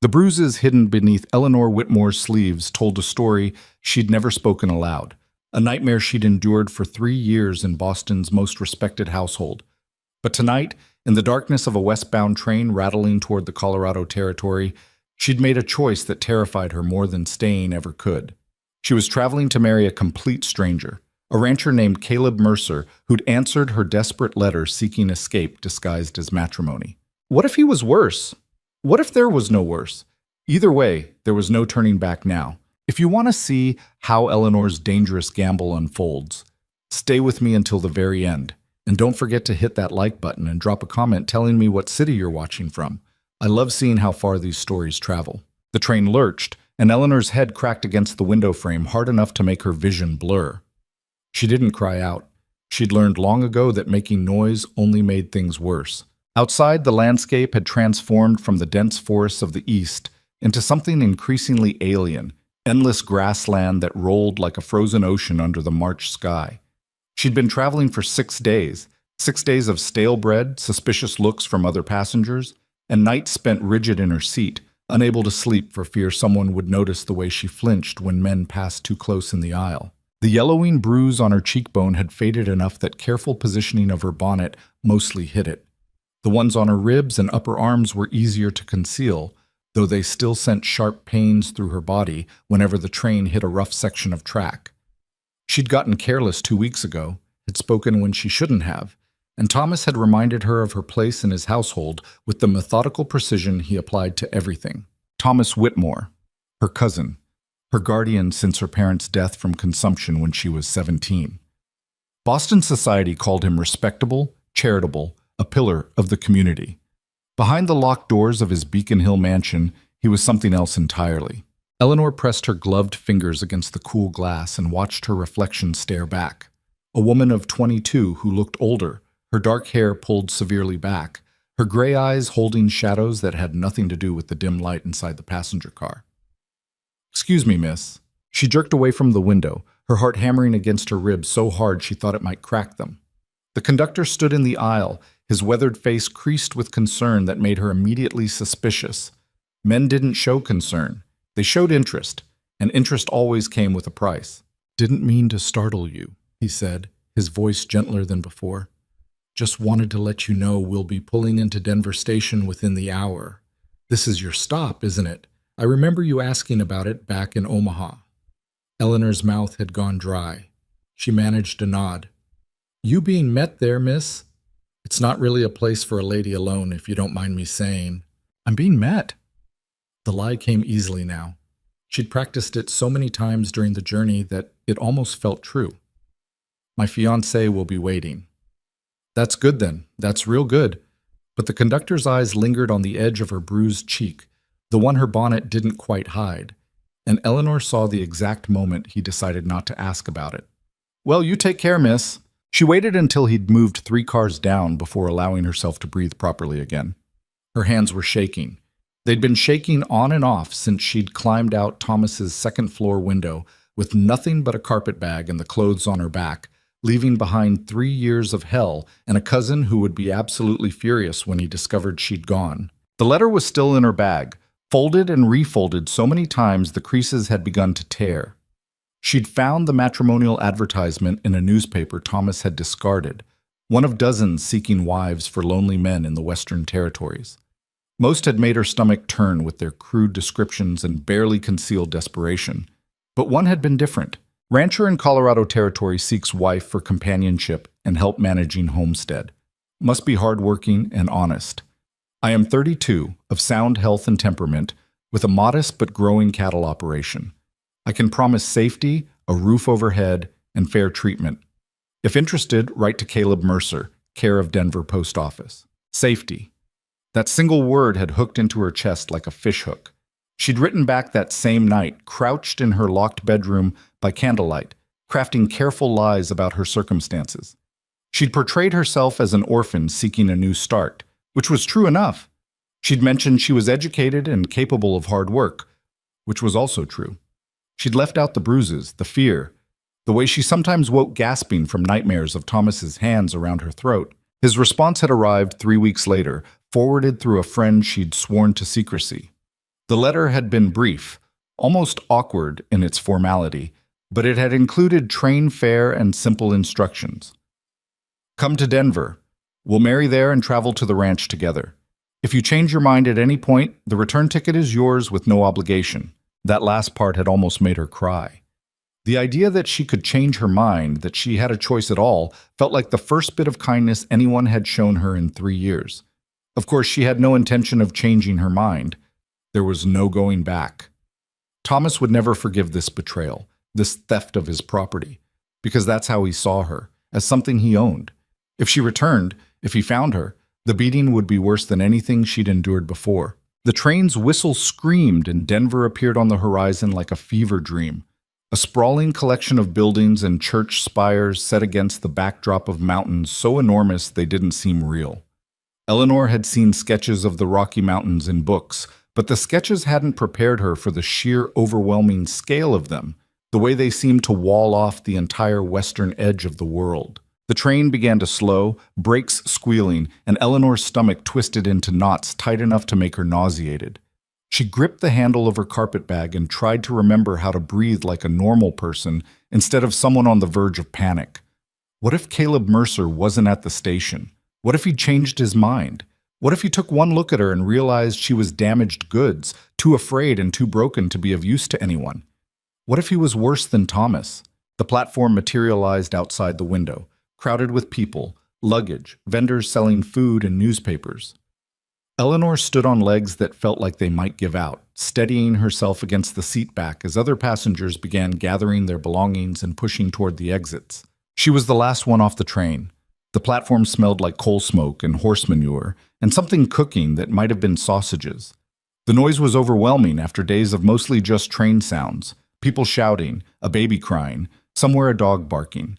The bruises hidden beneath Eleanor Whitmore's sleeves told a story she'd never spoken aloud, a nightmare she'd endured for 3 years in Boston's most respected household. But tonight, in the darkness of a westbound train rattling toward the Colorado Territory, she'd made a choice that terrified her more than staying ever could. She was traveling to marry a complete stranger, a rancher named Caleb Mercer who'd answered her desperate letter seeking escape disguised as matrimony. What if he was worse? What if there was no worse? Either way, there was no turning back now. If you want to see how Eleanor's dangerous gamble unfolds, stay with me until the very end. And don't forget to hit that like button and drop a comment telling me what city you're watching from. I love seeing how far these stories travel. The train lurched, and Eleanor's head cracked against the window frame hard enough to make her vision blur. She didn't cry out. She'd learned long ago that making noise only made things worse. Outside, the landscape had transformed from the dense forests of the east into something increasingly alien, endless grassland that rolled like a frozen ocean under the March sky. She'd been traveling for 6 days, 6 days of stale bread, suspicious looks from other passengers, and nights spent rigid in her seat, unable to sleep for fear someone would notice the way she flinched when men passed too close in the aisle. The yellowing bruise on her cheekbone had faded enough that careful positioning of her bonnet mostly hid it. The ones on her ribs and upper arms were easier to conceal, though they still sent sharp pains through her body whenever the train hit a rough section of track. She'd gotten careless 2 weeks ago, had spoken when she shouldn't have, and Thomas had reminded her of her place in his household with the methodical precision he applied to everything. Thomas Whitmore, her cousin, her guardian since her parents' death from consumption when she was 17. Boston society called him respectable, charitable, a pillar of the community. Behind the locked doors of his Beacon Hill mansion, he was something else entirely. Eleanor pressed her gloved fingers against the cool glass and watched her reflection stare back. A woman of 22 who looked older, her dark hair pulled severely back, her gray eyes holding shadows that had nothing to do with the dim light inside the passenger car. "Excuse me, miss." She jerked away from the window, her heart hammering against her ribs so hard she thought it might crack them. The conductor stood in the aisle, his weathered face creased with concern that made her immediately suspicious. Men didn't show concern. They showed interest, and interest always came with a price. "Didn't mean to startle you," he said, his voice gentler than before. "Just wanted to let you know we'll be pulling into Denver Station within the hour. This is your stop, isn't it? I remember you asking about it back in Omaha." Eleanor's mouth had gone dry. She managed a nod. "You being met there, miss? It's not really a place for a lady alone, if you don't mind me saying." "I'm being met." The lie came easily now. She'd practiced it so many times during the journey that it almost felt true. "My fiancé will be waiting." "That's good then. That's real good." But the conductor's eyes lingered on the edge of her bruised cheek, the one her bonnet didn't quite hide, and Eleanor saw the exact moment he decided not to ask about it. "Well, you take care, miss." She waited until he'd moved 3 cars down before allowing herself to breathe properly again. Her hands were shaking. They'd been shaking on and off since she'd climbed out Thomas's second-floor window with nothing but a carpet bag and the clothes on her back, leaving behind 3 years of hell and a cousin who would be absolutely furious when he discovered she'd gone. The letter was still in her bag, folded and refolded so many times the creases had begun to tear. She'd found the matrimonial advertisement in a newspaper Thomas had discarded, one of dozens seeking wives for lonely men in the Western Territories. Most had made her stomach turn with their crude descriptions and barely concealed desperation. But one had been different. Rancher in Colorado Territory seeks wife for companionship and help managing homestead. Must be hardworking and honest. I am 32, of sound health and temperament, with a modest but growing cattle operation. I can promise safety, a roof overhead, and fair treatment. If interested, write to Caleb Mercer, care of Denver Post Office. Safety. That single word had hooked into her chest like a fishhook. She'd written back that same night, crouched in her locked bedroom by candlelight, crafting careful lies about her circumstances. She'd portrayed herself as an orphan seeking a new start, which was true enough. She'd mentioned she was educated and capable of hard work, which was also true. She'd left out the bruises, the fear, the way she sometimes woke gasping from nightmares of Thomas's hands around her throat. His response had arrived 3 weeks later, forwarded through a friend she'd sworn to secrecy. The letter had been brief, almost awkward in its formality, but it had included train fare and simple instructions. Come to Denver. We'll marry there and travel to the ranch together. If you change your mind at any point, the return ticket is yours with no obligation. That last part had almost made her cry. The idea that she could change her mind, that she had a choice at all, felt like the first bit of kindness anyone had shown her in 3 years. Of course, she had no intention of changing her mind. There was no going back. Thomas would never forgive this betrayal, this theft of his property, because that's how he saw her, as something he owned. If she returned, if he found her, the beating would be worse than anything she'd endured before. The train's whistle screamed and Denver appeared on the horizon like a fever dream. A sprawling collection of buildings and church spires set against the backdrop of mountains so enormous they didn't seem real. Eleanor had seen sketches of the Rocky Mountains in books, but the sketches hadn't prepared her for the sheer overwhelming scale of them, the way they seemed to wall off the entire western edge of the world. The train began to slow, brakes squealing, and Eleanor's stomach twisted into knots tight enough to make her nauseated. She gripped the handle of her carpetbag and tried to remember how to breathe like a normal person instead of someone on the verge of panic. What if Caleb Mercer wasn't at the station? What if he'd changed his mind? What if he took one look at her and realized she was damaged goods, too afraid and too broken to be of use to anyone? What if he was worse than Thomas? The platform materialized outside the window, crowded with people, luggage, vendors selling food and newspapers. Eleanor stood on legs that felt like they might give out, steadying herself against the seat back as other passengers began gathering their belongings and pushing toward the exits. She was the last one off the train. The platform smelled like coal smoke and horse manure, and something cooking that might have been sausages. The noise was overwhelming after days of mostly just train sounds, people shouting, a baby crying, somewhere a dog barking.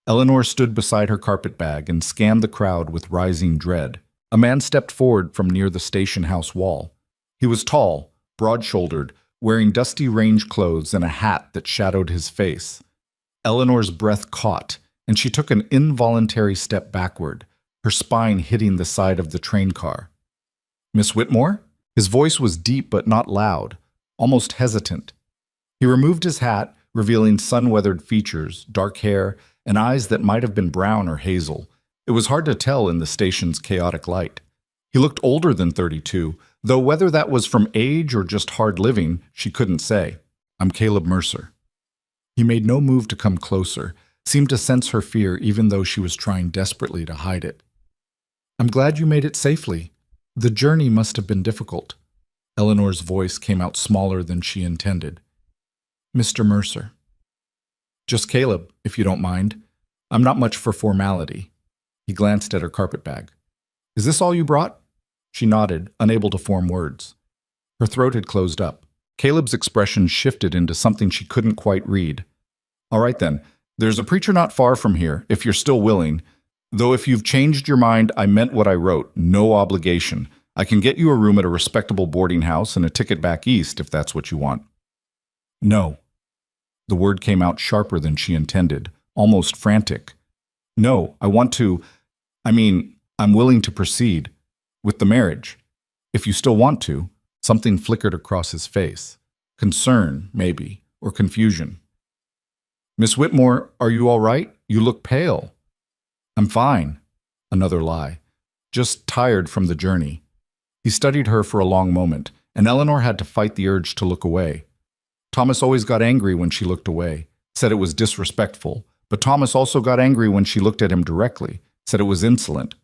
Eleanor stood beside her carpetbag and scanned the crowd with rising dread. A man stepped forward from near the station house wall. He was tall, broad-shouldered, wearing dusty range clothes and a hat that shadowed his face. Eleanor's breath caught, and she took an involuntary step backward, her spine hitting the side of the train car. "Miss Whitmore?" His voice was deep but not loud, almost hesitant. He removed his hat, revealing sun-weathered features, dark hair, and eyes that might have been brown or hazel. It was hard to tell in the station's chaotic light. He looked older than 32, though whether that was from age or just hard living, she couldn't say. "I'm Caleb Mercer." He made no move to come closer, seemed to sense her fear even though she was trying desperately to hide it. "I'm glad you made it safely. The journey must have been difficult." Eleanor's voice came out smaller than she intended. "Mr. Mercer." "Just Caleb, if you don't mind. I'm not much for formality." He glanced at her carpetbag. "Is this all you brought?" She nodded, unable to form words. Her throat had closed up. Caleb's expression shifted into something she couldn't quite read. "All right then. There's a preacher not far from here, if you're still willing. Though if you've changed your mind, I meant what I wrote. No obligation. I can get you a room at a respectable boarding house and a ticket back east if that's what you want." "No." The word came out sharper than she intended, almost frantic. "No, I want to... I'm willing to proceed with the marriage. If you still want to." Something flickered across his face. Concern, maybe, or confusion. "Miss Whitmore, are you all right? You look pale." "I'm fine." Another lie. "Just tired from the journey." He studied her for a long moment, and Eleanor had to fight the urge to look away. Thomas always got angry when she looked away, said it was disrespectful, but Thomas also got angry when she looked at him directly, said it was insolent.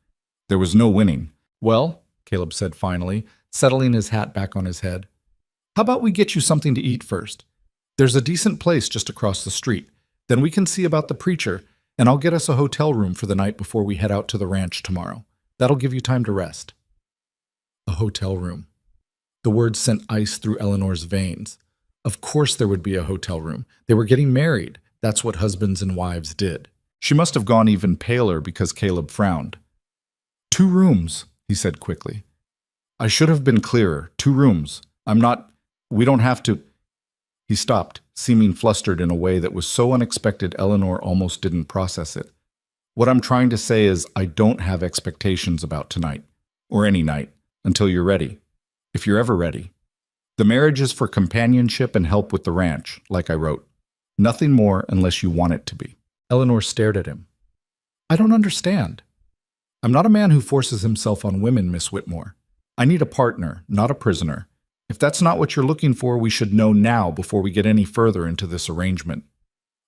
There was no winning. "Well," Caleb said finally, settling his hat back on his head, "how about we get you something to eat first? There's a decent place just across the street. Then we can see about the preacher, and I'll get us a hotel room for the night before we head out to the ranch tomorrow. That'll give you time to rest." A hotel room. The word sent ice through Eleanor's veins. Of course there would be a hotel room. They were getting married. That's what husbands and wives did. She must have gone even paler because Caleb frowned. "2 rooms," he said quickly. "I should have been clearer. 2 rooms. We don't have to..." He stopped, seeming flustered in a way that was so unexpected Eleanor almost didn't process it. "What I'm trying to say is I don't have expectations about tonight, or any night, until you're ready. If you're ever ready." The marriage is for companionship and help with the ranch, like I wrote. Nothing more unless you want it to be. Eleanor stared at him. I don't understand. I'm not a man who forces himself on women, Miss Whitmore. I need a partner, not a prisoner. If that's not what you're looking for, we should know now before we get any further into this arrangement.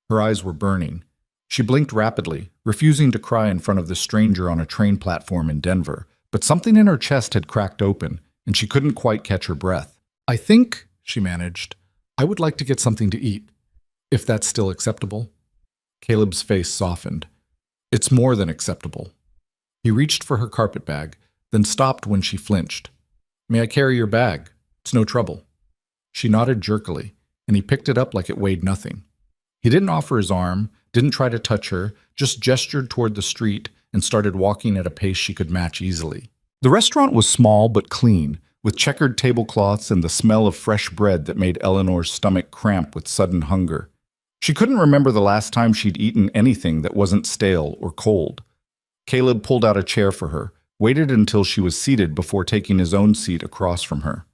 Her eyes were burning. She blinked rapidly, refusing to cry in front of the stranger on a train platform in Denver, but something in her chest had cracked open, and she couldn't quite catch her breath. I think, she managed, I would like to get something to eat, if that's still acceptable. Caleb's face softened. It's more than acceptable. He reached for her carpet bag, then stopped when she flinched. May I carry your bag? It's no trouble. She nodded jerkily, and he picked it up like it weighed nothing. He didn't offer his arm, didn't try to touch her, just gestured toward the street and started walking at a pace she could match easily. The restaurant was small but clean, with checkered tablecloths and the smell of fresh bread that made Eleanor's stomach cramp with sudden hunger. She couldn't remember the last time she'd eaten anything that wasn't stale or cold. Caleb pulled out a chair for her, waited until she was seated before taking his own seat across from her.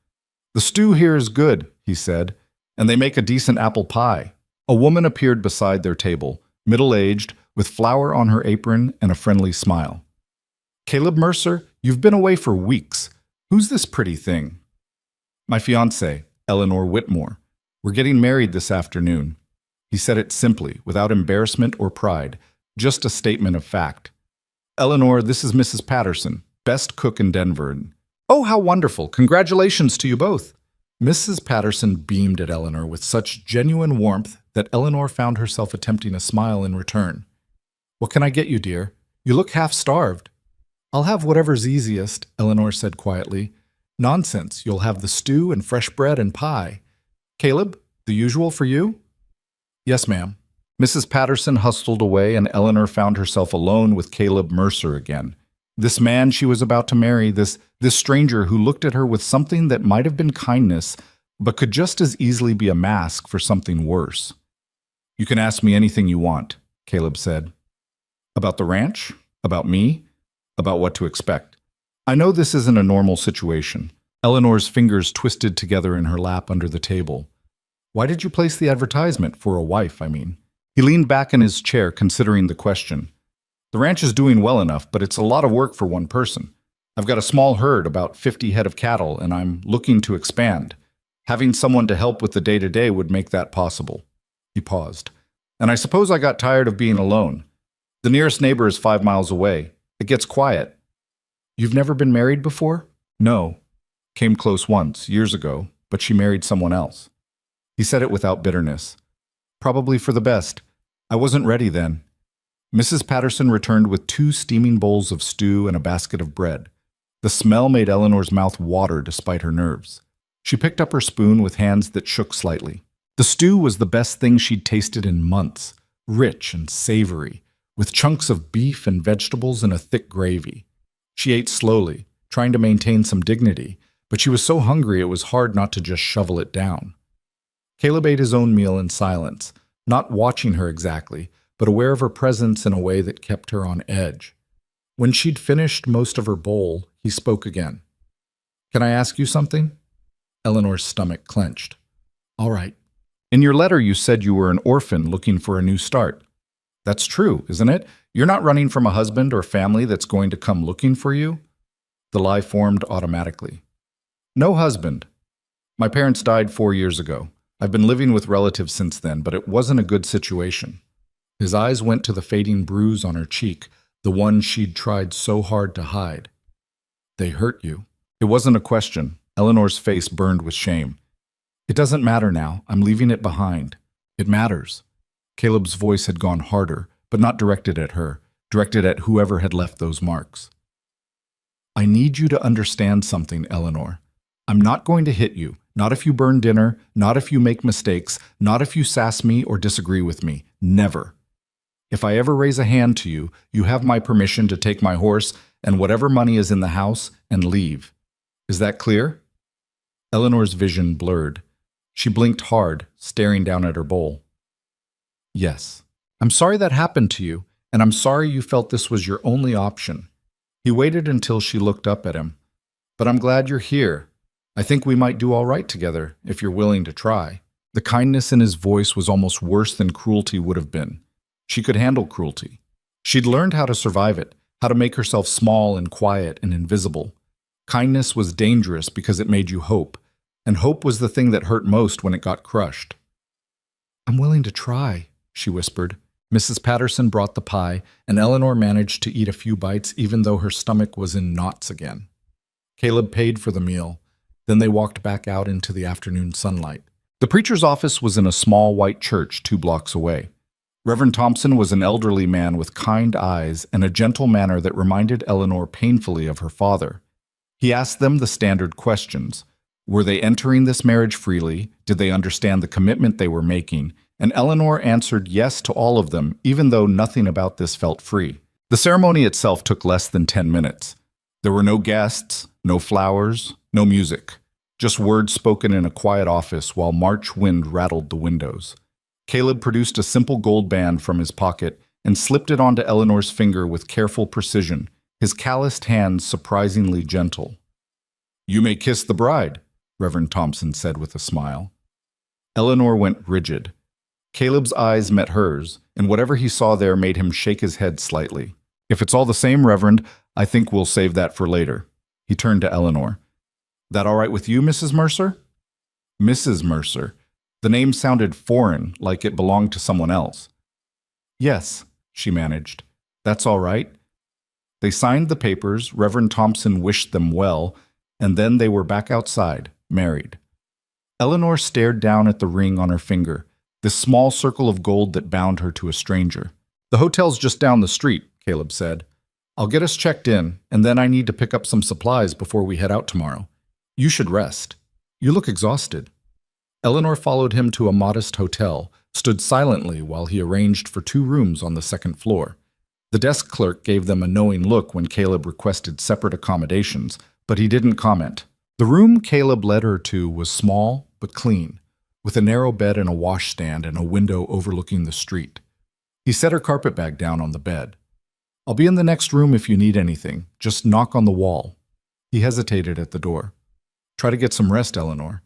The stew here is good, he said, and they make a decent apple pie. A woman appeared beside their table, middle-aged, with flour on her apron and a friendly smile. Caleb Mercer, you've been away for weeks. Who's this pretty thing? My fiancée, Eleanor Whitmore. We're getting married this afternoon. He said it simply, without embarrassment or pride, just a statement of fact. Eleanor, this is Mrs. Patterson, best cook in Denver. Oh, how wonderful. Congratulations to you both. Mrs. Patterson beamed at Eleanor with such genuine warmth that Eleanor found herself attempting a smile in return. What can I get you, dear? You look half-starved. I'll have whatever's easiest, Eleanor said quietly. Nonsense, you'll have the stew and fresh bread and pie. Caleb, the usual for you? Yes, ma'am. Mrs. Patterson hustled away, and Eleanor found herself alone with Caleb Mercer again. This man she was about to marry, this stranger who looked at her with something that might have been kindness, but could just as easily be a mask for something worse. You can ask me anything you want, Caleb said. About the ranch? About me? About what to expect. I know this isn't a normal situation. Eleanor's fingers twisted together in her lap under the table. Why did you place the advertisement for a wife, I mean? He leaned back in his chair, considering the question. The ranch is doing well enough, but it's a lot of work for one person. I've got a small herd, about 50 head of cattle, and I'm looking to expand. Having someone to help with the day-to-day would make that possible. He paused. And I suppose I got tired of being alone. The nearest neighbor is 5 miles away. It gets quiet. You've never been married before? No. Came close once, years ago, but she married someone else. He said it without bitterness. Probably for the best. I wasn't ready then. Mrs. Patterson returned with 2 steaming bowls of stew and a basket of bread. The smell made Eleanor's mouth water despite her nerves. She picked up her spoon with hands that shook slightly. The stew was the best thing she'd tasted in months, rich and savory, with chunks of beef and vegetables and a thick gravy. She ate slowly, trying to maintain some dignity, but she was so hungry it was hard not to just shovel it down. Caleb ate his own meal in silence, not watching her exactly, but aware of her presence in a way that kept her on edge. When she'd finished most of her bowl, he spoke again. Can I ask you something? Eleanor's stomach clenched. All right. In your letter you said you were an orphan looking for a new start. That's true, isn't it? You're not running from a husband or family that's going to come looking for you? The lie formed automatically. No husband. My parents died 4 years ago. I've been living with relatives since then, but it wasn't a good situation. His eyes went to the fading bruise on her cheek, the one she'd tried so hard to hide. They hurt you. It wasn't a question. Eleanor's face burned with shame. It doesn't matter now. I'm leaving it behind. It matters. Caleb's voice had gone harder, but not directed at her, directed at whoever had left those marks. I need you to understand something, Eleanor. I'm not going to hit you, not if you burn dinner, not if you make mistakes, not if you sass me or disagree with me. Never. If I ever raise a hand to you, you have my permission to take my horse and whatever money is in the house and leave. Is that clear? Eleanor's vision blurred. She blinked hard, staring down at her bowl. Yes. I'm sorry that happened to you, and I'm sorry you felt this was your only option. He waited until she looked up at him. But I'm glad you're here. I think we might do all right together, if you're willing to try. The kindness in his voice was almost worse than cruelty would have been. She could handle cruelty. She'd learned how to survive it, how to make herself small and quiet and invisible. Kindness was dangerous because it made you hope, and hope was the thing that hurt most when it got crushed. I'm willing to try, she whispered. Mrs. Patterson brought the pie, and Eleanor managed to eat a few bites even though her stomach was in knots again. Caleb paid for the meal. Then they walked back out into the afternoon sunlight. The preacher's office was in a small white church 2 blocks away. Reverend Thompson was an elderly man with kind eyes and a gentle manner that reminded Eleanor painfully of her father. He asked them the standard questions. Were they entering this marriage freely? Did they understand the commitment they were making? And Eleanor answered yes to all of them, even though nothing about this felt free. The ceremony itself took less than 10 minutes. There were no guests, no flowers, no music. Just words spoken in a quiet office while March wind rattled the windows. Caleb produced a simple gold band from his pocket and slipped it onto Eleanor's finger with careful precision, his calloused hands surprisingly gentle. You may kiss the bride, Reverend Thompson said with a smile. Eleanor went rigid. Caleb's eyes met hers, and whatever he saw there made him shake his head slightly. If it's all the same, Reverend, I think we'll save that for later. He turned to Eleanor. That all right with you, Mrs. Mercer? Mrs. Mercer. The name sounded foreign, like it belonged to someone else. Yes, she managed. That's all right. They signed the papers, Reverend Thompson wished them well, and then they were back outside, married. Eleanor stared down at the ring on her finger, this small circle of gold that bound her to a stranger. The hotel's just down the street, Caleb said. I'll get us checked in, and then I need to pick up some supplies before we head out tomorrow. You should rest. You look exhausted. Eleanor followed him to a modest hotel, stood silently while he arranged for 2 rooms on the 2nd floor. The desk clerk gave them a knowing look when Caleb requested separate accommodations, but he didn't comment. The room Caleb led her to was small but clean, with a narrow bed and a washstand and a window overlooking the street. He set her carpetbag down on the bed. I'll be in the next room if you need anything. Just knock on the wall. He hesitated at the door. Try to get some rest, Eleanor.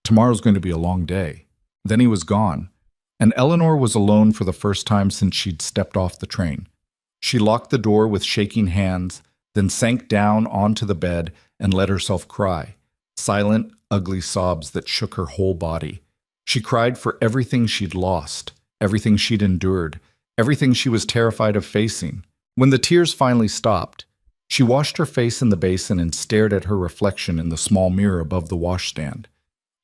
Tomorrow's going to be a long day. Then he was gone, and Eleanor was alone for the first time since she'd stepped off the train. She locked the door with shaking hands, then sank down onto the bed and let herself cry, silent, ugly sobs that shook her whole body. She cried for everything she'd lost, everything she'd endured, everything she was terrified of facing. When the tears finally stopped, she washed her face in the basin and stared at her reflection in the small mirror above the washstand.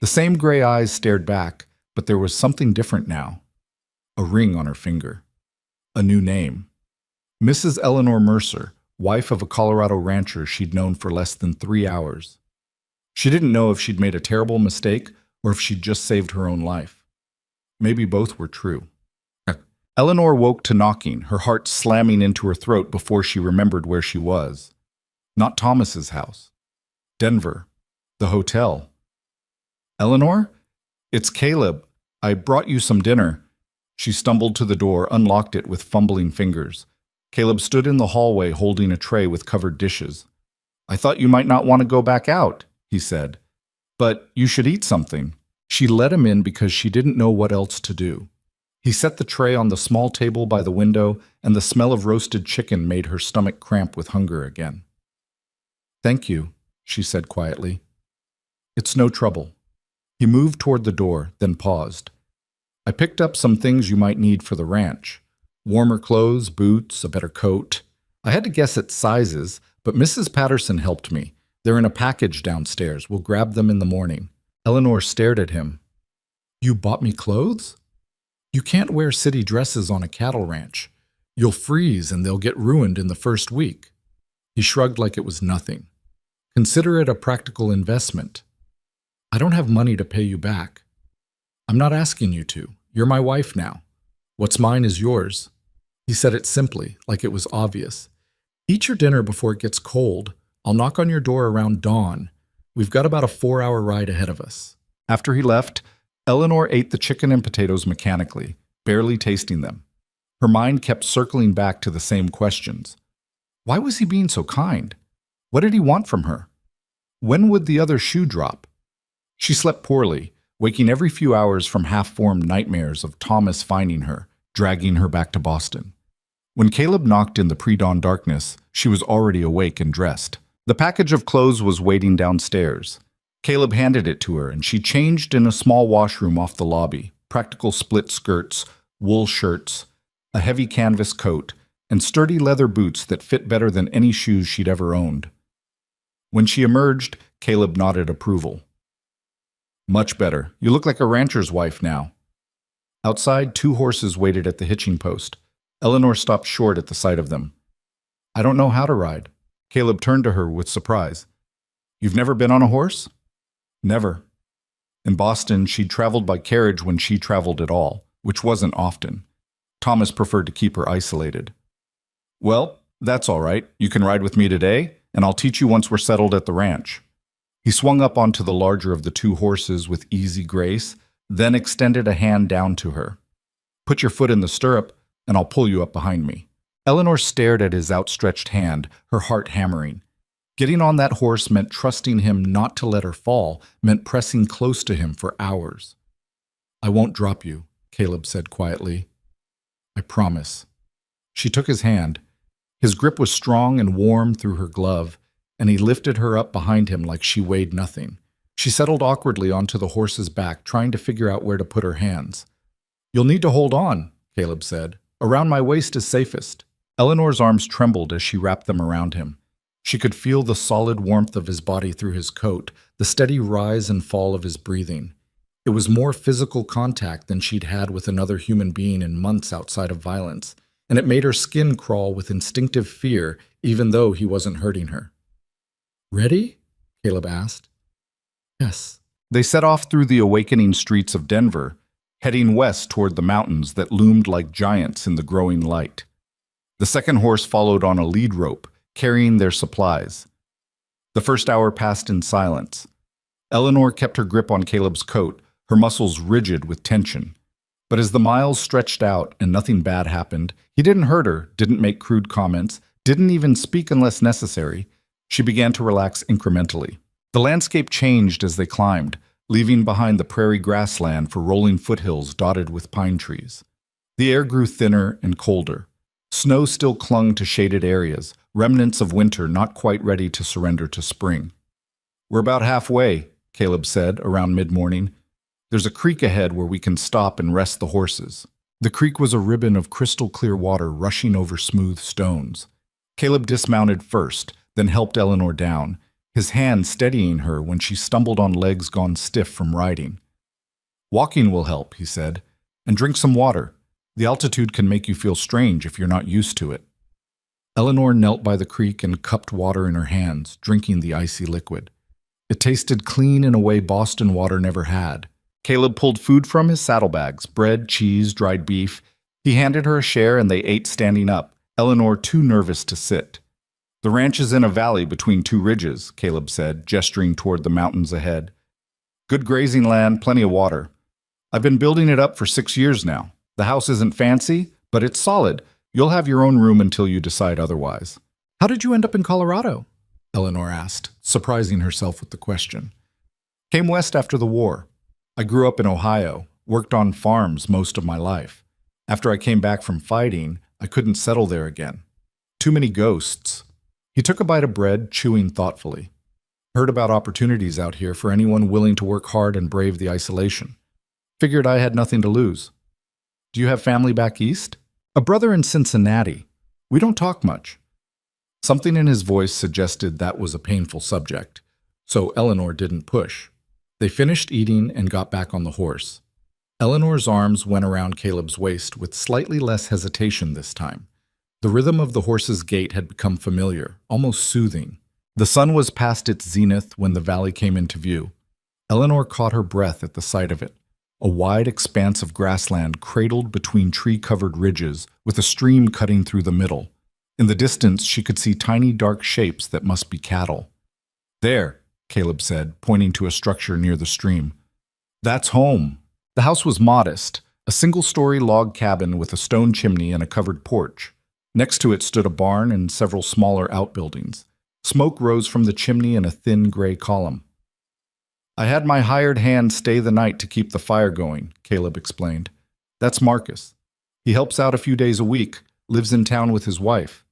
The same gray eyes stared back, but there was something different now. A ring on her finger. A new name. Mrs. Eleanor Mercer, wife of a Colorado rancher she'd known for less than 3 hours. She didn't know if she'd made a terrible mistake or if she'd just saved her own life. Maybe both were true. Eleanor woke to knocking, her heart slamming into her throat before she remembered where she was. Not Thomas's house. Denver. The hotel. Eleanor? It's Caleb. I brought you some dinner. She stumbled to the door, unlocked it with fumbling fingers. Caleb stood in the hallway holding a tray with covered dishes. I thought you might not want to go back out, he said. But you should eat something. She let him in because she didn't know what else to do. He set the tray on the small table by the window, and the smell of roasted chicken made her stomach cramp with hunger again. Thank you, she said quietly. It's no trouble. He moved toward the door, then paused. I picked up some things you might need for the ranch. Warmer clothes, boots, a better coat. I had to guess at sizes, but Mrs. Patterson helped me. They're in a package downstairs. We'll grab them in the morning. Eleanor stared at him. You bought me clothes? You can't wear city dresses on a cattle ranch. You'll freeze and they'll get ruined in the first week. He shrugged like it was nothing. Consider it a practical investment. I don't have money to pay you back. I'm not asking you to. You're my wife now. What's mine is yours. He said it simply, like it was obvious. Eat your dinner before it gets cold. I'll knock on your door around dawn. We've got about a 4-hour ride ahead of us. After he left, Eleanor ate the chicken and potatoes mechanically, barely tasting them. Her mind kept circling back to the same questions. Why was he being so kind? What did he want from her? When would the other shoe drop? She slept poorly, waking every few hours from half-formed nightmares of Thomas finding her, dragging her back to Boston. When Caleb knocked in the pre-dawn darkness, she was already awake and dressed. The package of clothes was waiting downstairs. Caleb handed it to her, and she changed in a small washroom off the lobby. Practical split skirts, wool shirts, a heavy canvas coat, and sturdy leather boots that fit better than any shoes she'd ever owned. When she emerged, Caleb nodded approval. Much better. You look like a rancher's wife now. Outside, 2 horses waited at the hitching post. Eleanor stopped short at the sight of them. I don't know how to ride. Caleb turned to her with surprise. You've never been on a horse? Never. In Boston, she'd traveled by carriage when she traveled at all, which wasn't often. Thomas preferred to keep her isolated. Well, that's all right. You can ride with me today, and I'll teach you once we're settled at the ranch. He swung up onto the larger of the 2 horses with easy grace, then extended a hand down to her. Put your foot in the stirrup, and I'll pull you up behind me. Eleanor stared at his outstretched hand, her heart hammering. Getting on that horse meant trusting him not to let her fall, meant pressing close to him for hours. I won't drop you, Caleb said quietly. I promise. She took his hand. His grip was strong and warm through her glove, and he lifted her up behind him like she weighed nothing. She settled awkwardly onto the horse's back, trying to figure out where to put her hands. You'll need to hold on, Caleb said. Around my waist is safest. Eleanor's arms trembled as she wrapped them around him. She could feel the solid warmth of his body through his coat, the steady rise and fall of his breathing. It was more physical contact than she'd had with another human being in months outside of violence, and it made her skin crawl with instinctive fear, even though he wasn't hurting her. Ready? Caleb asked. Yes. They set off through the awakening streets of Denver, heading west toward the mountains that loomed like giants in the growing light. The second horse followed on a lead rope, carrying their supplies. The first hour passed in silence. Eleanor kept her grip on Caleb's coat, her muscles rigid with tension. But as the miles stretched out and nothing bad happened, he didn't hurt her, didn't make crude comments, didn't even speak unless necessary. She began to relax incrementally. The landscape changed as they climbed, leaving behind the prairie grassland for rolling foothills dotted with pine trees. The air grew thinner and colder. Snow still clung to shaded areas, remnants of winter not quite ready to surrender to spring. We're about halfway, Caleb said around mid-morning. There's a creek ahead where we can stop and rest the horses. The creek was a ribbon of crystal-clear water rushing over smooth stones. Caleb dismounted first, then helped Eleanor down, his hand steadying her when she stumbled on legs gone stiff from riding. Walking will help, he said, and drink some water. The altitude can make you feel strange if you're not used to it. Eleanor knelt by the creek and cupped water in her hands, drinking the icy liquid. It tasted clean in a way Boston water never had. Caleb pulled food from his saddlebags, bread, cheese, dried beef. He handed her a share and they ate standing up, Eleanor too nervous to sit. The ranch is in a valley between 2 ridges, Caleb said, gesturing toward the mountains ahead. Good grazing land, plenty of water. I've been building it up for 6 years now. The house isn't fancy, but it's solid. You'll have your own room until you decide otherwise. How did you end up in Colorado? Eleanor asked, surprising herself with the question. Came west after the war. I grew up in Ohio, worked on farms most of my life. After I came back from fighting, I couldn't settle there again. Too many ghosts. He took a bite of bread, chewing thoughtfully. Heard about opportunities out here for anyone willing to work hard and brave the isolation. Figured I had nothing to lose. Do you have family back east? A brother in Cincinnati. We don't talk much. Something in his voice suggested that was a painful subject, so Eleanor didn't push. They finished eating and got back on the horse. Eleanor's arms went around Caleb's waist with slightly less hesitation this time. The rhythm of the horse's gait had become familiar, almost soothing. The sun was past its zenith when the valley came into view. Eleanor caught her breath at the sight of it. A wide expanse of grassland cradled between tree-covered ridges, with a stream cutting through the middle. In the distance, she could see tiny dark shapes that must be cattle. There, Caleb said, pointing to a structure near the stream. That's home. The house was modest, a single-story log cabin with a stone chimney and a covered porch. Next to it stood a barn and several smaller outbuildings. Smoke rose from the chimney in a thin gray column. I had my hired hand stay the night to keep the fire going, Caleb explained. That's Marcus. He helps out a few days a week, lives in town with his wife.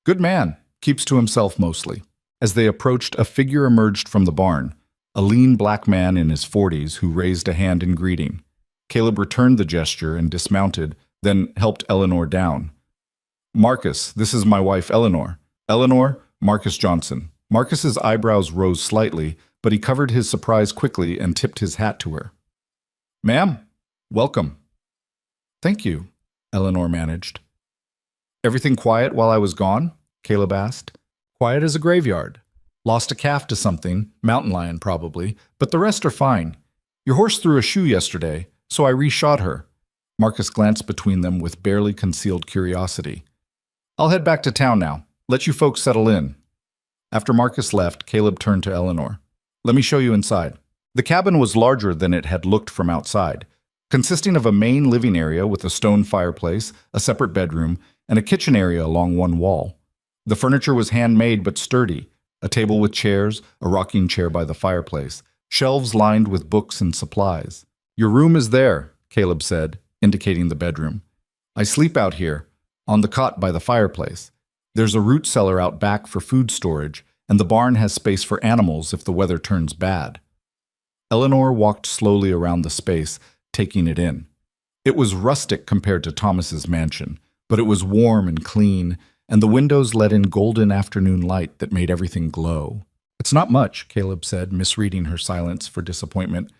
Good man, keeps to himself mostly. As they approached, a figure emerged from the barn, a lean black man in his 40s who raised a hand in greeting. Caleb returned the gesture and dismounted, then helped Eleanor down. Marcus, this is my wife Eleanor. Eleanor, Marcus Johnson. Marcus's eyebrows rose slightly, but he covered his surprise quickly and tipped his hat to her. Ma'am, welcome. Thank you, Eleanor managed. Everything quiet while I was gone? Caleb asked. Quiet as a graveyard. Lost a calf to something, mountain lion probably, but the rest are fine. Your horse threw a shoe yesterday, so I reshod her. Marcus glanced between them with barely concealed curiosity. I'll head back to town now. Let you folks settle in. After Marcus left, Caleb turned to Eleanor. Let me show you inside. The cabin was larger than it had looked from outside, consisting of a main living area with a stone fireplace, a separate bedroom, and a kitchen area along one wall. The furniture was handmade but sturdy, a table with chairs, a rocking chair by the fireplace, shelves lined with books and supplies. Your room is there, Caleb said, indicating the bedroom. I sleep out here, on the cot by the fireplace. There's a root cellar out back for food storage, and the barn has space for animals if the weather turns bad. Eleanor walked slowly around the space, taking it in. It was rustic compared to Thomas's mansion, but it was warm and clean, and the windows let in golden afternoon light that made everything glow. It's not much, Caleb said, misreading her silence for disappointment,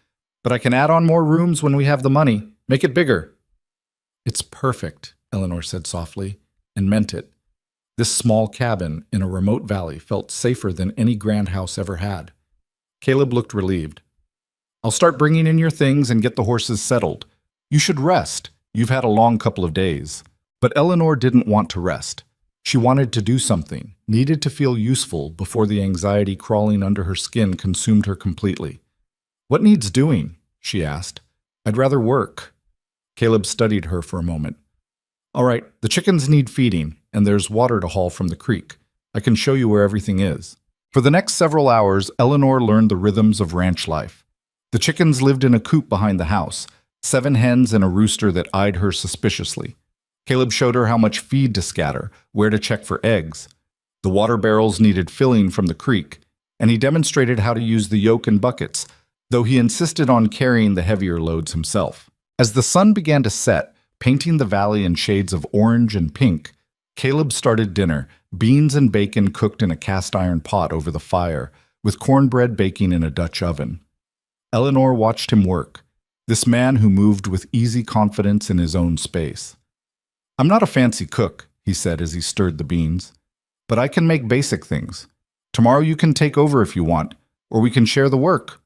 but I can add on more rooms when we have the money. Make it bigger. It's perfect, Eleanor said softly, and meant it. This small cabin in a remote valley felt safer than any grand house ever had. Caleb looked relieved. I'll start bringing in your things and get the horses settled. You should rest. You've had a long couple of days. But Eleanor didn't want to rest. She wanted to do something, needed to feel useful before the anxiety crawling under her skin consumed her completely. What needs doing? She asked. I'd rather work. Caleb studied her for a moment. All right, the chickens need feeding, and there's water to haul from the creek. I can show you where everything is. For the next several hours, Eleanor learned the rhythms of ranch life. The chickens lived in a coop behind the house, 7 hens and a rooster that eyed her suspiciously. Caleb showed her how much feed to scatter, where to check for eggs. The water barrels needed filling from the creek, and he demonstrated how to use the yoke and buckets, though he insisted on carrying the heavier loads himself. As the sun began to set, painting the valley in shades of orange and pink, Caleb started dinner, beans and bacon cooked in a cast-iron pot over the fire, with cornbread baking in a Dutch oven. Eleanor watched him work, this man who moved with easy confidence in his own space. I'm not a fancy cook, he said as he stirred the beans, but I can make basic things. Tomorrow you can take over if you want, or we can share the work.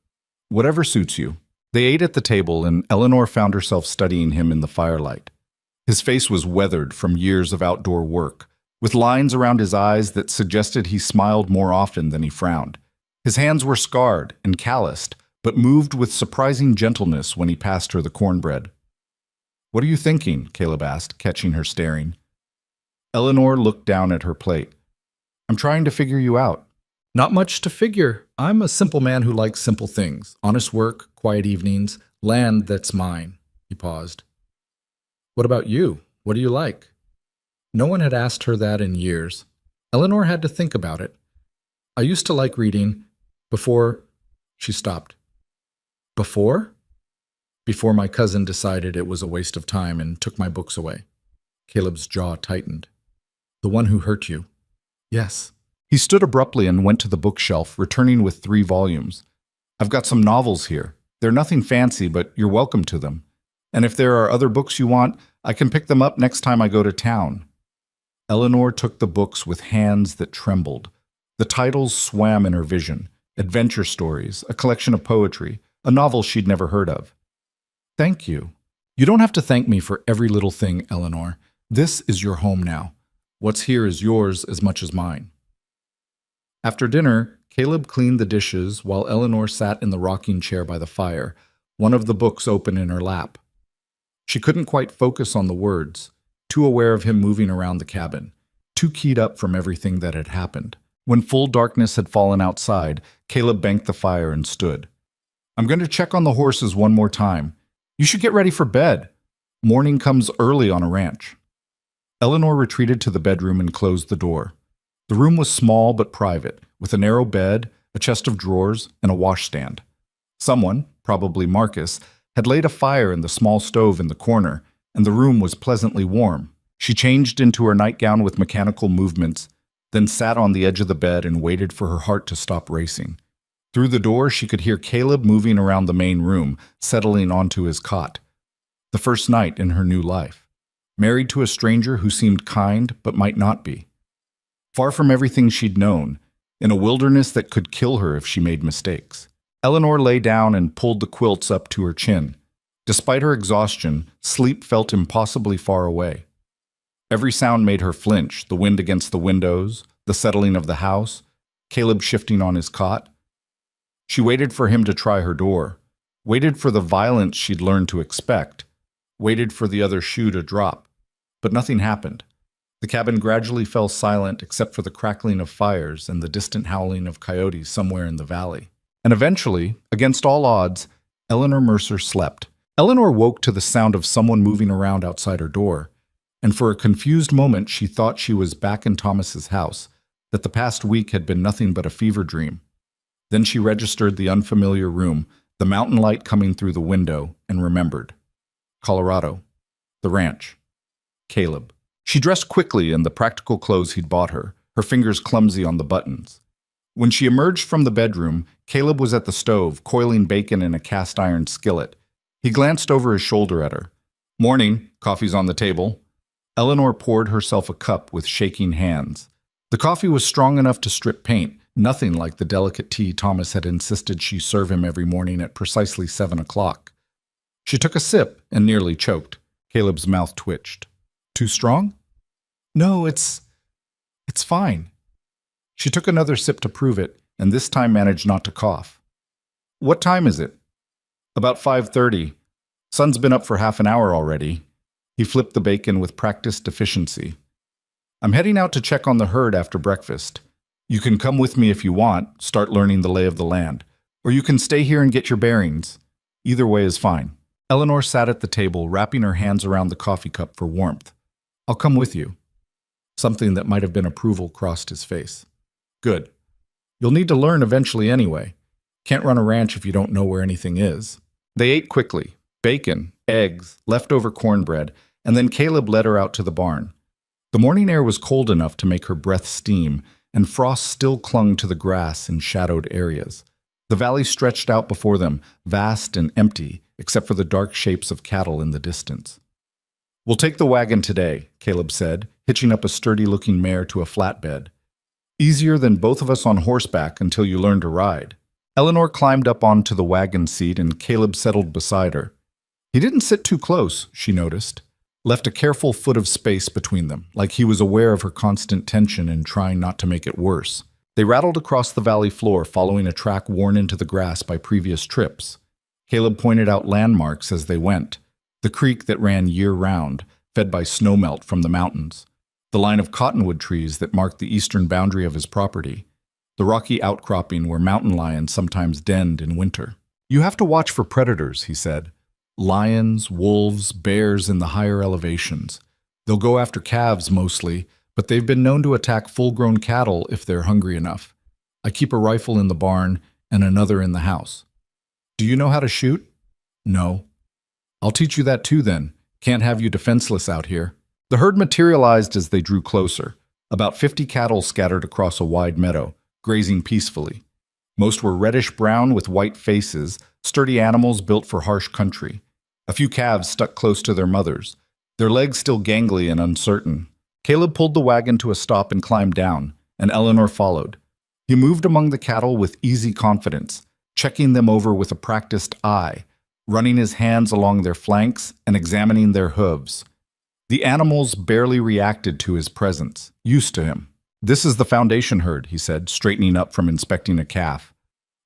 Whatever suits you. They ate at the table, and Eleanor found herself studying him in the firelight. His face was weathered from years of outdoor work, with lines around his eyes that suggested he smiled more often than he frowned. His hands were scarred and calloused, but moved with surprising gentleness when he passed her the cornbread. What are you thinking? Caleb asked, catching her staring. Eleanor looked down at her plate. I'm trying to figure you out. Not much to figure. I'm a simple man who likes simple things. Honest work, quiet evenings, land that's mine. He paused. What about you? What do you like? No one had asked her that in years. Eleanor had to think about it. I used to like reading. Before... She stopped. Before? Before my cousin decided it was a waste of time and took my books away. Caleb's jaw tightened. The one who hurt you. Yes. He stood abruptly and went to the bookshelf, returning with 3 volumes. I've got some novels here. They're nothing fancy, but you're welcome to them. And if there are other books you want, I can pick them up next time I go to town. Eleanor took the books with hands that trembled. The titles swam in her vision. Adventure stories, a collection of poetry, a novel she'd never heard of. Thank you. You don't have to thank me for every little thing, Eleanor. This is your home now. What's here is yours as much as mine. After dinner, Caleb cleaned the dishes while Eleanor sat in the rocking chair by the fire, one of the books open in her lap. She couldn't quite focus on the words, too aware of him moving around the cabin, too keyed up from everything that had happened. When full darkness had fallen outside, Caleb banked the fire and stood. I'm going to check on the horses one more time. You should get ready for bed. Morning comes early on a ranch." Eleanor retreated to the bedroom and closed the door. The room was small but private, with a narrow bed, a chest of drawers, and a washstand. Someone, probably Marcus, had laid a fire in the small stove in the corner, and the room was pleasantly warm. She changed into her nightgown with mechanical movements, then sat on the edge of the bed and waited for her heart to stop racing. Through the door, she could hear Caleb moving around the main room, settling onto his cot. The first night in her new life. Married to a stranger who seemed kind but might not be. Far from everything she'd known, in a wilderness that could kill her if she made mistakes. Eleanor lay down and pulled the quilts up to her chin. Despite her exhaustion, sleep felt impossibly far away. Every sound made her flinch, the wind against the windows, the settling of the house, Caleb shifting on his cot. She waited for him to try her door, waited for the violence she'd learned to expect, waited for the other shoe to drop. But nothing happened. The cabin gradually fell silent except for the crackling of fires and the distant howling of coyotes somewhere in the valley. And eventually, against all odds, Eleanor Mercer slept. Eleanor woke to the sound of someone moving around outside her door, and for a confused moment she thought she was back in Thomas's house, that the past week had been nothing but a fever dream. Then she registered the unfamiliar room, the mountain light coming through the window, and remembered. Colorado. The ranch. Caleb. She dressed quickly in the practical clothes he'd bought her, her fingers clumsy on the buttons. When she emerged from the bedroom, Caleb was at the stove, coiling bacon in a cast-iron skillet. He glanced over his shoulder at her. "Morning, coffee's on the table." Eleanor poured herself a cup with shaking hands. The coffee was strong enough to strip paint, nothing like the delicate tea Thomas had insisted she serve him every morning at precisely 7 o'clock. She took a sip and nearly choked. Caleb's mouth twitched. "Too strong?" "No, it's fine." She took another sip to prove it, and this time managed not to cough. "What time is it?" "About 5:30. Sun's been up for half an hour already." He flipped the bacon with practiced efficiency. "I'm heading out to check on the herd after breakfast. You can come with me if you want, start learning the lay of the land. Or you can stay here and get your bearings. Either way is fine." Eleanor sat at the table, wrapping her hands around the coffee cup for warmth. "I'll come with you." Something that might have been approval crossed his face. "Good. You'll need to learn eventually anyway. Can't run a ranch if you don't know where anything is." They ate quickly. Bacon, eggs, leftover cornbread, and then Caleb led her out to the barn. The morning air was cold enough to make her breath steam, and frost still clung to the grass in shadowed areas. The valley stretched out before them, vast and empty, except for the dark shapes of cattle in the distance. "We'll take the wagon today," Caleb said, hitching up a sturdy-looking mare to a flatbed. "Easier than both of us on horseback until you learn to ride." Eleanor climbed up onto the wagon seat and Caleb settled beside her. He didn't sit too close, she noticed. Left a careful foot of space between them, like he was aware of her constant tension and trying not to make it worse. They rattled across the valley floor, following a track worn into the grass by previous trips. Caleb pointed out landmarks as they went. The creek that ran year-round, fed by snowmelt from the mountains. The line of cottonwood trees that marked the eastern boundary of his property. The rocky outcropping where mountain lions sometimes denned in winter. "You have to watch for predators," he said. "Lions, wolves, bears in the higher elevations. They'll go after calves mostly, but they've been known to attack full-grown cattle if they're hungry enough. I keep a rifle in the barn and another in the house." "Do you know how to shoot?" "No." "I'll teach you that too then. Can't have you defenseless out here." The herd materialized as they drew closer. About 50 cattle scattered across a wide meadow, grazing peacefully. Most were reddish-brown with white faces, sturdy animals built for harsh country. A few calves stuck close to their mothers, their legs still gangly and uncertain. Caleb pulled the wagon to a stop and climbed down, and Eleanor followed. He moved among the cattle with easy confidence, checking them over with a practiced eye, running his hands along their flanks and examining their hooves. The animals barely reacted to his presence, used to him. "This is the foundation herd," he said, straightening up from inspecting a calf.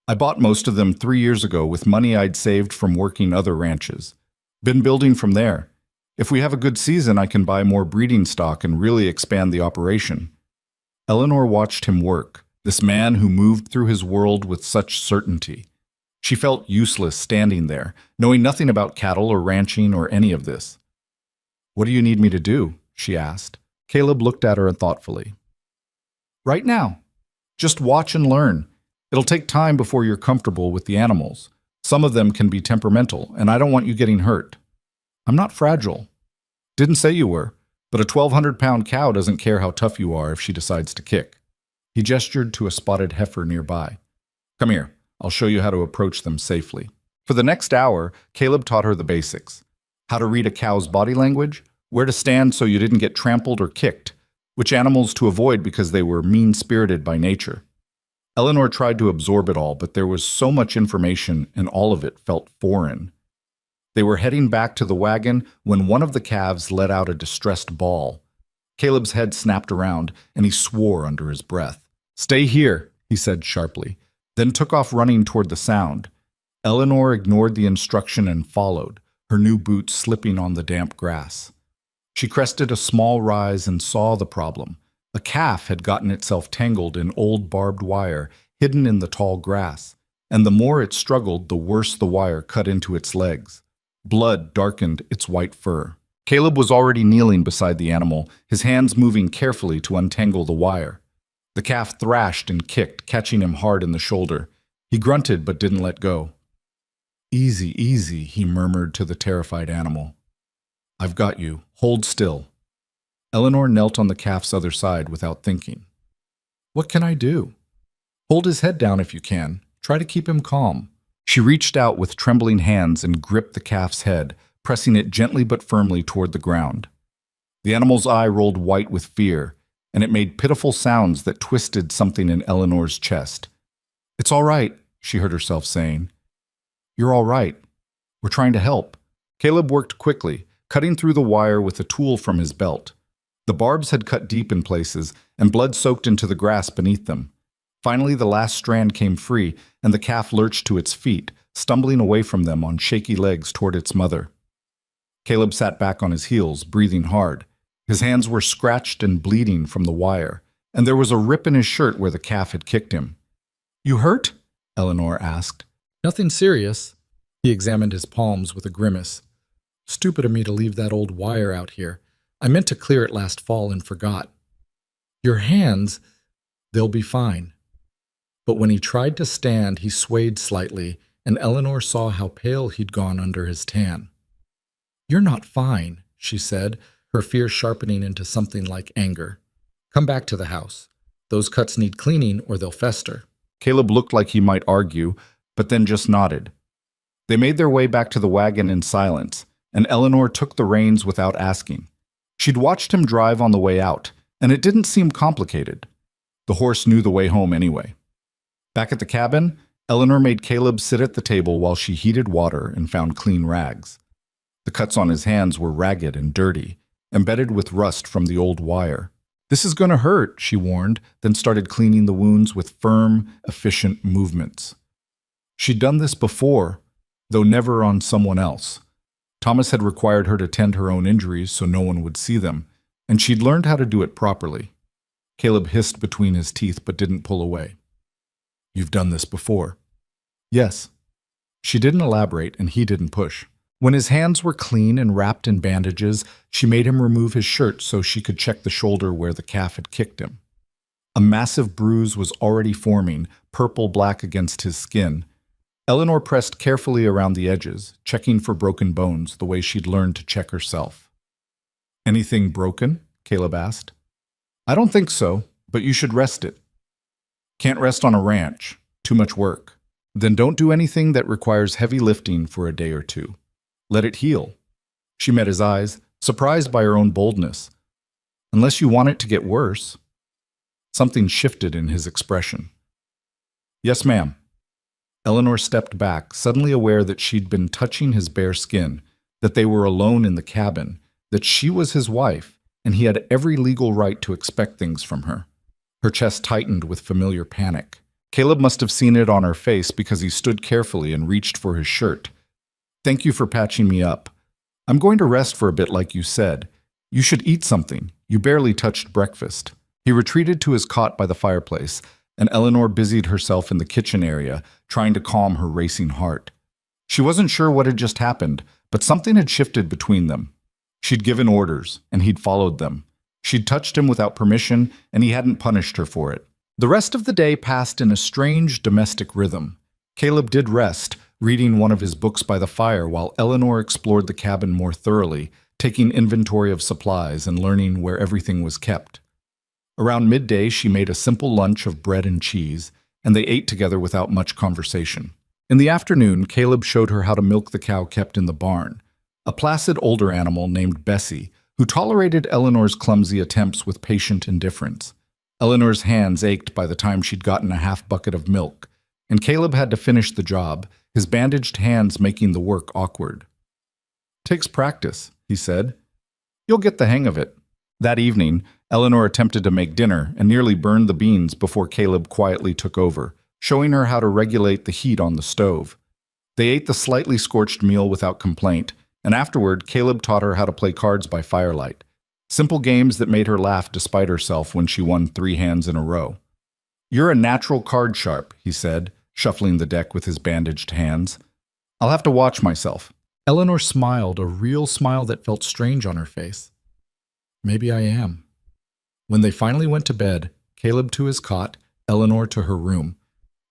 "I bought most of them 3 years ago with money I'd saved from working other ranches. Been building from there. If we have a good season, I can buy more breeding stock and really expand the operation." Eleanor watched him work, this man who moved through his world with such certainty. She felt useless standing there, knowing nothing about cattle or ranching or any of this. "What do you need me to do?" she asked. Caleb looked at her thoughtfully. "Right now. Just watch and learn. It'll take time before you're comfortable with the animals. Some of them can be temperamental, and I don't want you getting hurt." "I'm not fragile." "Didn't say you were, but a 1,200-pound cow doesn't care how tough you are if she decides to kick." He gestured to a spotted heifer nearby. "Come here. I'll show you how to approach them safely." For the next hour, Caleb taught her the basics. How to read a cow's body language, where to stand so you didn't get trampled or kicked, which animals to avoid because they were mean-spirited by nature. Eleanor tried to absorb it all, but there was so much information and all of it felt foreign. They were heading back to the wagon when one of the calves let out a distressed bawl. Caleb's head snapped around, and he swore under his breath. "Stay here," he said sharply, then took off running toward the sound. Eleanor ignored the instruction and followed, her new boots slipping on the damp grass. She crested a small rise and saw the problem. A calf had gotten itself tangled in old barbed wire hidden in the tall grass, and the more it struggled, the worse the wire cut into its legs. Blood darkened its white fur. Caleb was already kneeling beside the animal, his hands moving carefully to untangle the wire. The calf thrashed and kicked, catching him hard in the shoulder. He grunted but didn't let go. "Easy, easy," he murmured to the terrified animal. "I've got you. Hold still." Eleanor knelt on the calf's other side without thinking. "What can I do?" "Hold his head down if you can. Try to keep him calm." She reached out with trembling hands and gripped the calf's head, pressing it gently but firmly toward the ground. The animal's eye rolled white with fear, and it made pitiful sounds that twisted something in Eleanor's chest. "It's all right," she heard herself saying. "You're all right. We're trying to help." Caleb worked quickly, cutting through the wire with a tool from his belt. The barbs had cut deep in places, and blood soaked into the grass beneath them. Finally, the last strand came free, and the calf lurched to its feet, stumbling away from them on shaky legs toward its mother. Caleb sat back on his heels, breathing hard. His hands were scratched and bleeding from the wire, and there was a rip in his shirt where the calf had kicked him. "You hurt?" Eleanor asked. "Nothing serious." He examined his palms with a grimace. "Stupid of me to leave that old wire out here. I meant to clear it last fall and forgot." "Your hands, they'll be fine." But when he tried to stand, he swayed slightly, and Eleanor saw how pale he'd gone under his tan. "You're not fine," she said, her fear sharpening into something like anger. "Come back to the house. Those cuts need cleaning or they'll fester." Caleb looked like he might argue, but then just nodded. They made their way back to the wagon in silence, and Eleanor took the reins without asking. She'd watched him drive on the way out, and it didn't seem complicated. The horse knew the way home anyway. Back at the cabin, Eleanor made Caleb sit at the table while she heated water and found clean rags. The cuts on his hands were ragged and dirty, embedded with rust from the old wire. "This is going to hurt," she warned, then started cleaning the wounds with firm, efficient movements. She'd done this before, though never on someone else. Thomas had required her to tend her own injuries so no one would see them, and she'd learned how to do it properly. Caleb hissed between his teeth but didn't pull away. "You've done this before." "Yes." She didn't elaborate, and he didn't push. When his hands were clean and wrapped in bandages, she made him remove his shirt so she could check the shoulder where the calf had kicked him. A massive bruise was already forming, purple-black against his skin. Eleanor pressed carefully around the edges, checking for broken bones the way she'd learned to check herself. "Anything broken?" Caleb asked. "I don't think so, but you should rest it." "Can't rest on a ranch. Too much work." "Then don't do anything that requires heavy lifting for a day or two. Let it heal." She met his eyes, surprised by her own boldness. "Unless you want it to get worse." Something shifted in his expression. "Yes, ma'am." Eleanor stepped back, suddenly aware that she'd been touching his bare skin, that they were alone in the cabin, that she was his wife, and he had every legal right to expect things from her. Her chest tightened with familiar panic. Caleb must have seen it on her face because he stood carefully and reached for his shirt. "Thank you for patching me up. I'm going to rest for a bit like you said. You should eat something. You barely touched breakfast." He retreated to his cot by the fireplace, and Eleanor busied herself in the kitchen area, trying to calm her racing heart. She wasn't sure what had just happened, but something had shifted between them. She'd given orders, and he'd followed them. She'd touched him without permission, and he hadn't punished her for it. The rest of the day passed in a strange domestic rhythm. Caleb did rest, reading one of his books by the fire while Eleanor explored the cabin more thoroughly, taking inventory of supplies and learning where everything was kept. Around midday, she made a simple lunch of bread and cheese, and they ate together without much conversation. In the afternoon, Caleb showed her how to milk the cow kept in the barn, a placid older animal named Bessie, who tolerated Eleanor's clumsy attempts with patient indifference. Eleanor's hands ached by the time she'd gotten a half bucket of milk, and Caleb had to finish the job, his bandaged hands making the work awkward. "Takes practice," he said. "You'll get the hang of it." That evening, Eleanor attempted to make dinner and nearly burned the beans before Caleb quietly took over, showing her how to regulate the heat on the stove. They ate the slightly scorched meal without complaint, and afterward, Caleb taught her how to play cards by firelight. Simple games that made her laugh despite herself when she won 3 hands in a row. "You're a natural card sharp," he said, shuffling the deck with his bandaged hands. "I'll have to watch myself." Eleanor smiled, a real smile that felt strange on her face. "Maybe I am." When they finally went to bed, Caleb to his cot, Eleanor to her room.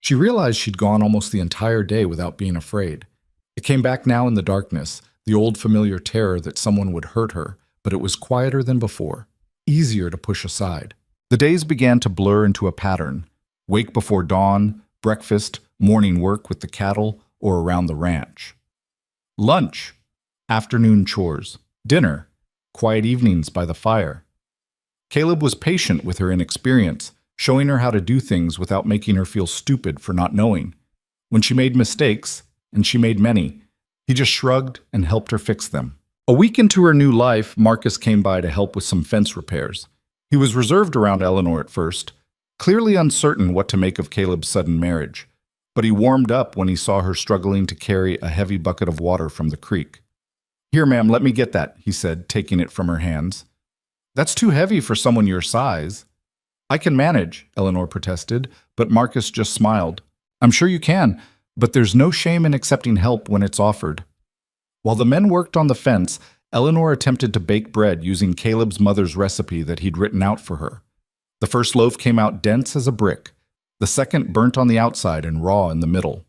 She realized she'd gone almost the entire day without being afraid. It came back now in the darkness, the old familiar terror that someone would hurt her, but it was quieter than before, easier to push aside. The days began to blur into a pattern: wake before dawn, breakfast, morning work with the cattle or around the ranch. Lunch, afternoon chores, dinner, quiet evenings by the fire. Caleb was patient with her inexperience, showing her how to do things without making her feel stupid for not knowing. When she made mistakes, and she made many, he just shrugged and helped her fix them. A week into her new life, Marcus came by to help with some fence repairs. He was reserved around Eleanor at first, clearly uncertain what to make of Caleb's sudden marriage, but he warmed up when he saw her struggling to carry a heavy bucket of water from the creek. "Here, ma'am, let me get that," he said, taking it from her hands. "That's too heavy for someone your size." "I can manage," Eleanor protested, but Marcus just smiled. "I'm sure you can, but there's no shame in accepting help when it's offered." While the men worked on the fence, Eleanor attempted to bake bread using Caleb's mother's recipe that he'd written out for her. The first loaf came out dense as a brick, the second burnt on the outside and raw in the middle.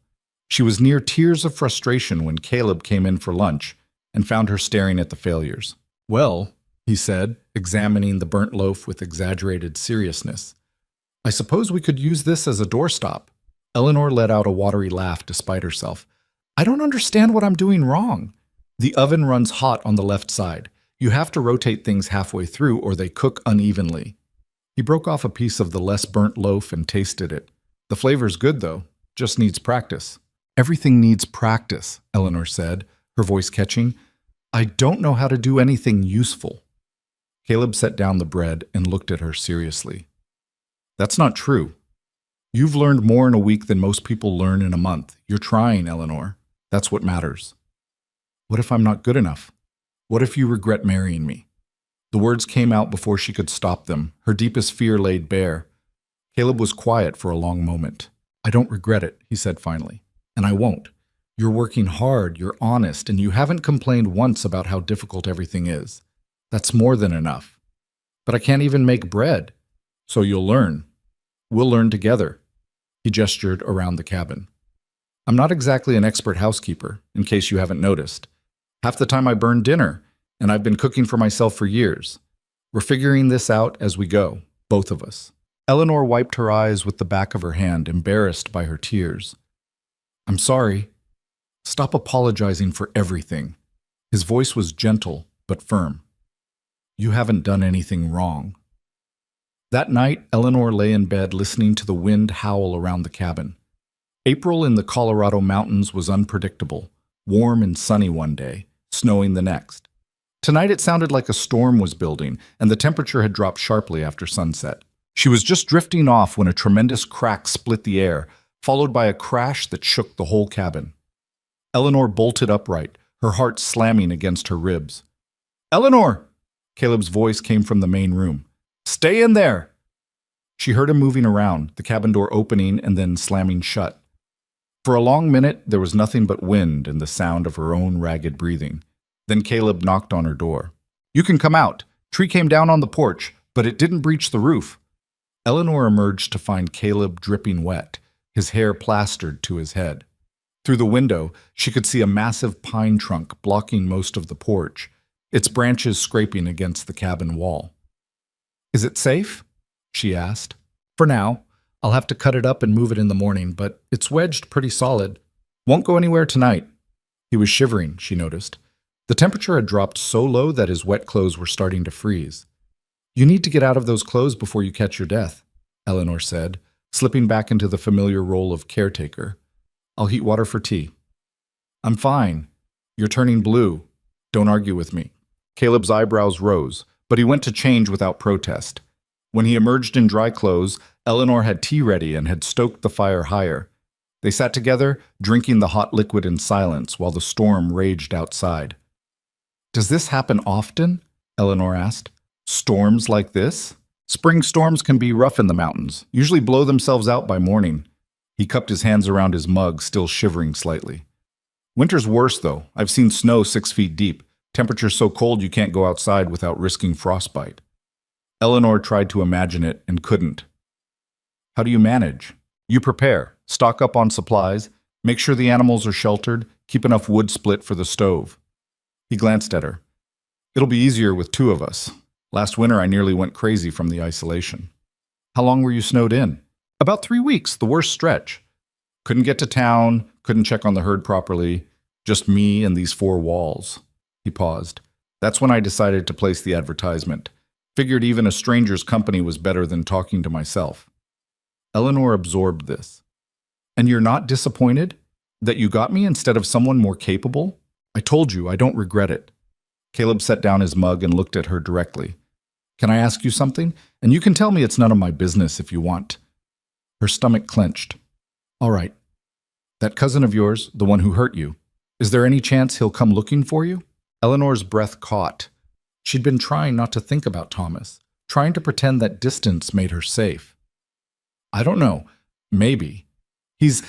She was near tears of frustration when Caleb came in for lunch and found her staring at the failures. "Well," he said, examining the burnt loaf with exaggerated seriousness, "I suppose we could use this as a doorstop." Eleanor let out a watery laugh despite herself. "I don't understand what I'm doing wrong." "The oven runs hot on the left side. You have to rotate things halfway through or they cook unevenly." He broke off a piece of the less burnt loaf and tasted it. "The flavor's good, though. Just needs practice." "Everything needs practice," Eleanor said, her voice catching. "I don't know how to do anything useful." Caleb set down the bread and looked at her seriously. "That's not true. You've learned more in a week than most people learn in a month. You're trying, Eleanor. That's what matters." "What if I'm not good enough? What if you regret marrying me?" The words came out before she could stop them, her deepest fear laid bare. Caleb was quiet for a long moment. "I don't regret it," he said finally, "and I won't. You're working hard, you're honest, and you haven't complained once about how difficult everything is. That's more than enough. But I can't even make bread. So you'll learn. We'll learn together." He gestured around the cabin. "I'm not exactly an expert housekeeper, in case you haven't noticed. Half the time I burn dinner, and I've been cooking for myself for years. We're figuring this out as we go, both of us." Eleanor wiped her eyes with the back of her hand, embarrassed by her tears. "I'm sorry. Stop apologizing for everything." His voice was gentle but firm. "You haven't done anything wrong." That night, Eleanor lay in bed listening to the wind howl around the cabin. April in the Colorado mountains was unpredictable, warm and sunny one day, snowing the next. Tonight it sounded like a storm was building, and the temperature had dropped sharply after sunset. She was just drifting off when a tremendous crack split the air, followed by a crash that shook the whole cabin. Eleanor bolted upright, her heart slamming against her ribs. "Eleanor!" Caleb's voice came from the main room. "Stay in there!" She heard him moving around, the cabin door opening and then slamming shut. For a long minute, there was nothing but wind and the sound of her own ragged breathing. Then Caleb knocked on her door. "You can come out. Tree came down on the porch, but it didn't breach the roof." Eleanor emerged to find Caleb dripping wet, his hair plastered to his head. Through the window, she could see a massive pine trunk blocking most of the porch, its branches scraping against the cabin wall. "Is it safe?" she asked. "For now. I'll have to cut it up and move it in the morning, but it's wedged pretty solid. Won't go anywhere tonight." He was shivering, she noticed. The temperature had dropped so low that his wet clothes were starting to freeze. "You need to get out of those clothes before you catch your death," Eleanor said, slipping back into the familiar role of caretaker. "I'll heat water for tea." "I'm fine. You're turning blue. Don't argue with me." Caleb's eyebrows rose, but he went to change without protest. When he emerged in dry clothes, Eleanor had tea ready and had stoked the fire higher. They sat together, drinking the hot liquid in silence while the storm raged outside. "Does this happen often?" Eleanor asked. "Storms like this?" "Spring storms can be rough in the mountains, usually blow themselves out by morning." He cupped his hands around his mug, still shivering slightly. "Winter's worse, though. I've seen snow 6 feet deep. Temperatures so cold you can't go outside without risking frostbite." Eleanor tried to imagine it and couldn't. "How do you manage?" "You prepare, stock up on supplies, make sure the animals are sheltered, keep enough wood split for the stove." He glanced at her. "It'll be easier with 2 of us. Last winter I nearly went crazy from the isolation." "How long were you snowed in?" "About 3 weeks, the worst stretch. Couldn't get to town, couldn't check on the herd properly. Just me and these 4 walls." He paused. "That's when I decided to place the advertisement. Figured even a stranger's company was better than talking to myself." Eleanor absorbed this. "And you're not disappointed? That you got me instead of someone more capable? I told you, I don't regret it." Caleb set down his mug and looked at her directly. "Can I ask you something? And you can tell me it's none of my business if you want." Her stomach clenched. "All right. That cousin of yours, the one who hurt you, is there any chance he'll come looking for you?" Eleanor's breath caught. She'd been trying not to think about Thomas, trying to pretend that distance made her safe. "I don't know. Maybe. He's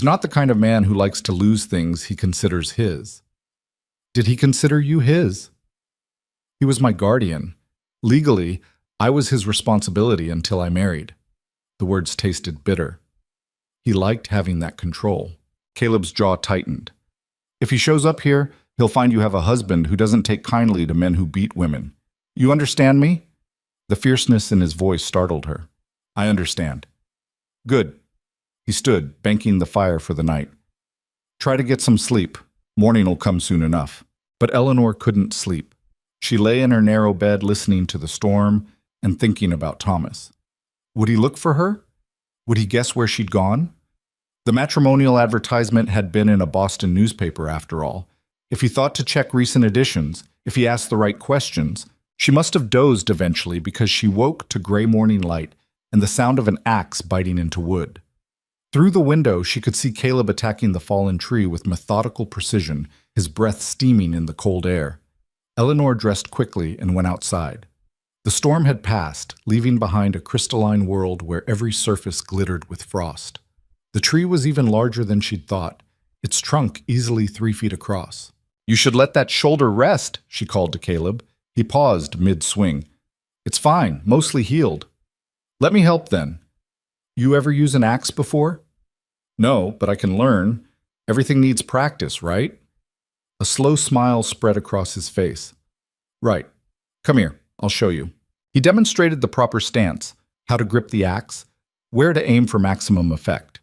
not the kind of man who likes to lose things he considers his." "Did he consider you his?" "He was my guardian. Legally, I was his responsibility until I married." The words tasted bitter. He liked having that control. Caleb's jaw tightened. "If he shows up here, he'll find you have a husband who doesn't take kindly to men who beat women. You understand me?" The fierceness in his voice startled her. "I understand." "Good." He stood, banking the fire for the night. "Try to get some sleep. Morning'll come soon enough." But Eleanor couldn't sleep. She lay in her narrow bed listening to the storm and thinking about Thomas. Would he look for her? Would he guess where she'd gone? The matrimonial advertisement had been in a Boston newspaper after all. If he thought to check recent editions, if he asked the right questions, she must have dozed eventually because she woke to gray morning light and the sound of an axe biting into wood. Through the window, she could see Caleb attacking the fallen tree with methodical precision, his breath steaming in the cold air. Eleanor dressed quickly and went outside. The storm had passed, leaving behind a crystalline world where every surface glittered with frost. The tree was even larger than she'd thought, its trunk easily 3 feet across. "You should let that shoulder rest," she called to Caleb. He paused mid-swing. "It's fine, mostly healed." "Let me help then." "You ever use an axe before?" "No, but I can learn. Everything needs practice, right?" A slow smile spread across his face. "Right. Come here, I'll show you." He demonstrated the proper stance, how to grip the axe, where to aim for maximum effect.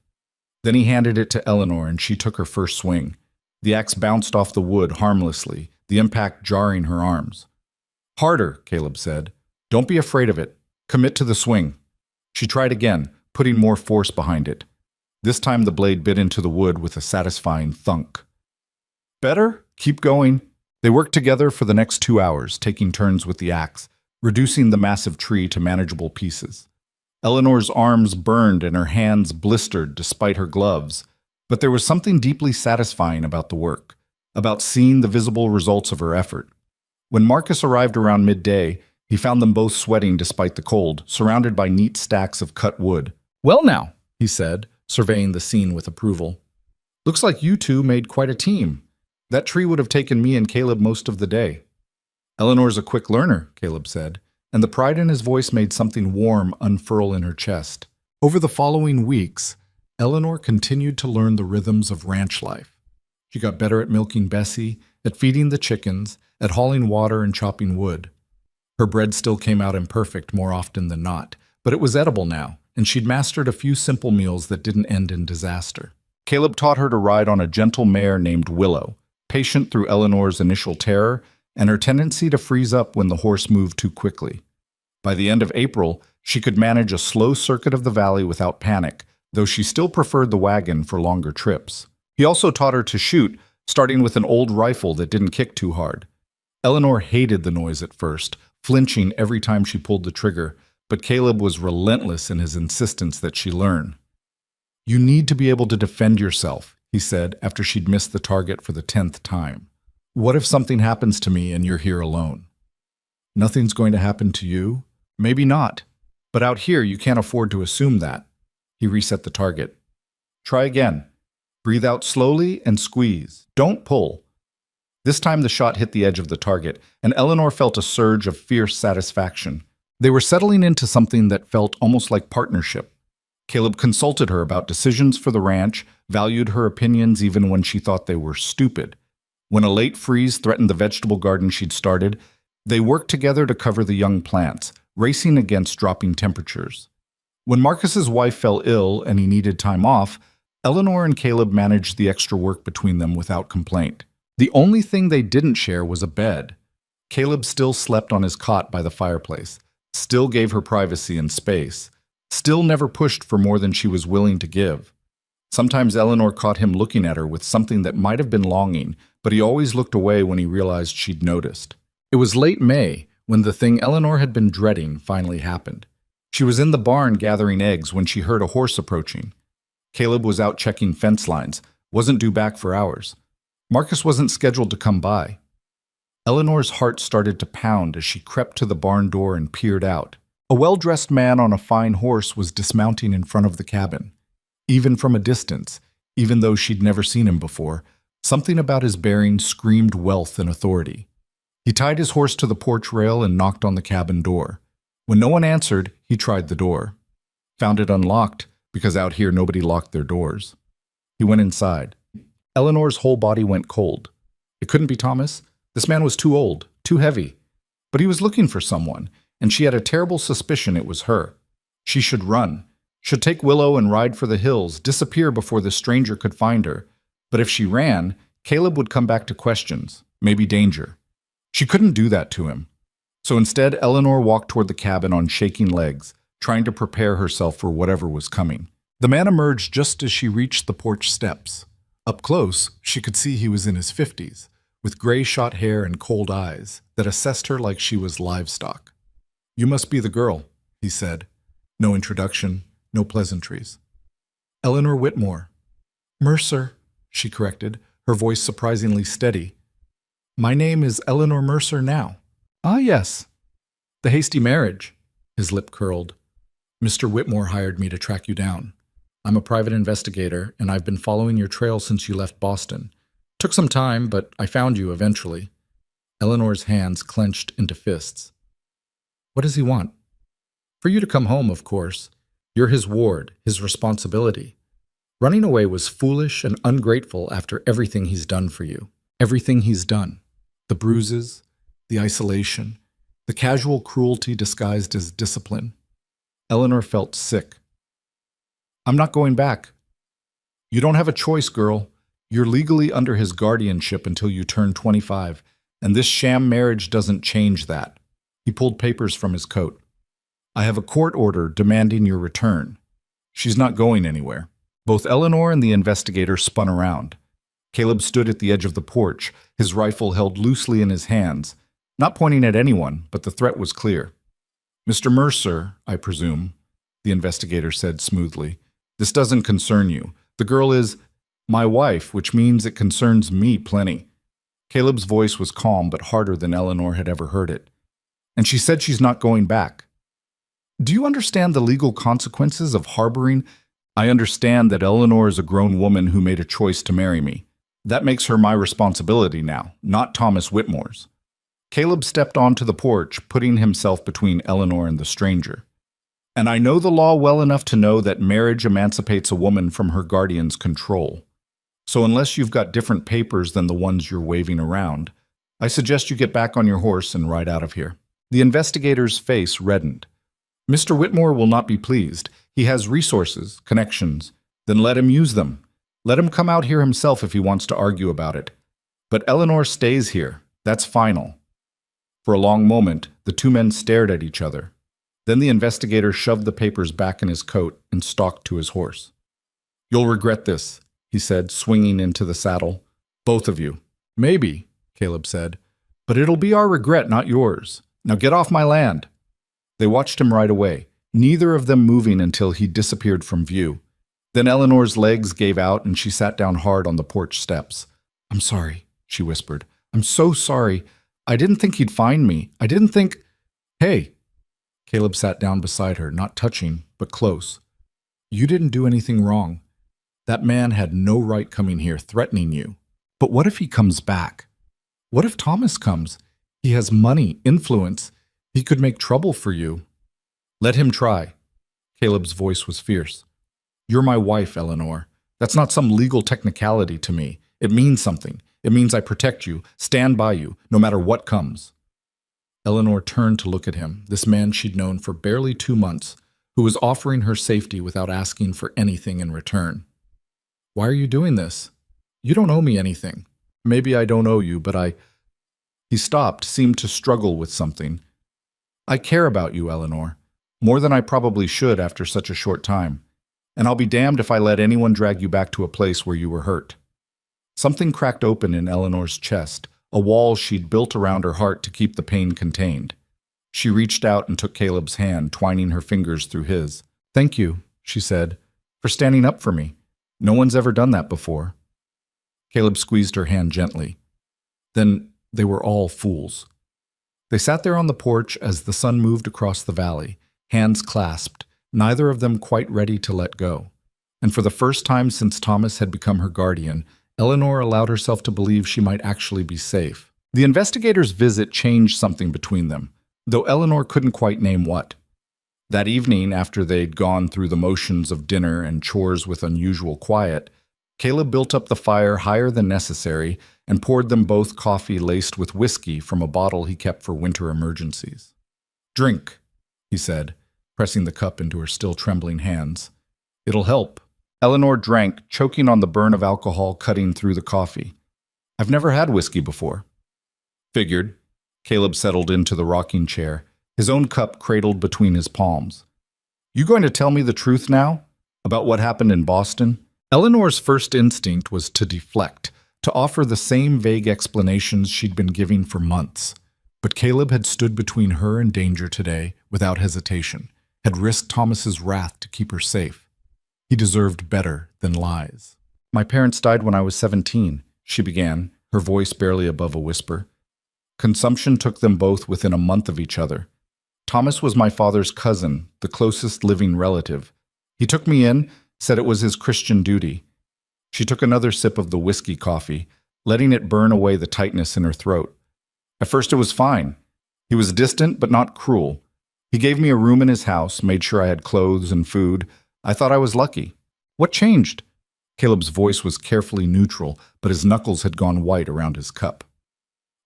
Then he handed it to Eleanor and she took her first swing. The axe bounced off the wood harmlessly, the impact jarring her arms. "Harder," Caleb said. "Don't be afraid of it. Commit to the swing." She tried again, putting more force behind it. This time the blade bit into the wood with a satisfying thunk. "Better? Keep going." They worked together for the next 2 hours, taking turns with the axe, reducing the massive tree to manageable pieces. Eleanor's arms burned and her hands blistered despite her gloves, but there was something deeply satisfying about the work, about seeing the visible results of her effort. When Marcus arrived around midday, He found them both sweating despite the cold, surrounded by neat stacks of cut wood. "Well now," he said, surveying the scene with approval. "Looks like you two made quite a team. That tree would have taken me and Caleb most of the day." "Eleanor's a quick learner," Caleb said, and the pride in his voice made something warm unfurl in her chest. Over the following weeks, Eleanor continued to learn the rhythms of ranch life. She got better at milking Bessie, at feeding the chickens, at hauling water and chopping wood. Her bread still came out imperfect more often than not, but it was edible now, and she'd mastered a few simple meals that didn't end in disaster. Caleb taught her to ride on a gentle mare named Willow, patient through Eleanor's initial terror and her tendency to freeze up when the horse moved too quickly. By the end of April, she could manage a slow circuit of the valley without panic, though she still preferred the wagon for longer trips. He also taught her to shoot, starting with an old rifle that didn't kick too hard. Eleanor hated the noise at first, flinching every time she pulled the trigger, but Caleb was relentless in his insistence that she learn. "You need to be able to defend yourself," he said after she'd missed the target for the 10th time. "What if something happens to me and you're here alone?" "Nothing's going to happen to you?" "Maybe not. But out here you can't afford to assume that." He reset the target. "Try again. Breathe out slowly and squeeze. Don't pull." This time the shot hit the edge of the target, and Eleanor felt a surge of fierce satisfaction. They were settling into something that felt almost like partnership. Caleb consulted her about decisions for the ranch, valued her opinions even when she thought they were stupid. When a late freeze threatened the vegetable garden she'd started, they worked together to cover the young plants, racing against dropping temperatures. When Marcus's wife fell ill and he needed time off, Eleanor and Caleb managed the extra work between them without complaint. The only thing they didn't share was a bed. Caleb still slept on his cot by the fireplace, still gave her privacy and space, still never pushed for more than she was willing to give. Sometimes Eleanor caught him looking at her with something that might have been longing, but he always looked away when he realized she'd noticed. It was late May when the thing Eleanor had been dreading finally happened. She was in the barn gathering eggs when she heard a horse approaching. Caleb was out checking fence lines, wasn't due back for hours. Marcus wasn't scheduled to come by. Eleanor's heart started to pound as she crept to the barn door and peered out. A well-dressed man on a fine horse was dismounting in front of the cabin. Even from a distance, even though she'd never seen him before, something about his bearing screamed wealth and authority. He tied his horse to the porch rail and knocked on the cabin door. When no one answered, he tried the door. Found it unlocked, because out here nobody locked their doors. He went inside. Eleanor's whole body went cold. It couldn't be Thomas. This man was too old, too heavy. But he was looking for someone, and she had a terrible suspicion it was her. She should run, should take Willow and ride for the hills, disappear before the stranger could find her. But if she ran, Caleb would come back to questions, maybe danger. She couldn't do that to him. So instead, Eleanor walked toward the cabin on shaking legs, trying to prepare herself for whatever was coming. The man emerged just as she reached the porch steps. Up close, she could see he was in his 50s, with gray-shot hair and cold eyes that assessed her like she was livestock. "You must be the girl," he said. No introduction, no pleasantries. "Eleanor Whitmore." "Mercer," she corrected, her voice surprisingly steady. "My name is Eleanor Mercer now." "Ah, yes. The hasty marriage." His lip curled. "Mr. Whitmore hired me to track you down. I'm a private investigator, and I've been following your trail since you left Boston. Took some time, but I found you eventually." Eleanor's hands clenched into fists. "What does he want?" "For you to come home, of course. You're his ward, his responsibility. Running away was foolish and ungrateful after everything he's done for you. Everything he's done. The bruises, the isolation, the casual cruelty disguised as discipline." Eleanor felt sick. "I'm not going back." "You don't have a choice, girl. You're legally under his guardianship until you turn 25, and this sham marriage doesn't change that." He pulled papers from his coat. "I have a court order demanding your return. She's not going anywhere." Both Eleanor and the investigator spun around. Caleb stood at the edge of the porch, his rifle held loosely in his hands, not pointing at anyone, but the threat was clear. "Mr. Mercer, I presume," the investigator said smoothly. "This doesn't concern you. The girl is my wife, which means it concerns me plenty." Caleb's voice was calm but harder than Eleanor had ever heard it. And she said she's not going back. Do you understand the legal consequences of harboring? I understand that Eleanor is a grown woman who made a choice to marry me. That makes her my responsibility now, not Thomas Whitmore's. Caleb stepped onto the porch, putting himself between Eleanor and the stranger. And I know the law well enough to know that marriage emancipates a woman from her guardian's control. So unless you've got different papers than the ones you're waving around, I suggest you get back on your horse and ride out of here. The investigator's face reddened. Mr. Whitmore will not be pleased. He has resources, connections. Then let him use them. Let him come out here himself if he wants to argue about it. But Eleanor stays here. That's final. For a long moment, the two men stared at each other. Then the investigator shoved the papers back in his coat and stalked to his horse. You'll regret this, he said, swinging into the saddle. Both of you. Maybe, Caleb said. But it'll be our regret, not yours. Now get off my land. They watched him right away, neither of them moving until he disappeared from view. Then Eleanor's legs gave out and she sat down hard on the porch steps. I'm sorry, she whispered. I'm so sorry. I didn't think he'd find me. I didn't think... Hey. Caleb sat down beside her, not touching, but close. You didn't do anything wrong. That man had no right coming here, threatening you. But what if he comes back? What if Thomas comes? He has money, influence. He could make trouble for you. Let him try. Caleb's voice was fierce. You're my wife, Eleanor. That's not some legal technicality to me. It means something. It means I protect you, stand by you, no matter what comes. Eleanor turned to look at him, this man she'd known for barely 2 months, who was offering her safety without asking for anything in return. Why are you doing this? You don't owe me anything. Maybe I don't owe you, but He stopped, seemed to struggle with something. I care about you, Eleanor, more than I probably should after such a short time, and I'll be damned if I let anyone drag you back to a place where you were hurt. Something cracked open in Eleanor's chest, a wall she'd built around her heart to keep the pain contained. She reached out and took Caleb's hand, twining her fingers through his. Thank you, she said, for standing up for me. No one's ever done that before. Caleb squeezed her hand gently. Then they were all fools. They sat there on the porch as the sun moved across the valley, hands clasped, neither of them quite ready to let go. And for the first time since Thomas had become her guardian, Eleanor allowed herself to believe she might actually be safe. The investigator's visit changed something between them, though Eleanor couldn't quite name what. That evening, after they'd gone through the motions of dinner and chores with unusual quiet, Caleb built up the fire higher than necessary and poured them both coffee laced with whiskey from a bottle he kept for winter emergencies. Drink, he said, pressing the cup into her still trembling hands. It'll help. Eleanor drank, choking on the burn of alcohol cutting through the coffee. I've never had whiskey before. Figured. Caleb settled into the rocking chair, his own cup cradled between his palms. You going to tell me the truth now? About what happened in Boston? Eleanor's first instinct was to deflect, to offer the same vague explanations she'd been giving for months. But Caleb had stood between her and danger today without hesitation, had risked Thomas's wrath to keep her safe. He deserved better than lies. My parents died when I was 17, she began, her voice barely above a whisper. Consumption took them both within a month of each other. Thomas was my father's cousin, the closest living relative. He took me in, said it was his Christian duty. She took another sip of the whiskey coffee, letting it burn away the tightness in her throat. At first it was fine. He was distant but not cruel. He gave me a room in his house, made sure I had clothes and food. I thought I was lucky. What changed? Caleb's voice was carefully neutral, but his knuckles had gone white around his cup.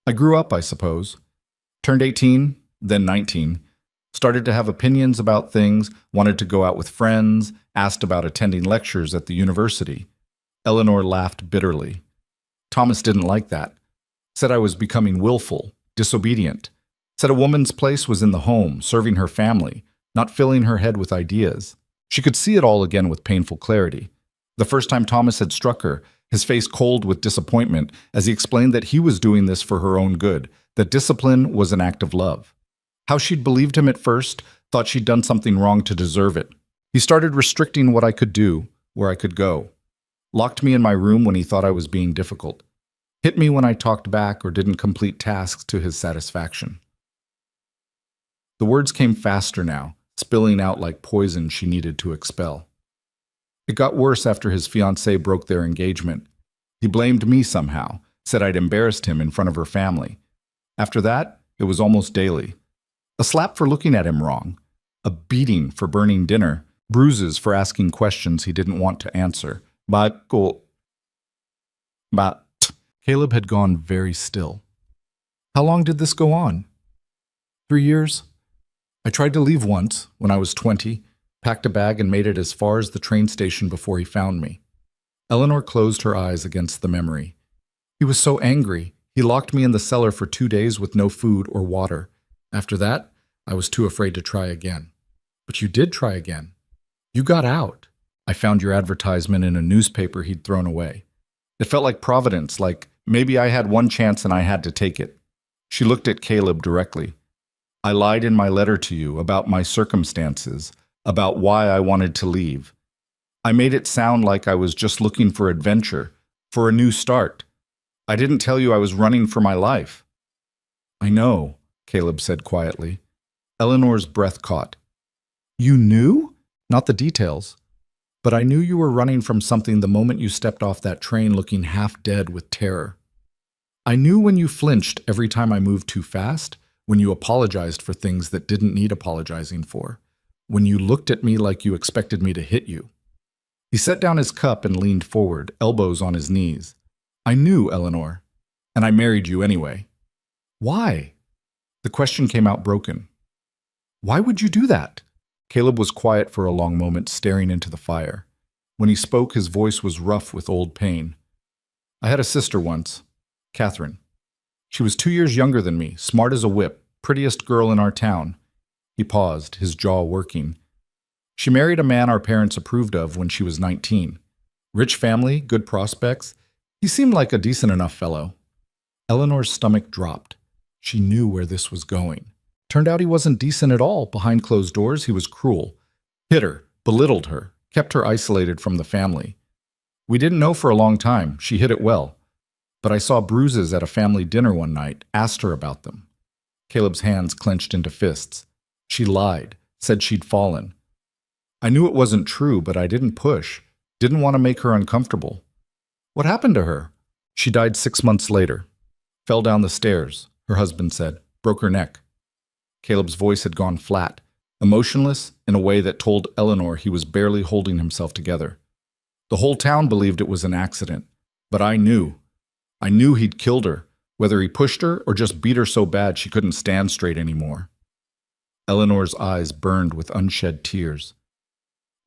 I grew up, I suppose. Turned 18, then 19. Started to have opinions about things, wanted to go out with friends, asked about attending lectures at the university. Eleanor laughed bitterly. Thomas didn't like that. Said I was becoming willful, disobedient. Said a woman's place was in the home, serving her family, not filling her head with ideas. She could see it all again with painful clarity. The first time Thomas had struck her, his face cold with disappointment as he explained that he was doing this for her own good, that discipline was an act of love. How she'd believed him at first, thought she'd done something wrong to deserve it. He started restricting what I could do, where I could go. Locked me in my room when he thought I was being difficult. Hit me when I talked back or didn't complete tasks to his satisfaction. The words came faster now, spilling out like poison she needed to expel. It got worse after his fiancée broke their engagement. He blamed me somehow, said I'd embarrassed him in front of her family. After that, it was almost daily. A slap for looking at him wrong, a beating for burning dinner, bruises for asking questions he didn't want to answer. But Caleb had gone very still. How long did this go on? 3 years? I tried to leave once, when I was 20, packed a bag and made it as far as the train station before he found me. Eleanor closed her eyes against the memory. He was so angry. He locked me in the cellar for 2 days with no food or water. After that, I was too afraid to try again. But you did try again. You got out. I found your advertisement in a newspaper he'd thrown away. It felt like providence, like maybe I had one chance and I had to take it. She looked at Caleb directly. I lied in my letter to you about my circumstances, about why I wanted to leave. I made it sound like I was just looking for adventure, for a new start. I didn't tell you I was running for my life. I know, Caleb said quietly. Eleanor's breath caught. You knew? Not the details. But I knew you were running from something the moment you stepped off that train looking half dead with terror. I knew when you flinched every time I moved too fast, when you apologized for things that didn't need apologizing for, when you looked at me like you expected me to hit you. He set down his cup and leaned forward, elbows on his knees. I knew, Eleanor, and I married you anyway. Why? The question came out broken. Why would you do that? Caleb was quiet for a long moment, staring into the fire. When he spoke, his voice was rough with old pain. I had a sister once, Catherine. She was 2 years younger than me, smart as a whip, prettiest girl in our town. He paused, his jaw working. She married a man our parents approved of when she was 19. Rich family, good prospects. He seemed like a decent enough fellow. Eleanor's stomach dropped. She knew where this was going. Turned out he wasn't decent at all. Behind closed doors, he was cruel. Hit her, belittled her, kept her isolated from the family. We didn't know for a long time. She hid it well. But I saw bruises at a family dinner one night, asked her about them. Caleb's hands clenched into fists. She lied, said she'd fallen. I knew it wasn't true, but I didn't push, didn't want to make her uncomfortable. What happened to her? She died 6 months later. Fell down the stairs, her husband said, broke her neck. Caleb's voice had gone flat, emotionless in a way that told Eleanor he was barely holding himself together. The whole town believed it was an accident, but I knew. I knew he'd killed her, whether he pushed her or just beat her so bad she couldn't stand straight anymore. Eleanor's eyes burned with unshed tears.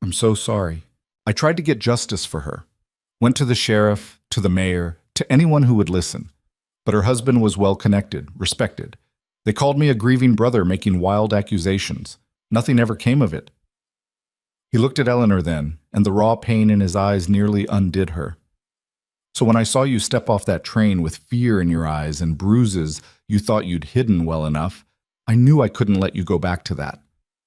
I'm so sorry. I tried to get justice for her. Went to the sheriff, to the mayor, to anyone who would listen. But her husband was well connected, respected. They called me a grieving brother making wild accusations. Nothing ever came of it. He looked at Eleanor then, and the raw pain in his eyes nearly undid her. So when I saw you step off that train with fear in your eyes and bruises you thought you'd hidden well enough, I knew I couldn't let you go back to that.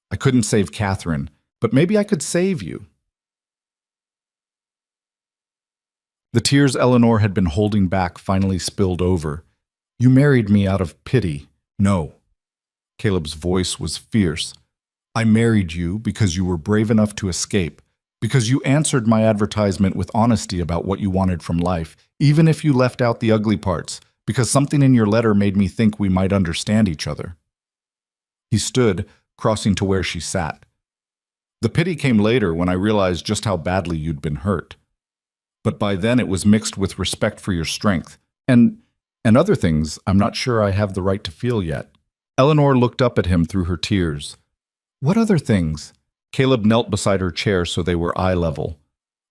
I couldn't save Catherine, but maybe I could save you. The tears Eleanor had been holding back finally spilled over. You married me out of pity. No. Caleb's voice was fierce. I married you because you were brave enough to escape, because you answered my advertisement with honesty about what you wanted from life, even if you left out the ugly parts, because something in your letter made me think we might understand each other. He stood, crossing to where she sat. The pity came later when I realized just how badly you'd been hurt. But by then it was mixed with respect for your strength, and other things I'm not sure I have the right to feel yet. Eleanor looked up at him through her tears. What other things? Caleb knelt beside her chair so they were eye level.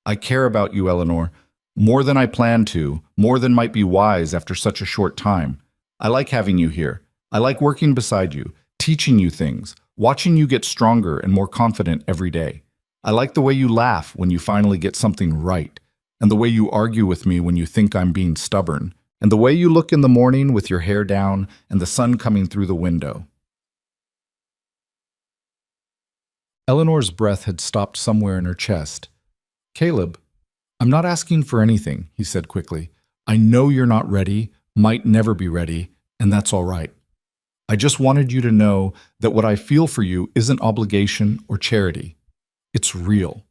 I care about you, Eleanor, more than I planned to, more than might be wise after such a short time. I like having you here. I like working beside you, teaching you things, watching you get stronger and more confident every day. I like the way you laugh when you finally get something right, and the way you argue with me when you think I'm being stubborn, and the way you look in the morning with your hair down and the sun coming through the window. Eleanor's breath had stopped somewhere in her chest. Caleb, I'm not asking for anything, he said quickly. I know you're not ready, might never be ready, and that's all right. I just wanted you to know that what I feel for you isn't obligation or charity. It's real.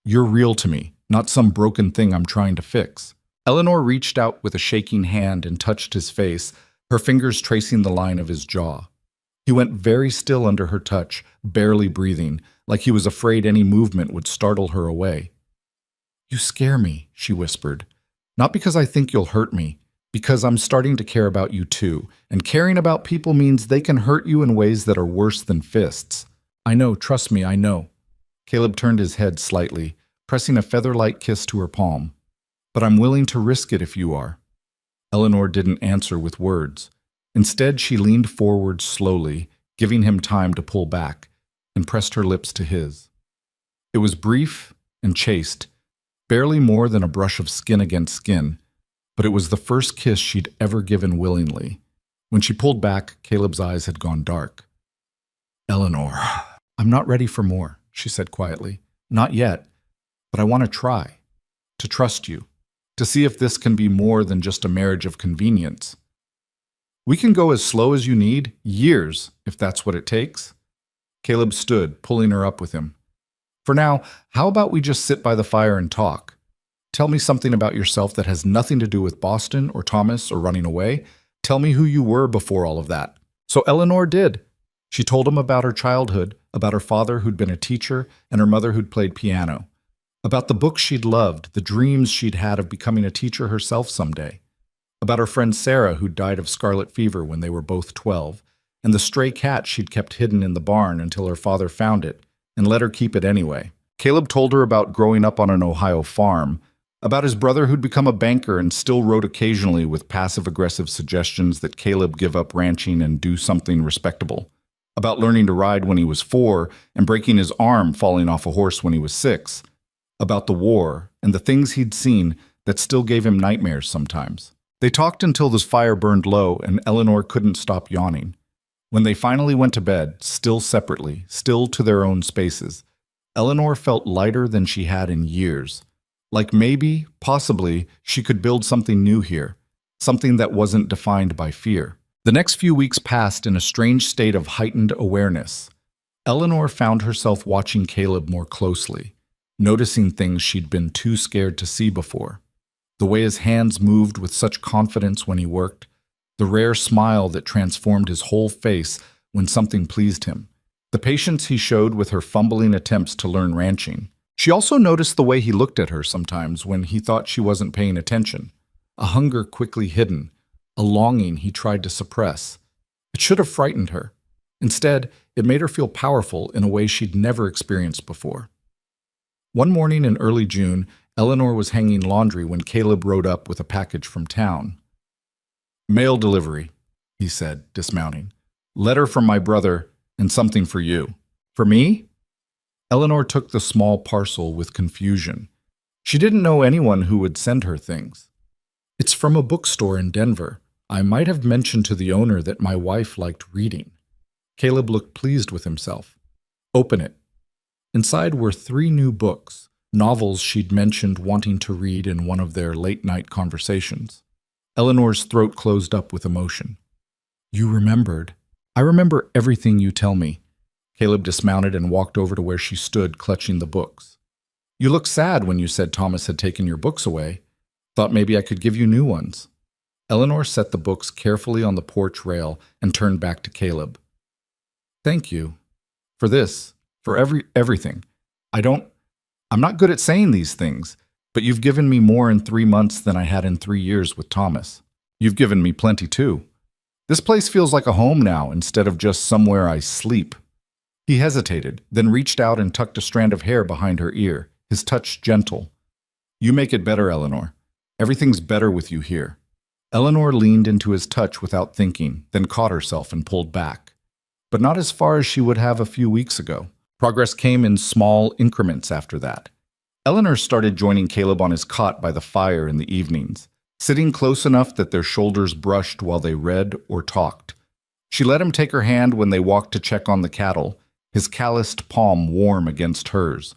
You're real to me, not some broken thing I'm trying to fix." Eleanor reached out with a shaking hand and touched his face, her fingers tracing the line of his jaw. He went very still under her touch, barely breathing, like he was afraid any movement would startle her away. "You scare me," she whispered. "Not because I think you'll hurt me, because I'm starting to care about you too, and caring about people means they can hurt you in ways that are worse than fists." "I know, trust me, I know." Caleb turned his head slightly, pressing a feather-light kiss to her palm. "But I'm willing to risk it if you are." Eleanor didn't answer with words. Instead, she leaned forward slowly, giving him time to pull back, and pressed her lips to his. It was brief and chaste, barely more than a brush of skin against skin, but it was the first kiss she'd ever given willingly. When she pulled back, Caleb's eyes had gone dark. "Eleanor, I'm not ready for more," she said quietly. "Not yet, but I want to try, to trust you, to see if this can be more than just a marriage of convenience. We can go as slow as you need, years, if that's what it takes." Caleb stood, pulling her up with him. "For now, how about we just sit by the fire and talk? Tell me something about yourself that has nothing to do with Boston or Thomas or running away. Tell me who you were before all of that." So Eleanor did. She told him about her childhood, about her father who'd been a teacher and her mother who'd played piano, about the books she'd loved, the dreams she'd had of becoming a teacher herself someday, about her friend Sarah who'd died of scarlet fever when they were both 12, and the stray cat she'd kept hidden in the barn until her father found it and let her keep it anyway. Caleb told her about growing up on an Ohio farm, about his brother who'd become a banker and still wrote occasionally with passive-aggressive suggestions that Caleb give up ranching and do something respectable, about learning to ride when he was 4 and breaking his arm falling off a horse when he was 6, about the war and the things he'd seen that still gave him nightmares sometimes. They talked until the fire burned low and Eleanor couldn't stop yawning. When they finally went to bed, still separately, still to their own spaces, Eleanor felt lighter than she had in years. Like maybe, possibly, she could build something new here, something that wasn't defined by fear. The next few weeks passed in a strange state of heightened awareness. Eleanor found herself watching Caleb more closely, noticing things she'd been too scared to see before. The way his hands moved with such confidence when he worked, the rare smile that transformed his whole face when something pleased him, the patience he showed with her fumbling attempts to learn ranching. She also noticed the way he looked at her sometimes when he thought she wasn't paying attention, a hunger quickly hidden, a longing he tried to suppress. It should have frightened her. Instead, it made her feel powerful in a way she'd never experienced before. One morning in early June, Eleanor was hanging laundry when Caleb rode up with a package from town. "Mail delivery," he said, dismounting. "Letter from my brother and something for you." "For me?" Eleanor took the small parcel with confusion. She didn't know anyone who would send her things. "It's from a bookstore in Denver. I might have mentioned to the owner that my wife liked reading." Caleb looked pleased with himself. "Open it." Inside were 3 new books, novels she'd mentioned wanting to read in one of their late-night conversations. Eleanor's throat closed up with emotion. "You remembered. I remember everything you tell me." Caleb dismounted and walked over to where she stood, clutching the books. "You looked sad when you said Thomas had taken your books away. Thought maybe I could give you new ones." Eleanor set the books carefully on the porch rail and turned back to Caleb. "Thank you. For this. For everything. I'm not good at saying these things, but you've given me more in 3 months than I had in 3 years with Thomas. You've given me plenty too. This place feels like a home now instead of just somewhere I sleep." He hesitated, then reached out and tucked a strand of hair behind her ear, his touch gentle. "You make it better, Eleanor. Everything's better with you here." Eleanor leaned into his touch without thinking, then caught herself and pulled back. But not as far as she would have a few weeks ago. Progress came in small increments after that. Eleanor started joining Caleb on his cot by the fire in the evenings, sitting close enough that their shoulders brushed while they read or talked. She let him take her hand when they walked to check on the cattle, his calloused palm warm against hers.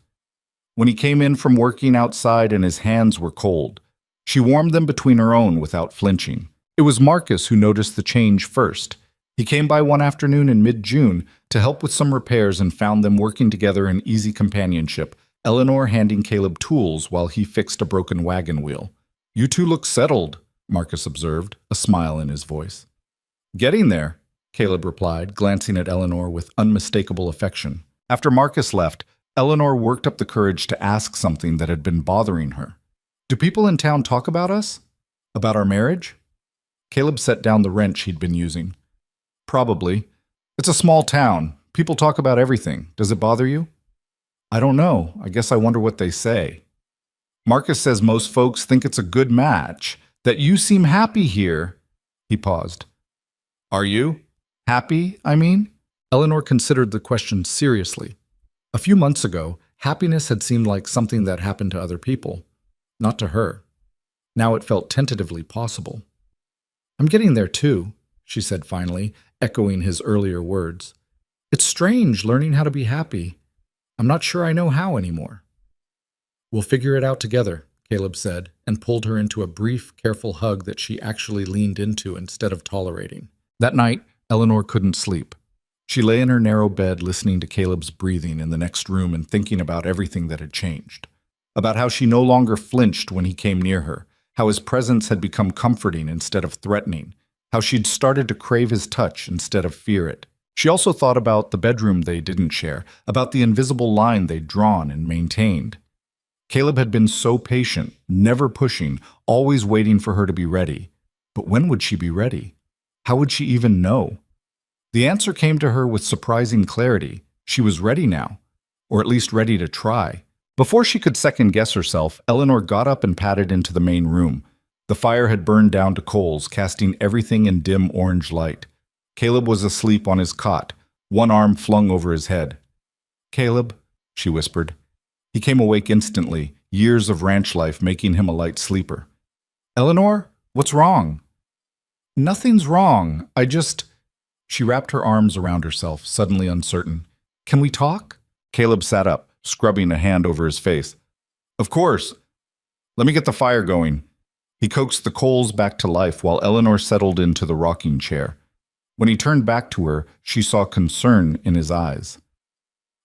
When he came in from working outside and his hands were cold, she warmed them between her own without flinching. It was Marcus who noticed the change first. He came by one afternoon in mid-June to help with some repairs and found them working together in easy companionship, Eleanor handing Caleb tools while he fixed a broken wagon wheel. "You two look settled," Marcus observed, a smile in his voice. "Getting there," Caleb replied, glancing at Eleanor with unmistakable affection. After Marcus left, Eleanor worked up the courage to ask something that had been bothering her. "Do people in town talk about us? About our marriage?" Caleb set down the wrench he'd been using. "Probably. It's a small town. People talk about everything. Does it bother you?" "I don't know. I guess I wonder what they say." "Marcus says most folks think it's a good match, that you seem happy here." He paused. "Are you? Happy, I mean?" Eleanor considered the question seriously. A few months ago, happiness had seemed like something that happened to other people, not to her. Now it felt tentatively possible. "I'm getting there too," she said finally, echoing his earlier words. "It's strange learning how to be happy. I'm not sure I know how anymore." "We'll figure it out together," Caleb said, and pulled her into a brief, careful hug that she actually leaned into instead of tolerating. That night, Eleanor couldn't sleep. She lay in her narrow bed listening to Caleb's breathing in the next room and thinking about everything that had changed. About how she no longer flinched when he came near her, how his presence had become comforting instead of threatening, how she'd started to crave his touch instead of fear it. She also thought about the bedroom they didn't share, about the invisible line they'd drawn and maintained. Caleb had been so patient, never pushing, always waiting for her to be ready. But when would she be ready? How would she even know? The answer came to her with surprising clarity. She was ready now, or at least ready to try. Before she could second-guess herself, Eleanor got up and padded into the main room. The fire had burned down to coals, casting everything in dim orange light. Caleb was asleep on his cot, one arm flung over his head. "Caleb," she whispered. He came awake instantly, years of ranch life making him a light sleeper. "Eleanor, what's wrong?" "Nothing's wrong. I just—" She wrapped her arms around herself, suddenly uncertain. "Can we talk?" Caleb sat up, scrubbing a hand over his face. "Of course. Let me get the fire going." He coaxed the coals back to life while Eleanor settled into the rocking chair. When he turned back to her, she saw concern in his eyes.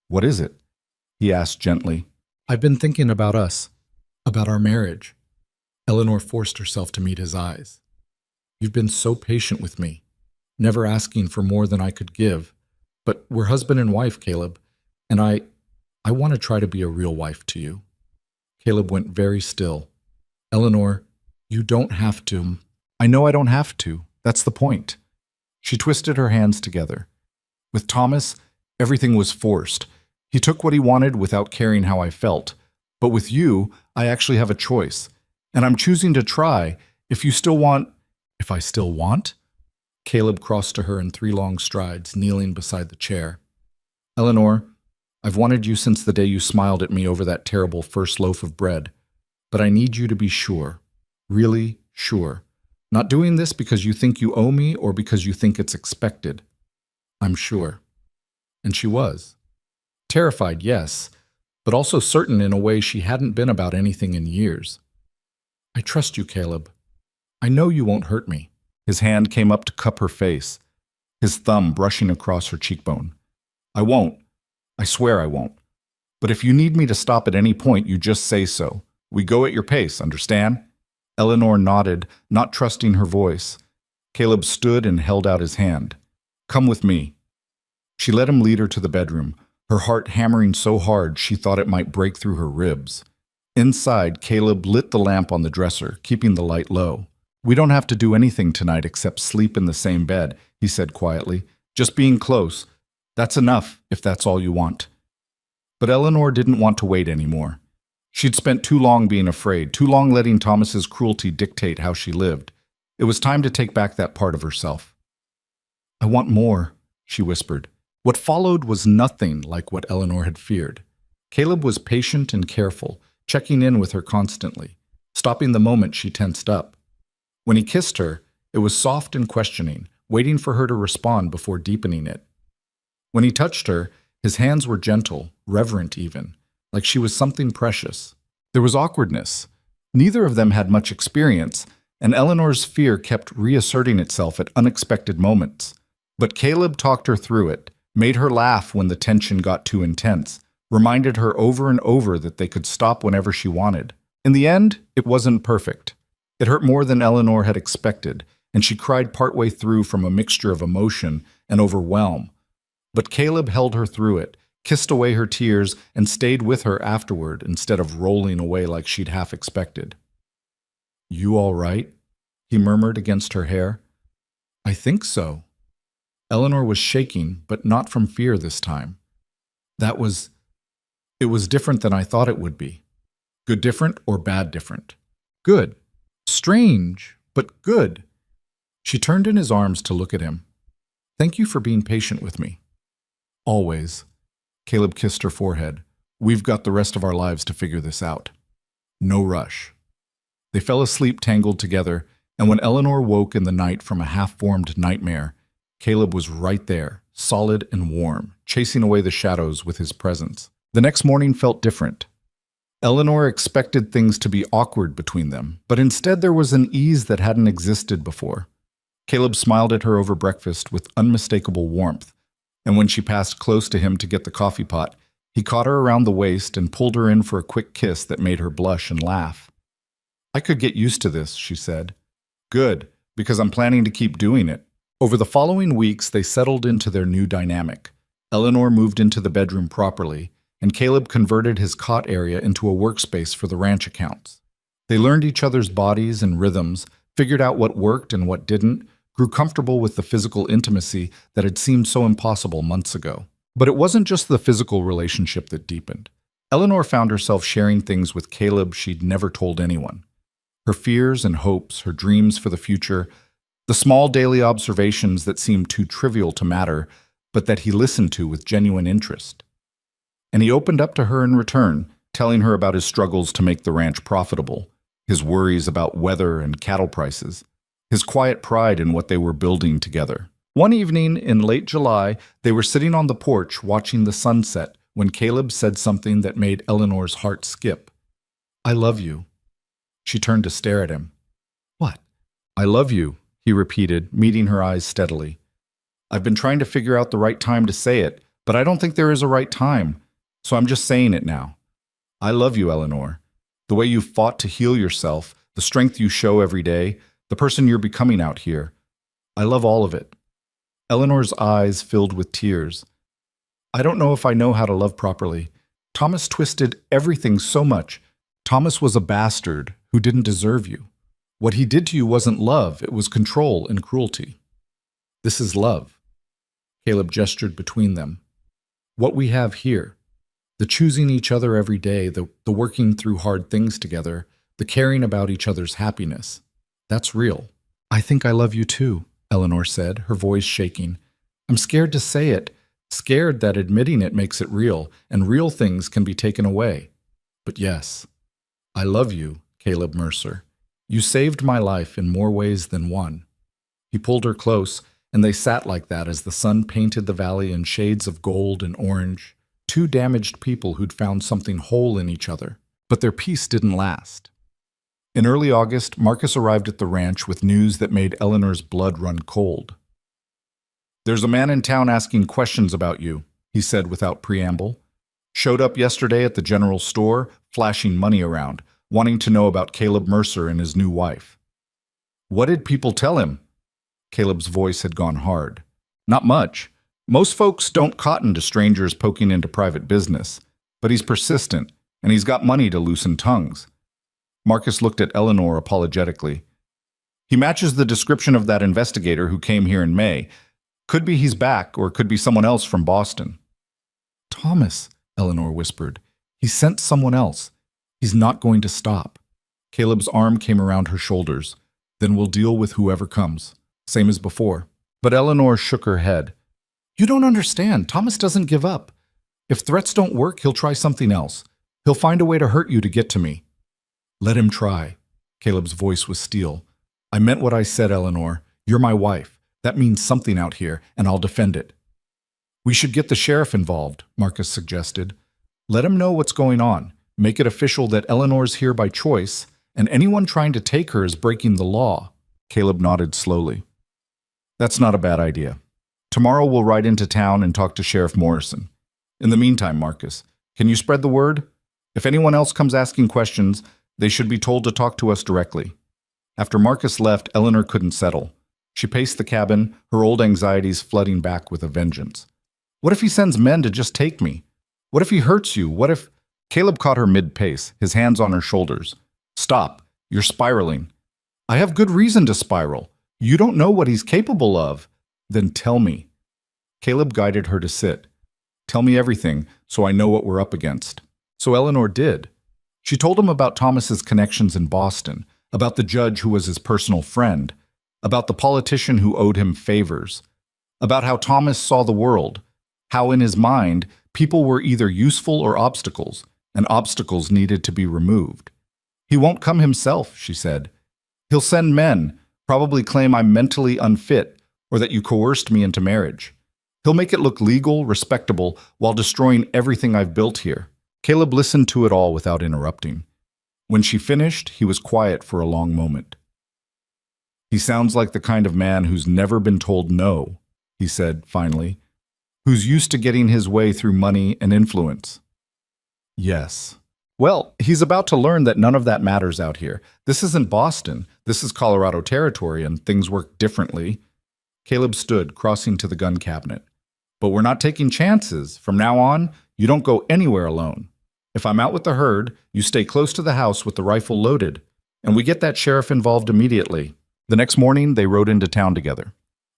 "What is it?" he asked gently. "I've been thinking about us, about our marriage." Eleanor forced herself to meet his eyes. "You've been so patient with me, never asking for more than I could give. But we're husband and wife, Caleb, and I want to try to be a real wife to you." Caleb went very still. "Eleanor, you don't have to." "I know I don't have to. That's the point." She twisted her hands together. "With Thomas, everything was forced. He took what he wanted without caring how I felt. But with you, I actually have a choice. And I'm choosing to try. If you still want—" "If I still want?" Caleb crossed to her in 3 long strides, kneeling beside the chair. "Eleanor, I've wanted you since the day you smiled at me over that terrible first loaf of bread. But I need you to be sure. Really sure. Not doing this because you think you owe me or because you think it's expected. I'm sure." And she was. Terrified, yes, but also certain in a way she hadn't been about anything in years. "I trust you, Caleb. I know you won't hurt me." His hand came up to cup her face, his thumb brushing across her cheekbone. "I won't. I swear I won't. But if you need me to stop at any point, you just say so. We go at your pace, understand?" Eleanor nodded, not trusting her voice. Caleb stood and held out his hand. "Come with me." She let him lead her to the bedroom, her heart hammering so hard she thought it might break through her ribs. Inside, Caleb lit the lamp on the dresser, keeping the light low. "We don't have to do anything tonight except sleep in the same bed," he said quietly. "Just being close. That's enough, if that's all you want." But Eleanor didn't want to wait anymore. She'd spent too long being afraid, too long letting Thomas's cruelty dictate how she lived. It was time to take back that part of herself. "I want more," she whispered. What followed was nothing like what Eleanor had feared. Caleb was patient and careful, checking in with her constantly, stopping the moment she tensed up. When he kissed her, it was soft and questioning, waiting for her to respond before deepening it. When he touched her, his hands were gentle, reverent even, like she was something precious. There was awkwardness. Neither of them had much experience, and Eleanor's fear kept reasserting itself at unexpected moments. But Caleb talked her through it, made her laugh when the tension got too intense, reminded her over and over that they could stop whenever she wanted. In the end, it wasn't perfect. It hurt more than Eleanor had expected, and she cried partway through from a mixture of emotion and overwhelm. But Caleb held her through it, kissed away her tears, and stayed with her afterward instead of rolling away like she'd half expected. "You all right?" he murmured against her hair. "I think so." Eleanor was shaking, but not from fear this time. It was different than I thought it would be. Good different or bad different? Good. Strange, but good. She turned in his arms to look at him. "Thank you for being patient with me." "Always." Caleb kissed her forehead. "We've got the rest of our lives to figure this out. No rush." They fell asleep tangled together, and when Eleanor woke in the night from a half-formed nightmare, Caleb was right there, solid and warm, chasing away the shadows with his presence. The next morning felt different. Eleanor expected things to be awkward between them, but instead there was an ease that hadn't existed before. Caleb smiled at her over breakfast with unmistakable warmth, and when she passed close to him to get the coffee pot, he caught her around the waist and pulled her in for a quick kiss that made her blush and laugh. "I could get used to this," she said. "Good, because I'm planning to keep doing it." Over the following weeks, they settled into their new dynamic. Eleanor moved into the bedroom properly, and Caleb converted his cot area into a workspace for the ranch accounts. They learned each other's bodies and rhythms, figured out what worked and what didn't, grew comfortable with the physical intimacy that had seemed so impossible months ago. But it wasn't just the physical relationship that deepened. Eleanor found herself sharing things with Caleb she'd never told anyone. Her fears and hopes, her dreams for the future, the small daily observations that seemed too trivial to matter, but that he listened to with genuine interest. And he opened up to her in return, telling her about his struggles to make the ranch profitable, his worries about weather and cattle prices, his quiet pride in what they were building together. One evening in late July, they were sitting on the porch watching the sunset when Caleb said something that made Eleanor's heart skip. "I love you." She turned to stare at him. "What?" "I love you," he repeated, meeting her eyes steadily. "I've been trying to figure out the right time to say it, but I don't think there is a right time, so I'm just saying it now. I love you, Eleanor. The way you fought to heal yourself, the strength you show every day, the person you're becoming out here. I love all of it." Eleanor's eyes filled with tears. "I don't know if I know how to love properly. Thomas twisted everything so much. Thomas was a bastard who didn't deserve you. What he did to you wasn't love, it was control and cruelty. This is love." Caleb gestured between them. "What we have here, the choosing each other every day, the working through hard things together, the caring about each other's happiness, that's real." "I think I love you too," Eleanor said, her voice shaking. "I'm scared to say it, scared that admitting it makes it real, and real things can be taken away. But yes, I love you, Caleb Mercer. You saved my life in more ways than one." He pulled her close, and they sat like that as the sun painted the valley in shades of gold and orange, two damaged people who'd found something whole in each other. But their peace didn't last. In early August, Marcus arrived at the ranch with news that made Eleanor's blood run cold. "There's a man in town asking questions about you," he said without preamble. "Showed up yesterday at the general store, flashing money around, wanting to know about Caleb Mercer and his new wife." "What did people tell him?" Caleb's voice had gone hard. "Not much. Most folks don't cotton to strangers poking into private business, but he's persistent, and he's got money to loosen tongues." Marcus looked at Eleanor apologetically. "He matches the description of that investigator who came here in May. Could be he's back, or could be someone else from Boston." "Thomas," Eleanor whispered. "He sent someone else. He's not going to stop." Caleb's arm came around her shoulders. "Then we'll deal with whoever comes, same as before." But Eleanor shook her head. "You don't understand. Thomas doesn't give up. If threats don't work, he'll try something else. He'll find a way to hurt you to get to me." "Let him try." Caleb's voice was steel. "I meant what I said, Eleanor. You're my wife. That means something out here, and I'll defend it." "We should get the sheriff involved," Marcus suggested. "Let him know what's going on. Make it official that Eleanor's here by choice, and anyone trying to take her is breaking the law." Caleb nodded slowly. "That's not a bad idea. Tomorrow we'll ride into town and talk to Sheriff Morrison. In the meantime, Marcus, can you spread the word? If anyone else comes asking questions, they should be told to talk to us directly." After Marcus left, Eleanor couldn't settle. She paced the cabin, her old anxieties flooding back with a vengeance. What if he sends men to just take me? What if he hurts you? What if... Caleb caught her mid-pace, his hands on her shoulders. "Stop. You're spiraling." "I have good reason to spiral. You don't know what he's capable of." "Then tell me." Caleb guided her to sit. "Tell me everything, so I know what we're up against." So Eleanor did. She told him about Thomas's connections in Boston, about the judge who was his personal friend, about the politician who owed him favors, about how Thomas saw the world, how in his mind people were either useful or obstacles, and obstacles needed to be removed. "He won't come himself," she said. "He'll send men, probably claim I'm mentally unfit or that you coerced me into marriage. He'll make it look legal, respectable, while destroying everything I've built here." Caleb listened to it all without interrupting. When she finished, he was quiet for a long moment. "He sounds like the kind of man who's never been told no," he said finally, "who's used to getting his way through money and influence." "Yes. Well, he's about to learn that none of that matters out here. This isn't Boston. This is Colorado territory, and things work differently." Caleb stood, crossing to the gun cabinet. "But we're not taking chances. From now on, you don't go anywhere alone. If I'm out with the herd, you stay close to the house with the rifle loaded, and we get that sheriff involved immediately." The next morning, they rode into town together.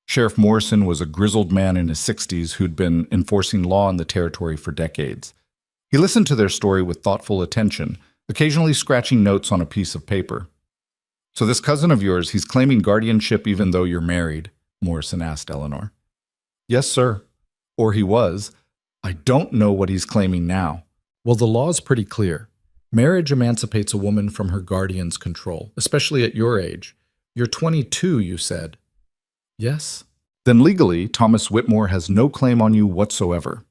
Sheriff Morrison was a grizzled man in his 60s who'd been enforcing law in the territory for decades. He listened to their story with thoughtful attention, occasionally scratching notes on a piece of paper. "So this cousin of yours, he's claiming guardianship even though you're married?" Morrison asked Eleanor. "Yes, sir. Or he was. I don't know what he's claiming now." "Well, the law's pretty clear. Marriage emancipates a woman from her guardian's control, especially at your age. You're 22, you said." "Yes." "Then legally, Thomas Whitmore has no claim on you whatsoever."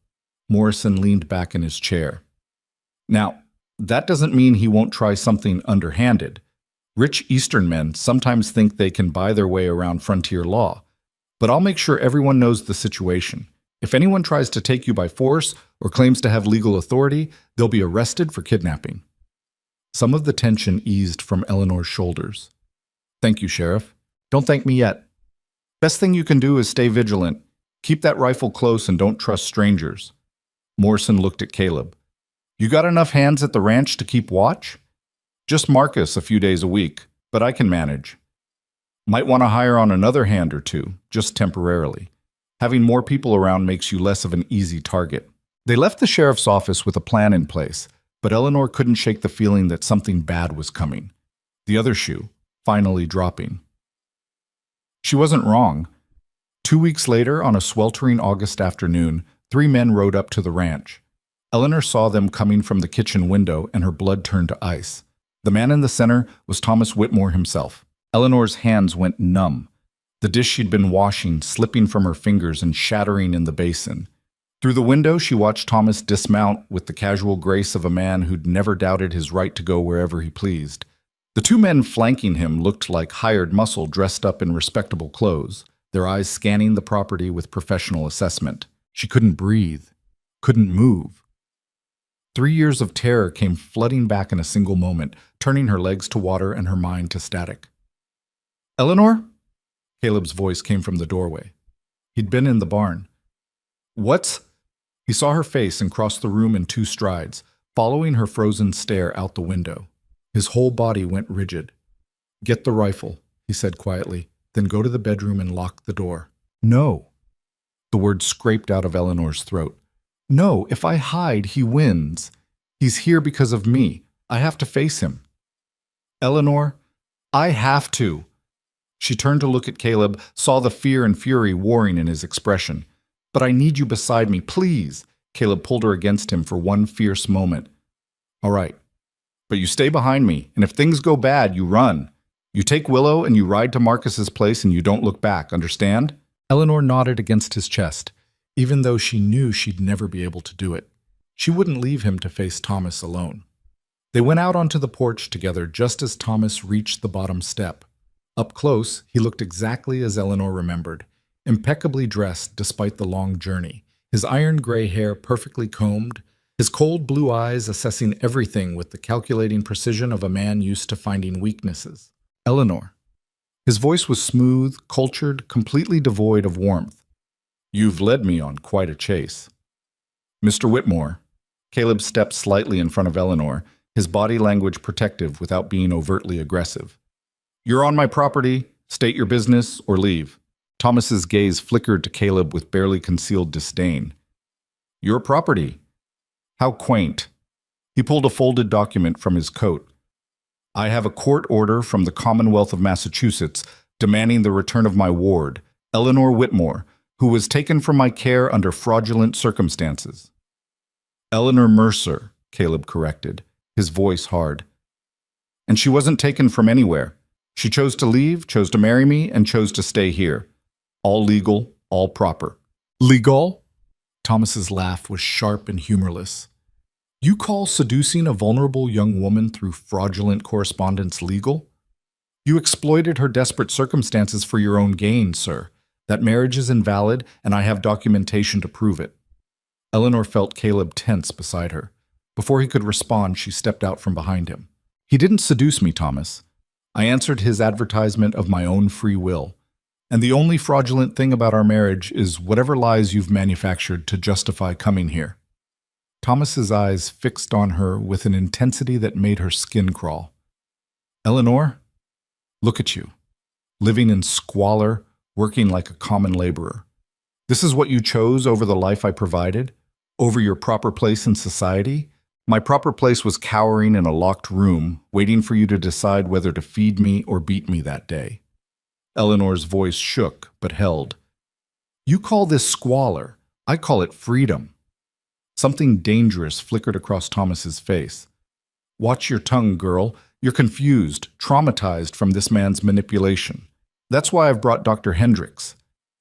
Morrison leaned back in his chair. "Now, that doesn't mean he won't try something underhanded. Rich Eastern men sometimes think they can buy their way around frontier law. But I'll make sure everyone knows the situation. If anyone tries to take you by force or claims to have legal authority, they'll be arrested for kidnapping." Some of the tension eased from Eleanor's shoulders. "Thank you, Sheriff. Don't thank me yet. Best thing you can do is stay vigilant. Keep that rifle close and don't trust strangers." Morrison looked at Caleb. "You got enough hands at the ranch to keep watch?" "Just Marcus a few days a week, but I can manage." "Might want to hire on another hand or two, just temporarily. Having more people around makes you less of an easy target." They left the sheriff's office with a plan in place, but Eleanor couldn't shake the feeling that something bad was coming. The other shoe, finally dropping. She wasn't wrong. 2 weeks later, on a sweltering August afternoon, 3 men rode up to the ranch. Eleanor saw them coming from the kitchen window, and her blood turned to ice. The man in the center was Thomas Whitmore himself. Eleanor's hands went numb, the dish she'd been washing slipping from her fingers and shattering in the basin. Through the window, she watched Thomas dismount with the casual grace of a man who'd never doubted his right to go wherever he pleased. The 2 men flanking him looked like hired muscle dressed up in respectable clothes, their eyes scanning the property with professional assessment. She couldn't breathe, couldn't move. 3 years of terror came flooding back in a single moment, turning her legs to water and her mind to static. "Eleanor?" Caleb's voice came from the doorway. He'd been in the barn. "What's—" He saw her face and crossed the room in 2 strides, following her frozen stare out the window. His whole body went rigid. "Get the rifle," he said quietly, "then go to the bedroom and lock the door." "No." The word scraped out of Eleanor's throat. "No, if I hide, he wins. He's here because of me. I have to face him." "Eleanor, I have to." She turned to look at Caleb, saw the fear and fury warring in his expression. "But I need you beside me, please." Caleb pulled her against him for one fierce moment. "All right. But you stay behind me, and if things go bad, you run. You take Willow and you ride to Marcus's place and you don't look back, understand?" Eleanor nodded against his chest, even though she knew she'd never be able to do it. She wouldn't leave him to face Thomas alone. They went out onto the porch together just as Thomas reached the bottom step. Up close, he looked exactly as Eleanor remembered, impeccably dressed despite the long journey, his iron gray hair perfectly combed, his cold blue eyes assessing everything with the calculating precision of a man used to finding weaknesses. Eleanor. His voice was smooth, cultured, completely devoid of warmth. You've led me on quite a chase. Mr. Whitmore. Caleb stepped slightly in front of Eleanor, his body language protective without being overtly aggressive. You're on my property. State your business or leave. Thomas's gaze flickered to Caleb with barely concealed disdain. Your property. How quaint. He pulled a folded document from his coat. I have a court order from the Commonwealth of Massachusetts demanding the return of my ward, Eleanor Whitmore, who was taken from my care under fraudulent circumstances. Eleanor Mercer, Caleb corrected, his voice hard. And she wasn't taken from anywhere. She chose to leave, chose to marry me, and chose to stay here. All legal, all proper. Legal? Thomas's laugh was sharp and humorless. You call seducing a vulnerable young woman through fraudulent correspondence legal? You exploited her desperate circumstances for your own gain, sir. That marriage is invalid, and I have documentation to prove it. Eleanor felt Caleb tense beside her. Before he could respond, she stepped out from behind him. He didn't seduce me, Thomas. I answered his advertisement of my own free will. And the only fraudulent thing about our marriage is whatever lies you've manufactured to justify coming here. Thomas's eyes fixed on her with an intensity that made her skin crawl. Eleanor, look at you, living in squalor, working like a common laborer. This is what you chose over the life I provided, over your proper place in society? My proper place was cowering in a locked room, waiting for you to decide whether to feed me or beat me that day. Eleanor's voice shook, but held. You call this squalor. I call it freedom. Something dangerous flickered across Thomas's face. Watch your tongue, girl. You're confused, traumatized from this man's manipulation. That's why I've brought Dr. Hendricks.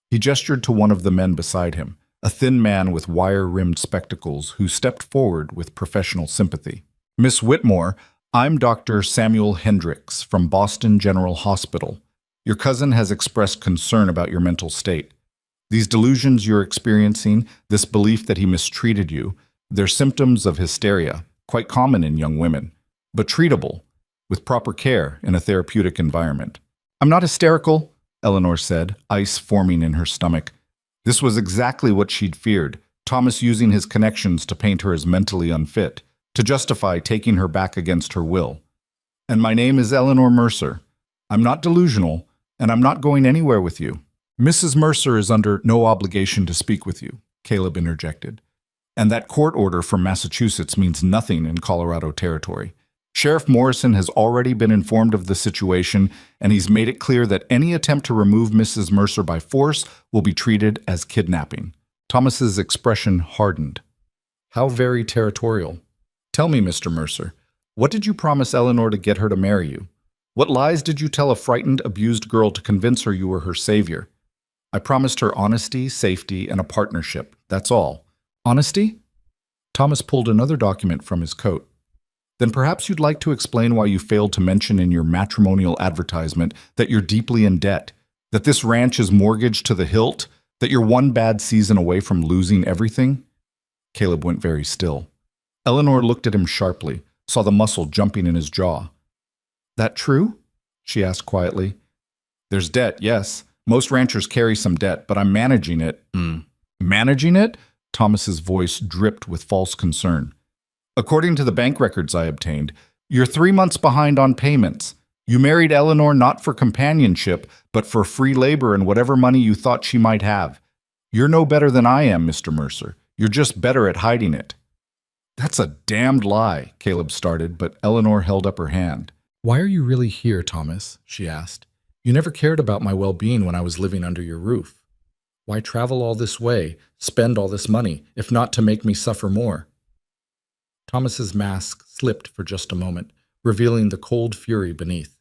He gestured to one of the men beside him, a thin man with wire-rimmed spectacles who stepped forward with professional sympathy. Miss Whitmore, I'm Dr. Samuel Hendricks from Boston General Hospital. Your cousin has expressed concern about your mental state. These delusions you're experiencing, this belief that he mistreated you, they're symptoms of hysteria, quite common in young women, but treatable, with proper care in a therapeutic environment. I'm not hysterical, Eleanor said, ice forming in her stomach. This was exactly what she'd feared, Thomas using his connections to paint her as mentally unfit, to justify taking her back against her will. And my name is Eleanor Mercer. I'm not delusional, and I'm not going anywhere with you. Mrs. Mercer is under no obligation to speak with you, Caleb interjected. And that court order from Massachusetts means nothing in Colorado territory. Sheriff Morrison has already been informed of the situation, and he's made it clear that any attempt to remove Mrs. Mercer by force will be treated as kidnapping. Thomas's expression hardened. How very territorial. Tell me, Mr. Mercer, what did you promise Eleanor to get her to marry you? What lies did you tell a frightened, abused girl to convince her you were her savior? I promised her honesty, safety, and a partnership. That's all. Honesty? Thomas pulled another document from his coat. Then perhaps you'd like to explain why you failed to mention in your matrimonial advertisement that you're deeply in debt, that this ranch is mortgaged to the hilt, that you're one bad season away from losing everything? Caleb went very still. Eleanor looked at him sharply, saw the muscle jumping in his jaw. That true? She asked quietly. There's debt, yes. Most ranchers carry some debt, but I'm managing it. Managing it? Thomas's voice dripped with false concern. According to the bank records I obtained, you're 3 months behind on payments. You married Eleanor not for companionship, but for free labor and whatever money you thought she might have. You're no better than I am, Mr. Mercer. You're just better at hiding it. That's a damned lie, Caleb started, but Eleanor held up her hand. Why are you really here, Thomas? She asked. You never cared about my well-being when I was living under your roof. Why travel all this way, spend all this money, if not to make me suffer more? Thomas's mask slipped for just a moment, revealing the cold fury beneath.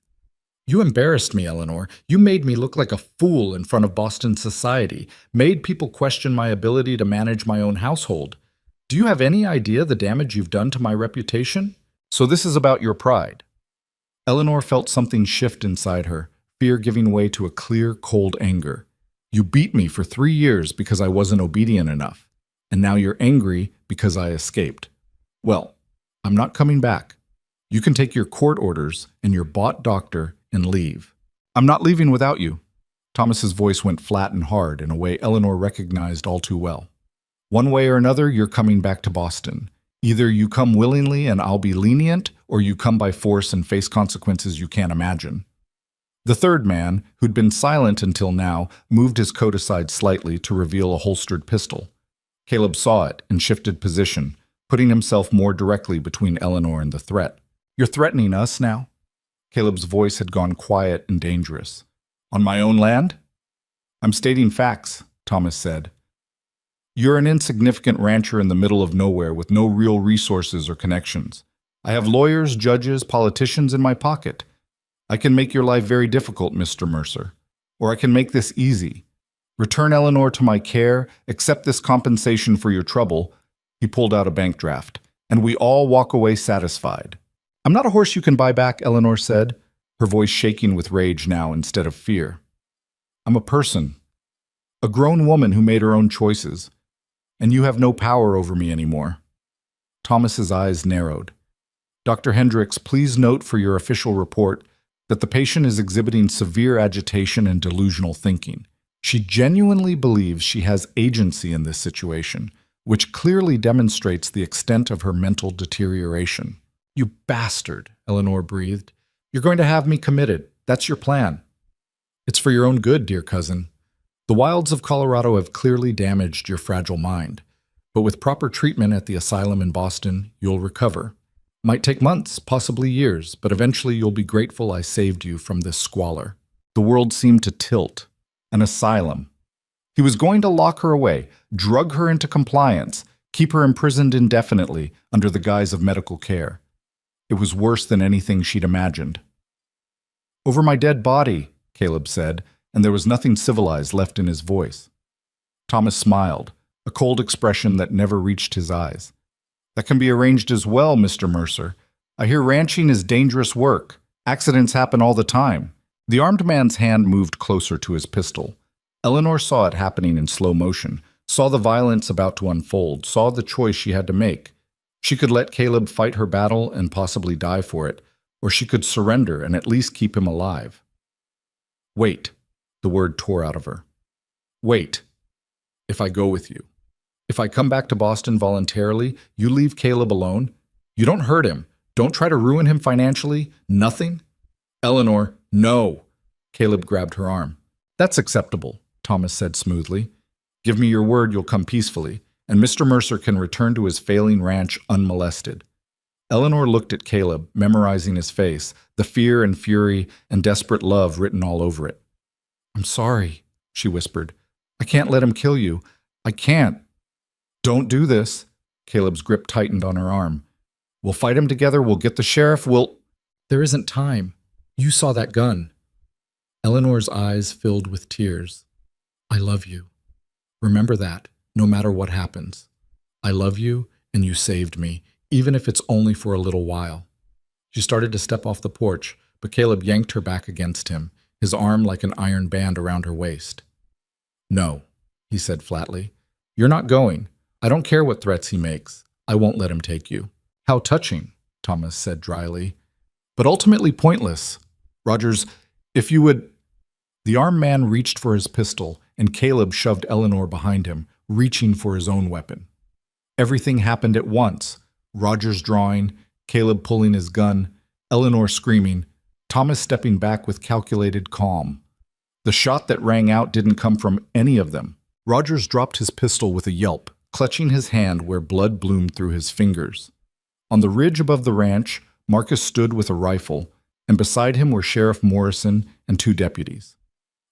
You embarrassed me, Eleanor. You made me look like a fool in front of Boston society, made people question my ability to manage my own household. Do you have any idea the damage you've done to my reputation? So this is about your pride. Eleanor felt something shift inside her, fear giving way to a clear, cold anger. You beat me for 3 years because I wasn't obedient enough, and now you're angry because I escaped. Well, I'm not coming back. You can take your court orders and your bought doctor and leave. I'm not leaving without you. Thomas's voice went flat and hard in a way Eleanor recognized all too well. One way or another, you're coming back to Boston. Either you come willingly and I'll be lenient, or you come by force and face consequences you can't imagine. The third man, who'd been silent until now, moved his coat aside slightly to reveal a holstered pistol. Caleb saw it and shifted position, putting himself more directly between Eleanor and the threat. You're threatening us now? Caleb's voice had gone quiet and dangerous. On my own land? I'm stating facts, Thomas said. You're an insignificant rancher in the middle of nowhere with no real resources or connections. I have lawyers, judges, politicians in my pocket. I can make your life very difficult, Mr. Mercer. Or I can make this easy. Return Eleanor to my care, accept this compensation for your trouble. He pulled out a bank draft, and we all walk away satisfied. I'm not a horse you can buy back, Eleanor said, her voice shaking with rage now instead of fear. I'm a person, a grown woman who made her own choices, and you have no power over me anymore. Thomas's eyes narrowed. Dr. Hendricks, please note for your official report that the patient is exhibiting severe agitation and delusional thinking. She genuinely believes she has agency in this situation, which clearly demonstrates the extent of her mental deterioration. You bastard, Eleanor breathed. You're going to have me committed. That's your plan. It's for your own good, dear cousin. The wilds of Colorado have clearly damaged your fragile mind, but with proper treatment at the asylum in Boston, you'll recover. Might take months, possibly years, but eventually you'll be grateful I saved you from this squalor. The world seemed to tilt. An asylum. He was going to lock her away, drug her into compliance, keep her imprisoned indefinitely under the guise of medical care. It was worse than anything she'd imagined. Over my dead body, Caleb said, and there was nothing civilized left in his voice. Thomas smiled, a cold expression that never reached his eyes. That can be arranged as well, Mr. Mercer. I hear ranching is dangerous work. Accidents happen all the time. The armed man's hand moved closer to his pistol. Eleanor saw it happening in slow motion, saw the violence about to unfold, saw the choice she had to make. She could let Caleb fight her battle and possibly die for it, or she could surrender and at least keep him alive. Wait, the word tore out of her. Wait, if I go with you. If I come back to Boston voluntarily, you leave Caleb alone. You don't hurt him. Don't try to ruin him financially. Nothing. Eleanor, no. Caleb grabbed her arm. That's acceptable, Thomas said smoothly. Give me your word you'll come peacefully, and Mr. Mercer can return to his failing ranch unmolested. Eleanor looked at Caleb, memorizing his face, the fear and fury and desperate love written all over it. I'm sorry, she whispered. I can't let him kill you. I can't. Don't do this. Caleb's grip tightened on her arm. We'll fight him together. We'll get the sheriff. There isn't time. You saw that gun. Eleanor's eyes filled with tears. I love you. Remember that, no matter what happens. I love you, and you saved me, even if it's only for a little while. She started to step off the porch, but Caleb yanked her back against him, his arm like an iron band around her waist. No, he said flatly. You're not going. I don't care what threats he makes. I won't let him take you. How touching, Thomas said dryly. But ultimately pointless. Rogers, if you would... The armed man reached for his pistol, and Caleb shoved Eleanor behind him, reaching for his own weapon. Everything happened at once. Rogers drawing, Caleb pulling his gun, Eleanor screaming, Thomas stepping back with calculated calm. The shot that rang out didn't come from any of them. Rogers dropped his pistol with a yelp, clutching his hand where blood bloomed through his fingers. On the ridge above the ranch, Marcus stood with a rifle, and beside him were Sheriff Morrison and 2 deputies.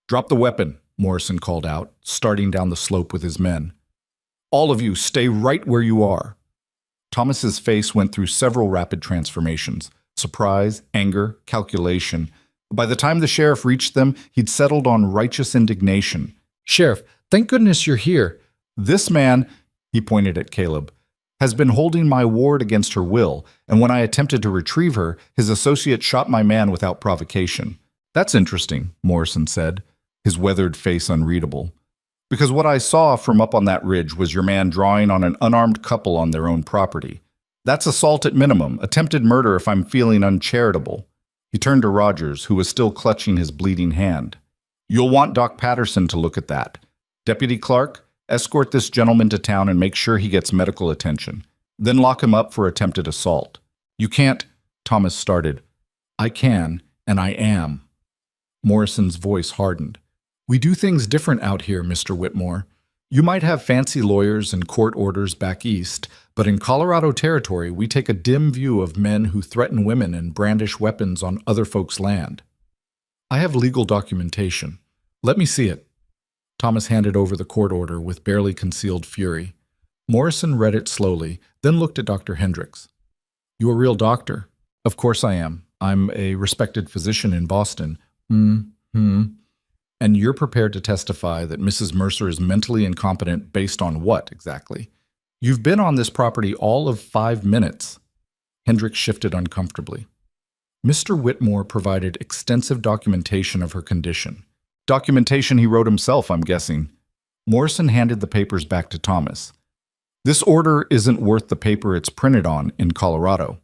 Drop the weapon, Morrison called out, starting down the slope with his men. All of you, stay right where you are. Thomas's face went through several rapid transformations: surprise, anger, calculation. By the time the sheriff reached them, he'd settled on righteous indignation. Sheriff, thank goodness you're here. This man, he pointed at Caleb, has been holding my ward against her will, and when I attempted to retrieve her, his associate shot my man without provocation. That's interesting, Morrison said. his weathered face unreadable. Because what I saw from up on that ridge was your man drawing on an unarmed couple on their own property. That's assault at minimum, attempted murder if I'm feeling uncharitable. He turned to Rogers, who was still clutching his bleeding hand. You'll want Doc Patterson to look at that. Deputy Clark, escort this gentleman to town and make sure he gets medical attention. Then lock him up for attempted assault. You can't, Thomas started. I can, and I am. Morrison's voice hardened. We do things different out here, Mr. Whitmore. You might have fancy lawyers and court orders back east, but in Colorado territory, we take a dim view of men who threaten women and brandish weapons on other folks' land. I have legal documentation. Let me see it. Thomas handed over the court order with barely concealed fury. Morrison read it slowly, then looked at Dr. Hendricks. You a real doctor? Of course I am. I'm a respected physician in Boston. And you're prepared to testify that Mrs. Mercer is mentally incompetent based on what, exactly? You've been on this property all of 5 minutes. Hendricks shifted uncomfortably. Mr. Whitmore provided extensive documentation of her condition. Documentation he wrote himself, I'm guessing. Morrison handed the papers back to Thomas. This order isn't worth the paper it's printed on in Colorado.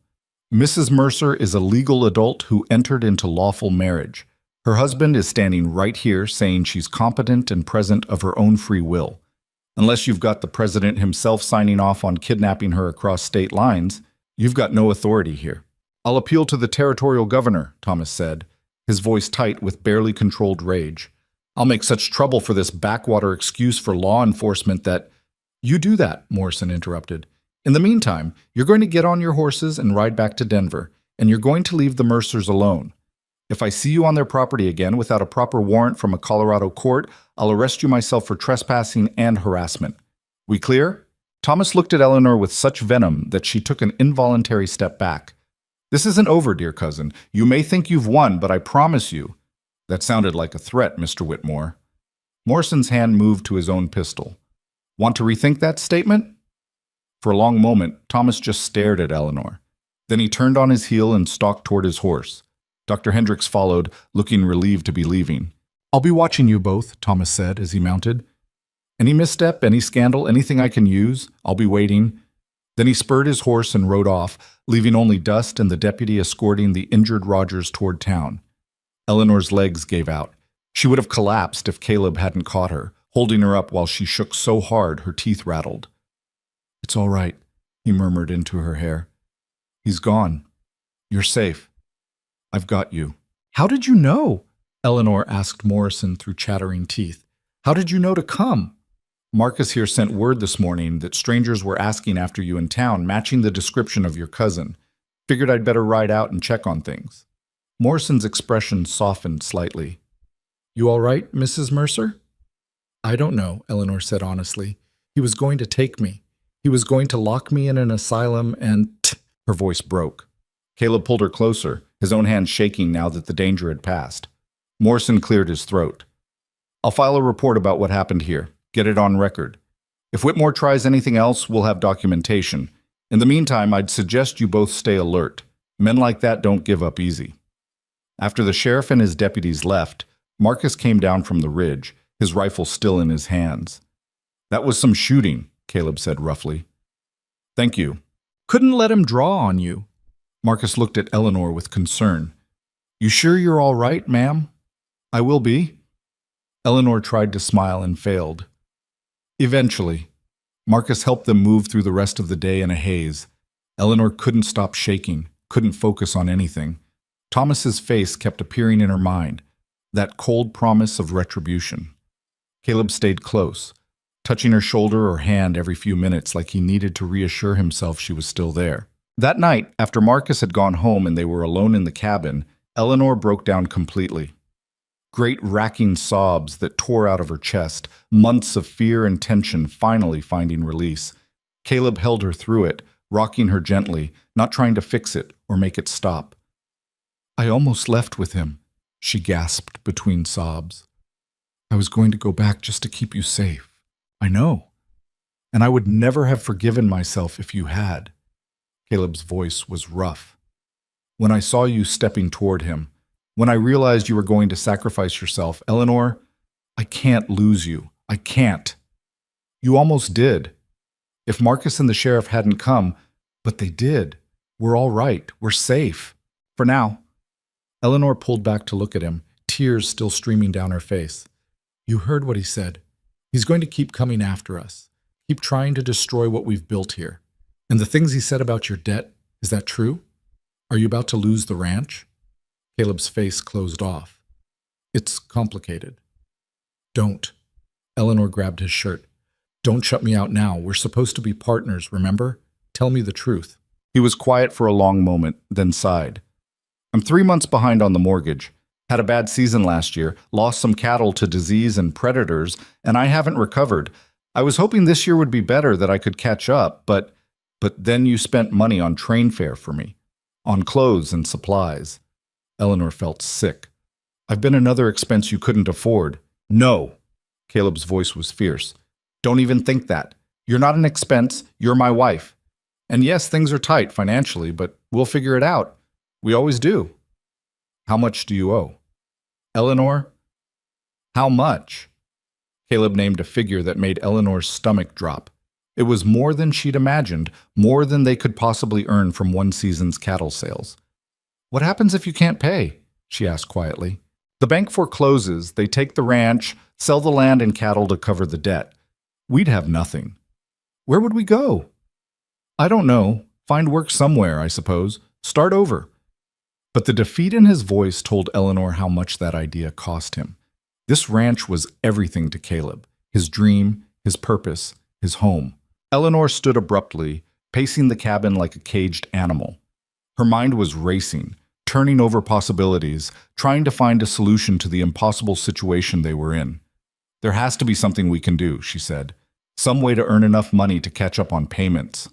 Mrs. Mercer is a legal adult who entered into lawful marriage. Her husband is standing right here saying she's competent and present of her own free will. Unless you've got the president himself signing off on kidnapping her across state lines, you've got no authority here. I'll appeal to the territorial governor, Thomas said, his voice tight with barely controlled rage. I'll make such trouble for this backwater excuse for law enforcement that— You do that, Morrison interrupted. In the meantime, you're going to get on your horses and ride back to Denver, and you're going to leave the Mercers alone. If I see you on their property again without a proper warrant from a Colorado court, I'll arrest you myself for trespassing and harassment. We clear? Thomas looked at Eleanor with such venom that she took an involuntary step back. This isn't over, dear cousin. You may think you've won, but I promise you— That sounded like a threat, Mr. Whitmore. Morrison's hand moved to his own pistol. Want to rethink that statement? For a long moment, Thomas just stared at Eleanor. Then he turned on his heel and stalked toward his horse. Dr. Hendricks followed, looking relieved to be leaving. I'll be watching you both, Thomas said as he mounted. Any misstep, any scandal, anything I can use, I'll be waiting. Then he spurred his horse and rode off, leaving only dust and the deputy escorting the injured Rogers toward town. Eleanor's legs gave out. She would have collapsed if Caleb hadn't caught her, holding her up while she shook so hard her teeth rattled. It's all right, he murmured into her hair. He's gone. You're safe. I've got you. How did you know? Eleanor asked Morrison through chattering teeth. How did you know to come? Marcus here sent word this morning that strangers were asking after you in town, matching the description of your cousin. Figured I'd better ride out and check on things. Morrison's expression softened slightly. You all right, Mrs. Mercer? I don't know, Eleanor said honestly. He was going to take me. He was going to lock me in an asylum and— Her voice broke. Caleb pulled her closer, his own hand shaking now that the danger had passed. Morrison cleared his throat. I'll file a report about what happened here. Get it on record. If Whitmore tries anything else, we'll have documentation. In the meantime, I'd suggest you both stay alert. Men like that don't give up easy. After the sheriff and his deputies left, Marcus came down from the ridge, his rifle still in his hands. That was some shooting, Caleb said roughly. Thank you. Couldn't let him draw on you. Marcus looked at Eleanor with concern. You sure you're all right, ma'am? I will be. Eleanor tried to smile and failed. Eventually, Marcus helped them move through the rest of the day in a haze. Eleanor couldn't stop shaking, couldn't focus on anything. Thomas's face kept appearing in her mind, that cold promise of retribution. Caleb stayed close, touching her shoulder or hand every few minutes like he needed to reassure himself she was still there. That night, after Marcus had gone home and they were alone in the cabin, Eleanor broke down completely. Great racking sobs that tore out of her chest, months of fear and tension finally finding release. Caleb held her through it, rocking her gently, not trying to fix it or make it stop. I almost left with him, she gasped between sobs. I was going to go back just to keep you safe. I know. And I would never have forgiven myself if you had. Caleb's voice was rough. When I saw you stepping toward him, when I realized you were going to sacrifice yourself, Eleanor, I can't lose you. I can't. You almost did. If Marcus and the sheriff hadn't come, but they did. We're all right. We're safe. For now. Eleanor pulled back to look at him, tears still streaming down her face. You heard what he said. He's going to keep coming after us. Keep trying to destroy what we've built here. And the things he said about your debt, is that true? Are you about to lose the ranch? Caleb's face closed off. It's complicated. Don't. Eleanor grabbed his shirt. Don't shut me out now. We're supposed to be partners, remember? Tell me the truth. He was quiet for a long moment, then sighed. I'm 3 months behind on the mortgage. Had a bad season last year, lost some cattle to disease and predators, and I haven't recovered. I was hoping this year would be better, that I could catch up, but then you spent money on train fare for me, on clothes and supplies. Eleanor felt sick. I've been another expense you couldn't afford. No. Caleb's voice was fierce. Don't even think that. You're not an expense. You're my wife. And yes, things are tight financially, but we'll figure it out. We always do. How much do you owe? Eleanor? How much? Caleb named a figure that made Eleanor's stomach drop. It was more than she'd imagined, more than they could possibly earn from one season's cattle sales. What happens if you can't pay? She asked quietly. The bank forecloses, they take the ranch, sell the land and cattle to cover the debt. We'd have nothing. Where would we go? I don't know. Find work somewhere, I suppose. Start over. But the defeat in his voice told Eleanor how much that idea cost him. This ranch was everything to Caleb, his dream, his purpose, his home. Eleanor stood abruptly, pacing the cabin like a caged animal. Her mind was racing, turning over possibilities, trying to find a solution to the impossible situation they were in. There has to be something we can do, she said. Some way to earn enough money to catch up on payments.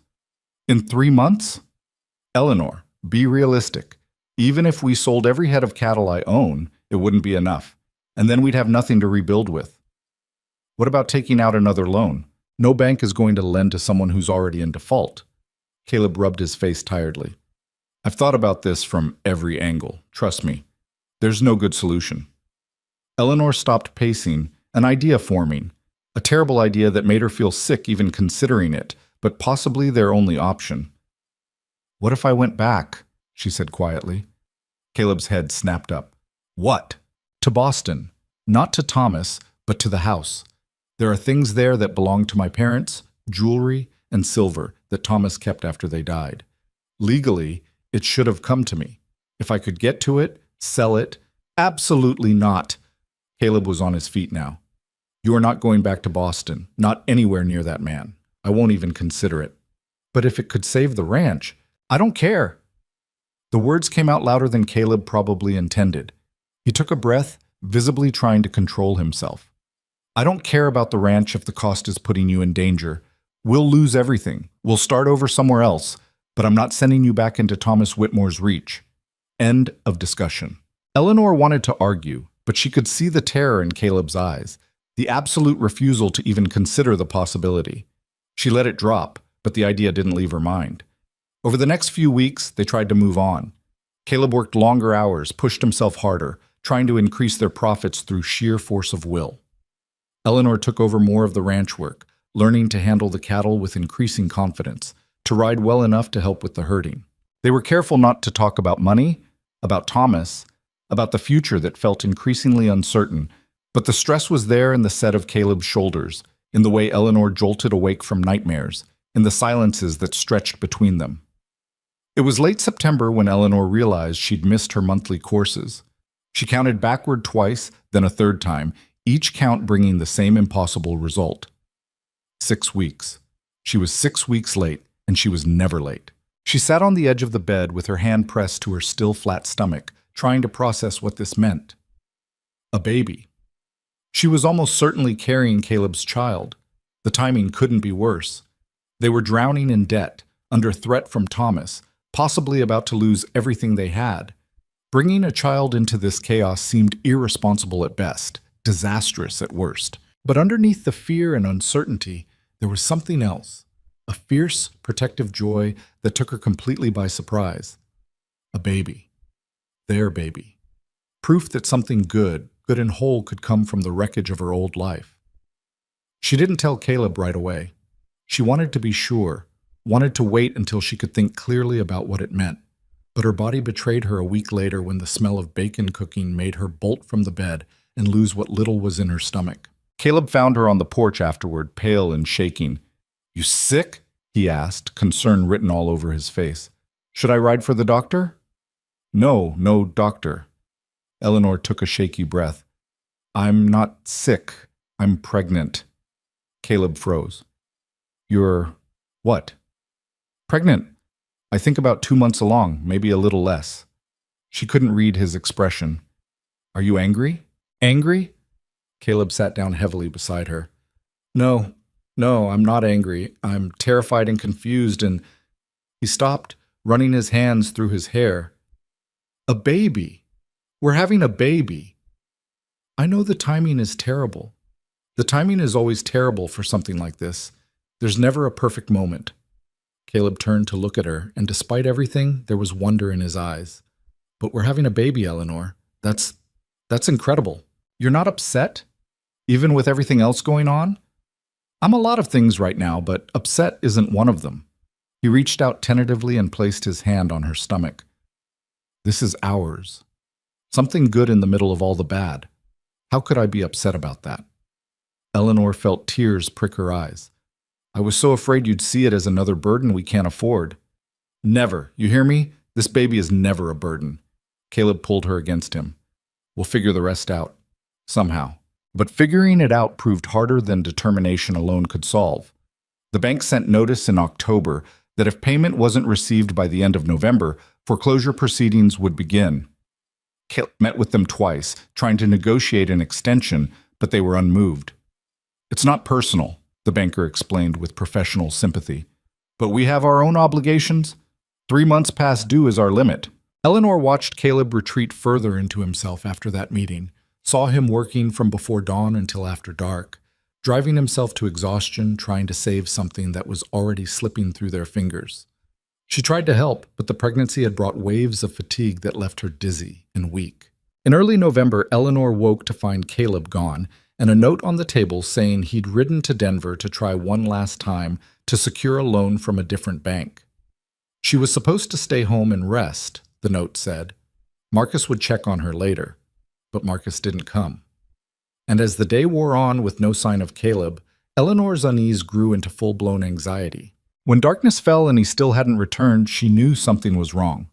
In 3 months? Eleanor, be realistic. Even if we sold every head of cattle I own, it wouldn't be enough. And then we'd have nothing to rebuild with. What about taking out another loan? No bank is going to lend to someone who's already in default. Caleb rubbed his face tiredly. I've thought about this from every angle. Trust me. There's no good solution. Eleanor stopped pacing, an idea forming. A terrible idea that made her feel sick even considering it, but possibly their only option. What if I went back? She said quietly. Caleb's head snapped up. What? To Boston. Not to Thomas, but to the house. There are things there that belong to my parents, jewelry and silver that Thomas kept after they died. Legally, it should have come to me. If I could get to it, sell it. Absolutely not. Caleb was on his feet now. You are not going back to Boston, not anywhere near that man. I won't even consider it. But if it could save the ranch, I don't care. The words came out louder than Caleb probably intended. He took a breath, visibly trying to control himself. I don't care about the ranch if the cost is putting you in danger. We'll lose everything. We'll start over somewhere else, but I'm not sending you back into Thomas Whitmore's reach. End of discussion. Eleanor wanted to argue, but she could see the terror in Caleb's eyes, the absolute refusal to even consider the possibility. She let it drop, but the idea didn't leave her mind. Over the next few weeks, they tried to move on. Caleb worked longer hours, pushed himself harder, trying to increase their profits through sheer force of will. Eleanor took over more of the ranch work, learning to handle the cattle with increasing confidence, to ride well enough to help with the herding. They were careful not to talk about money, about Thomas, about the future that felt increasingly uncertain, but the stress was there in the set of Caleb's shoulders, in the way Eleanor jolted awake from nightmares, in the silences that stretched between them. It was late September when Eleanor realized she'd missed her monthly courses. She counted backward twice, then a third time, each count bringing the same impossible result. 6 weeks. She was 6 weeks late, and she was never late. She sat on the edge of the bed with her hand pressed to her still flat stomach, trying to process what this meant. A baby. She was almost certainly carrying Caleb's child. The timing couldn't be worse. They were drowning in debt, under threat from Thomas, possibly about to lose everything they had. Bringing a child into this chaos seemed irresponsible at best, disastrous at worst. But underneath the fear and uncertainty, there was something else, a fierce, protective joy that took her completely by surprise. A baby. Their baby. Proof that something good, good and whole could come from the wreckage of her old life. She didn't tell Caleb right away. She wanted to be sure, wanted to wait until she could think clearly about what it meant. But her body betrayed her a week later when the smell of bacon cooking made her bolt from the bed and lose what little was in her stomach. Caleb found her on the porch afterward, pale and shaking. "You sick?" he asked, concern written all over his face. "Should I ride for the doctor?" No, doctor." Eleanor took a shaky breath. "I'm not sick. I'm pregnant." Caleb froze. "You're what?" "Pregnant. I think about 2 months along, maybe a little less." She couldn't read his expression. "Are you angry?" "Angry?" Caleb sat down heavily beside her. No, I'm not angry. I'm terrified and confused," and he stopped, running his hands through his hair. "A baby. We're having a baby. I know the timing is terrible. The timing is always terrible for something like this. There's never a perfect moment." Caleb turned to look at her, and despite everything, there was wonder in his eyes. "But we're having a baby, Eleanor. That's incredible. You're not upset? Even with everything else going on?" "I'm a lot of things right now, but upset isn't one of them." He reached out tentatively and placed his hand on her stomach. "This is ours. Something good in the middle of all the bad. How could I be upset about that?" Eleanor felt tears prick her eyes. "I was so afraid you'd see it as another burden we can't afford." "Never. You hear me? This baby is never a burden." Caleb pulled her against him. "We'll figure the rest out. Somehow." But figuring it out proved harder than determination alone could solve. The bank sent notice in October that if payment wasn't received by the end of November, foreclosure proceedings would begin. Caleb met with them twice, trying to negotiate an extension, but they were unmoved. "It's not personal," the banker explained with professional sympathy. "But we have our own obligations. 3 months past due is our limit." Eleanor watched Caleb retreat further into himself after that meeting, saw him working from before dawn until after dark, driving himself to exhaustion, trying to save something that was already slipping through their fingers. She tried to help, but the pregnancy had brought waves of fatigue that left her dizzy and weak. In early November, Eleanor woke to find Caleb gone, and a note on the table saying he'd ridden to Denver to try one last time to secure a loan from a different bank. She was supposed to stay home and rest, the note said. Marcus would check on her later, but Marcus didn't come. And as the day wore on with no sign of Caleb, Eleanor's unease grew into full-blown anxiety. When darkness fell and he still hadn't returned, she knew something was wrong.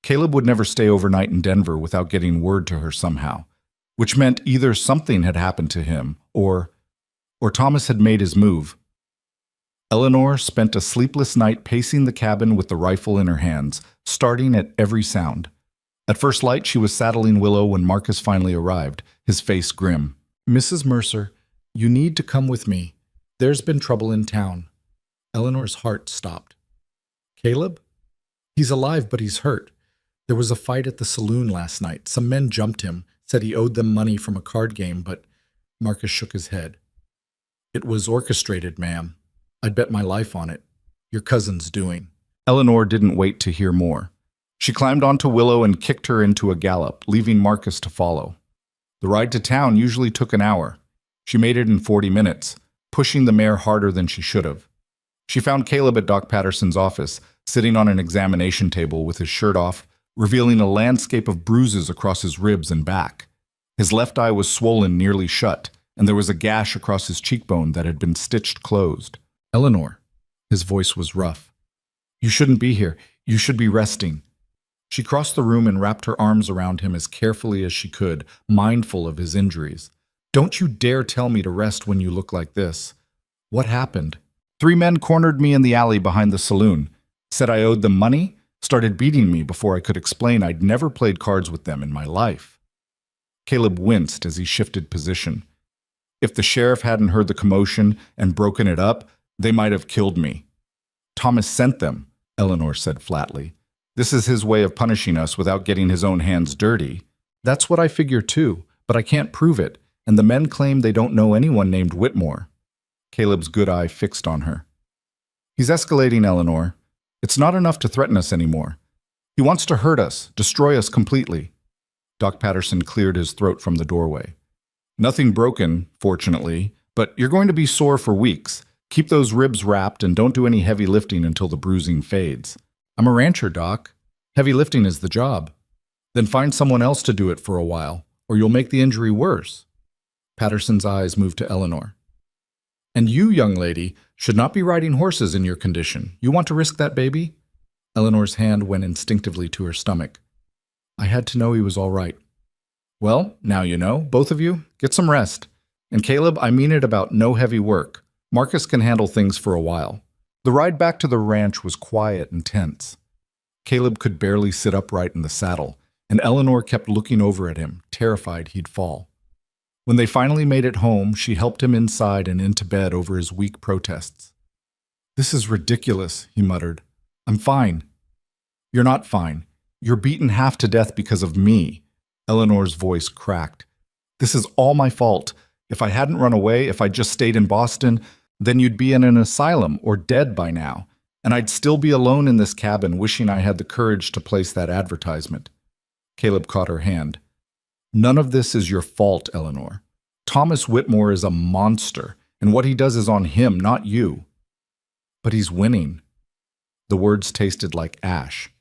Caleb would never stay overnight in Denver without getting word to her somehow, which meant either something had happened to him or Thomas had made his move. Eleanor spent a sleepless night pacing the cabin with the rifle in her hands, starting at every sound. At first light, she was saddling Willow when Marcus finally arrived, his face grim. "Mrs. Mercer, you need to come with me. There's been trouble in town." Eleanor's heart stopped. "Caleb? He's alive, but he's hurt. There was a fight at the saloon last night. Some men jumped him, said he owed them money from a card game, but..." Marcus shook his head. "It was orchestrated, ma'am. I'd bet my life on it. Your cousin's doing." Eleanor didn't wait to hear more. She climbed onto Willow and kicked her into a gallop, leaving Marcus to follow. The ride to town usually took an hour. She made it in 40 minutes, pushing the mare harder than she should have. She found Caleb at Doc Patterson's office, sitting on an examination table with his shirt off, revealing a landscape of bruises across his ribs and back. His left eye was swollen nearly shut, and there was a gash across his cheekbone that had been stitched closed. "Eleanor," his voice was rough. "You shouldn't be here. You should be resting." She crossed the room and wrapped her arms around him as carefully as she could, mindful of his injuries. "Don't you dare tell me to rest when you look like this. What happened?" "3 men cornered me in the alley behind the saloon, said I owed them money, started beating me before I could explain I'd never played cards with them in my life." Caleb winced as he shifted position. "If the sheriff hadn't heard the commotion and broken it up, they might have killed me." "Thomas sent them," Eleanor said flatly. "This is his way of punishing us without getting his own hands dirty." "That's what I figure too, but I can't prove it, and the men claim they don't know anyone named Whitmore." Caleb's good eye fixed on her. "He's escalating, Eleanor. It's not enough to threaten us anymore. He wants to hurt us, destroy us completely." Doc Patterson cleared his throat from the doorway. Nothing broken, fortunately, but you're going to be sore for weeks. Keep those ribs wrapped and don't do any heavy lifting until the bruising fades. I'm a rancher, Doc. Heavy lifting is the job. Then find someone else to do it for a while, or you'll make the injury worse. Patterson's eyes moved to Eleanor. And you, young lady, should not be riding horses in your condition. You want to risk that baby? Eleanor's hand went instinctively to her stomach. I had to know he was all right. Well, now you know, both of you, get some rest. And Caleb, I mean it about no heavy work. Marcus can handle things for a while. The ride back to the ranch was quiet and tense. Caleb could barely sit upright in the saddle, and Eleanor kept looking over at him, terrified he'd fall. When they finally made it home, she helped him inside and into bed over his weak protests. This is ridiculous, he muttered. I'm fine. You're not fine. You're beaten half to death because of me. Eleanor's voice cracked. This is all my fault. If I hadn't run away, if I'd just stayed in Boston, then you'd be in an asylum or dead by now, and I'd still be alone in this cabin wishing I had the courage to place that advertisement. Caleb caught her hand. None of this is your fault, Eleanor. Thomas Whitmore is a monster, and what he does is on him, not you. But he's winning. The words tasted like ash.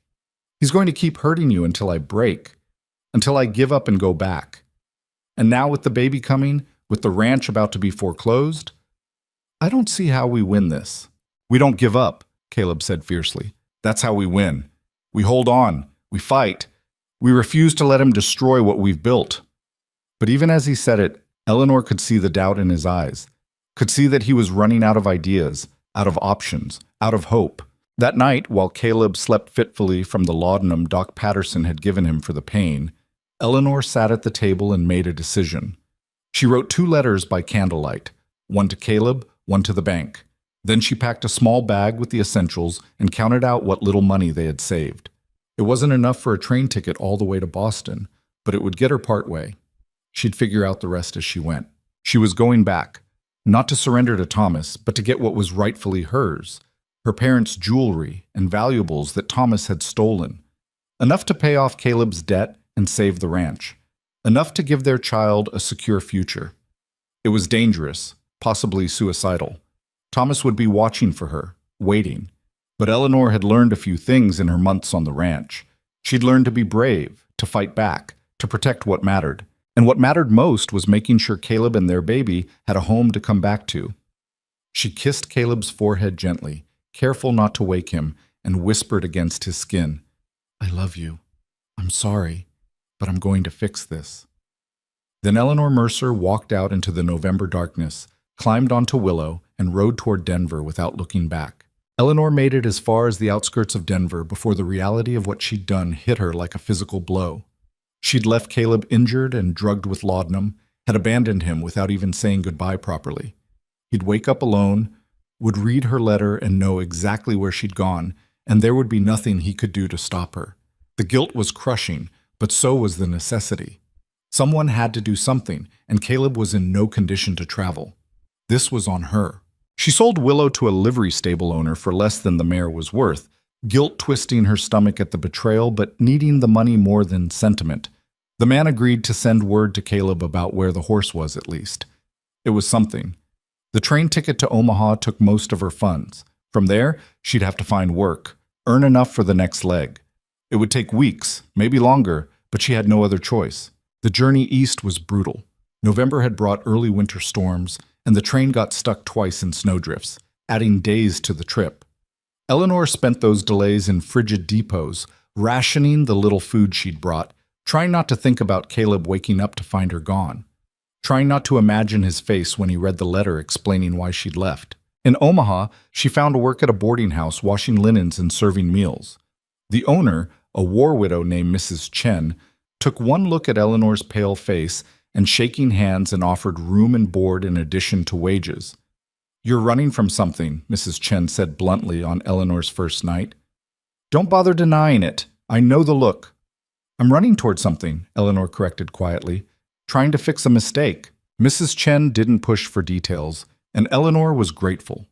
He's going to keep hurting you until I break, until I give up and go back. And now with the baby coming, with the ranch about to be foreclosed, I don't see how we win this. We don't give up, Caleb said fiercely. That's how we win. We hold on. We fight. We refuse to let him destroy what we've built. But even as he said it, Eleanor could see the doubt in his eyes, could see that he was running out of ideas, out of options, out of hope. That night, while Caleb slept fitfully from the laudanum Doc Patterson had given him for the pain, Eleanor sat at the table and made a decision. She wrote 2 letters by candlelight, one to Caleb, one to the bank. Then she packed a small bag with the essentials and counted out what little money they had saved. It wasn't enough for a train ticket all the way to Boston, but it would get her part way. She'd figure out the rest as she went. She was going back, not to surrender to Thomas, but to get what was rightfully hers, her parents' jewelry and valuables that Thomas had stolen. Enough to pay off Caleb's debt and save the ranch. Enough to give their child a secure future. It was dangerous, possibly suicidal. Thomas would be watching for her, waiting. But Eleanor had learned a few things in her months on the ranch. She'd learned to be brave, to fight back, to protect what mattered. And what mattered most was making sure Caleb and their baby had a home to come back to. She kissed Caleb's forehead gently, careful not to wake him, and whispered against his skin, I love you. I'm sorry, but I'm going to fix this. Then Eleanor Mercer walked out into the November darkness, climbed onto Willow, and rode toward Denver without looking back. Eleanor made it as far as the outskirts of Denver before the reality of what she'd done hit her like a physical blow. She'd left Caleb injured and drugged with laudanum, had abandoned him without even saying goodbye properly. He'd wake up alone, would read her letter and know exactly where she'd gone, and there would be nothing he could do to stop her. The guilt was crushing, but so was the necessity. Someone had to do something, and Caleb was in no condition to travel. This was on her. She sold Willow to a livery stable owner for less than the mare was worth, guilt twisting her stomach at the betrayal, but needing the money more than sentiment. The man agreed to send word to Caleb about where the horse was, at least. It was something. The train ticket to Omaha took most of her funds. From there, she'd have to find work, earn enough for the next leg. It would take weeks, maybe longer, but she had no other choice. The journey east was brutal. November had brought early winter storms, and the train got stuck twice in snowdrifts, adding days to the trip. Eleanor spent those delays in frigid depots, rationing the little food she'd brought, trying not to think about Caleb waking up to find her gone, trying not to imagine his face when he read the letter explaining why she'd left. In Omaha, she found work at a boarding house washing linens and serving meals. The owner, a war widow named Mrs. Chen, took one look at Eleanor's pale face and shaking hands and offered room and board in addition to wages. You're running from something, Mrs. Chen said bluntly on Eleanor's first night. Don't bother denying it. I know the look. I'm running toward something, Eleanor corrected quietly, trying to fix a mistake. Mrs. Chen didn't push for details, and Eleanor was grateful.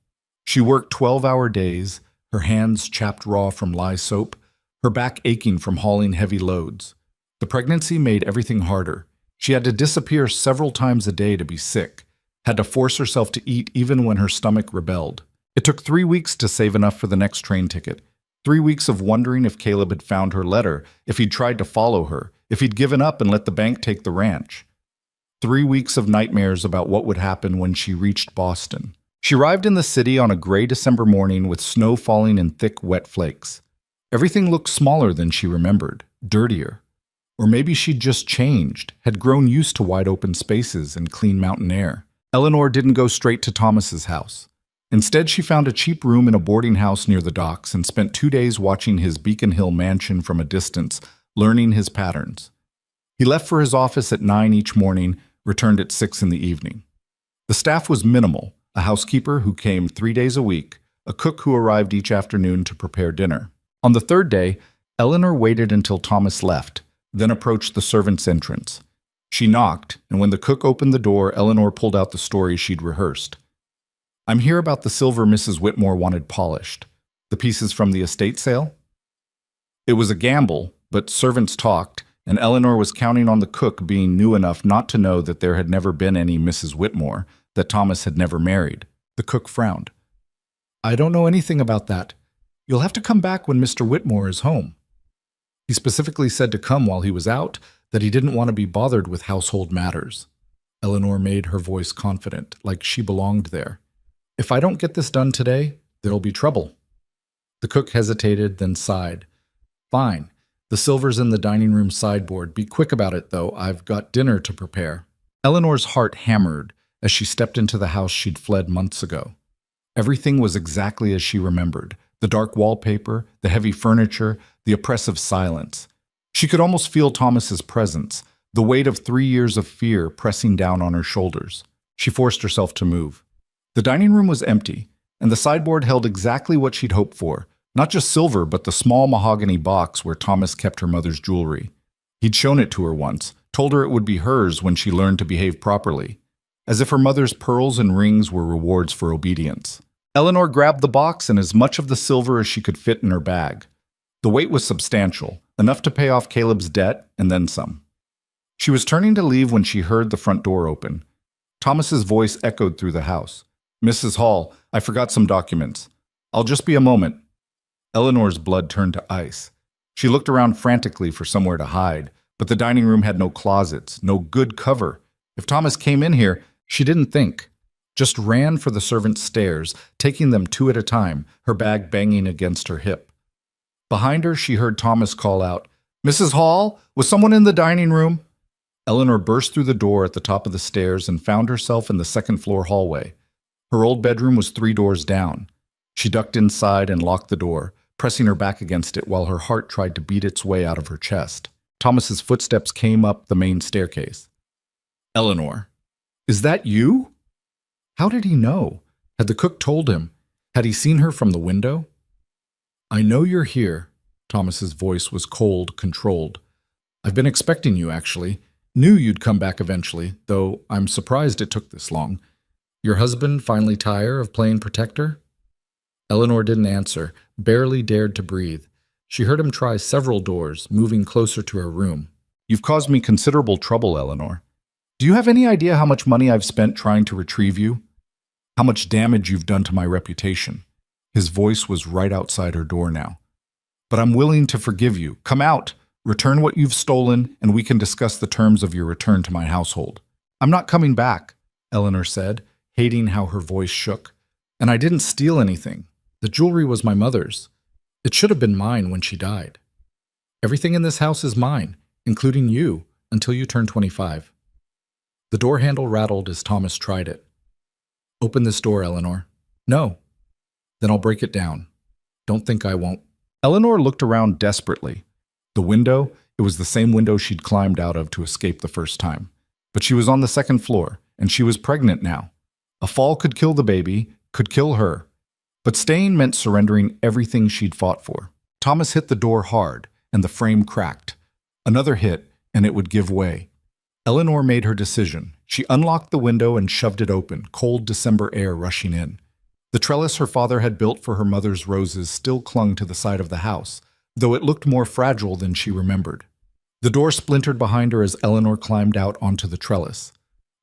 She worked 12-hour days, her hands chapped raw from lye soap, her back aching from hauling heavy loads. The pregnancy made everything harder. She had to disappear several times a day to be sick, had to force herself to eat even when her stomach rebelled. It took 3 weeks to save enough for the next train ticket. 3 weeks of wondering if Caleb had found her letter, if he'd tried to follow her, if he'd given up and let the bank take the ranch. 3 weeks of nightmares about what would happen when she reached Boston. She arrived in the city on a gray December morning with snow falling in thick, wet flakes. Everything looked smaller than she remembered, dirtier. Or maybe she'd just changed, had grown used to wide open spaces and clean mountain air. Eleanor didn't go straight to Thomas's house. Instead, she found a cheap room in a boarding house near the docks and spent 2 days watching his Beacon Hill mansion from a distance, learning his patterns. He left for his office at 9 each morning, returned at 6 in the evening. The staff was minimal, a housekeeper who came 3 days a week, a cook who arrived each afternoon to prepare dinner. On the third day, Eleanor waited until Thomas left, then approached the servants' entrance. She knocked, and when the cook opened the door, Eleanor pulled out the story she'd rehearsed. "I'm here about the silver Mrs. Whitmore wanted polished. The pieces from the estate sale?" It was a gamble, but servants talked, and Eleanor was counting on the cook being new enough not to know that there had never been any Mrs. Whitmore, that Thomas had never married. The cook frowned. "I don't know anything about that. You'll have to come back when Mr. Whitmore is home. He specifically said to come while he was out, that he didn't want to be bothered with household matters." Eleanor made her voice confident, like she belonged there. "If I don't get this done today, there'll be trouble." The cook hesitated, then sighed. "Fine. The silver's in the dining room sideboard. Be quick about it, though. I've got dinner to prepare." Eleanor's heart hammered as she stepped into the house she'd fled months ago. Everything was exactly as she remembered. The dark wallpaper, the heavy furniture, the oppressive silence. She could almost feel Thomas's presence, the weight of 3 years of fear pressing down on her shoulders. She forced herself to move. The dining room was empty, and the sideboard held exactly what she'd hoped for. Not just silver, but the small mahogany box where Thomas kept her mother's jewelry. He'd shown it to her once, told her it would be hers when she learned to behave properly, as if her mother's pearls and rings were rewards for obedience. Eleanor grabbed the box and as much of the silver as she could fit in her bag. The weight was substantial, enough to pay off Caleb's debt and then some. She was turning to leave when she heard the front door open. Thomas's voice echoed through the house. "Mrs. Hall, I forgot some documents. I'll just be a moment." Eleanor's blood turned to ice. She looked around frantically for somewhere to hide, but the dining room had no closets, no good cover. If Thomas came in here, she didn't think. Just ran for the servants' stairs, taking them 2 at a time, her bag banging against her hip. Behind her, she heard Thomas call out, "Mrs. Hall, was someone in the dining room?" Eleanor burst through the door at the top of the stairs and found herself in the second-floor hallway. Her old bedroom was 3 doors down. She ducked inside and locked the door, pressing her back against it while her heart tried to beat its way out of her chest. Thomas's footsteps came up the main staircase. "Eleanor, is that you?" How did he know? Had the cook told him? Had he seen her from the window? "I know you're here." Thomas's voice was cold, controlled. "I've been expecting you, actually. Knew you'd come back eventually, though I'm surprised it took this long. Your husband finally tire of playing protector?" Eleanor didn't answer, barely dared to breathe. She heard him try several doors, moving closer to her room. "You've caused me considerable trouble, Eleanor. Do you have any idea how much money I've spent trying to retrieve you? How much damage you've done to my reputation?" His voice was right outside her door now. "But I'm willing to forgive you. Come out, return what you've stolen, and we can discuss the terms of your return to my household." "I'm not coming back," Eleanor said, hating how her voice shook. "And I didn't steal anything. The jewelry was my mother's. It should have been mine when she died. Everything in this house is mine, including you, until you turn 25. The door handle rattled as Thomas tried it. "Open this door, Eleanor." "No." "Then I'll break it down. Don't think I won't." Eleanor looked around desperately. The window, it was the same window she'd climbed out of to escape the first time. But she was on the second floor, and she was pregnant now. A fall could kill the baby, could kill her. But staying meant surrendering everything she'd fought for. Thomas hit the door hard, and the frame cracked. Another hit, and it would give way. Eleanor made her decision. She unlocked the window and shoved it open, cold December air rushing in. The trellis her father had built for her mother's roses still clung to the side of the house, though it looked more fragile than she remembered. The door splintered behind her as Eleanor climbed out onto the trellis.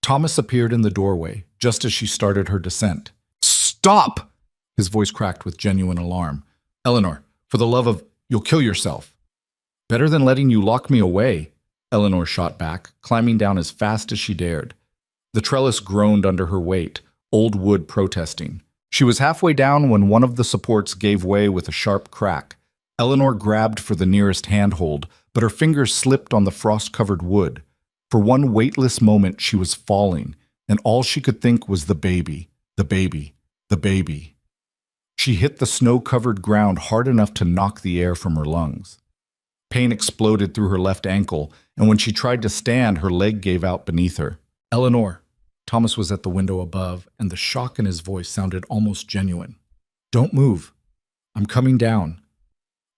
Thomas appeared in the doorway, just as she started her descent. "Stop!" His voice cracked with genuine alarm. "Eleanor, for the love of... you'll kill yourself." "Better than letting you lock me away," Eleanor shot back, climbing down as fast as she dared. The trellis groaned under her weight, old wood protesting. She was halfway down when one of the supports gave way with a sharp crack. Eleanor grabbed for the nearest handhold, but her fingers slipped on the frost-covered wood. For one weightless moment she was falling, and all she could think was the baby, the baby, the baby. She hit the snow-covered ground hard enough to knock the air from her lungs. Pain exploded through her left ankle, and when she tried to stand, her leg gave out beneath her. "Eleanor." Thomas was at the window above, and the shock in his voice sounded almost genuine. "Don't move. I'm coming down."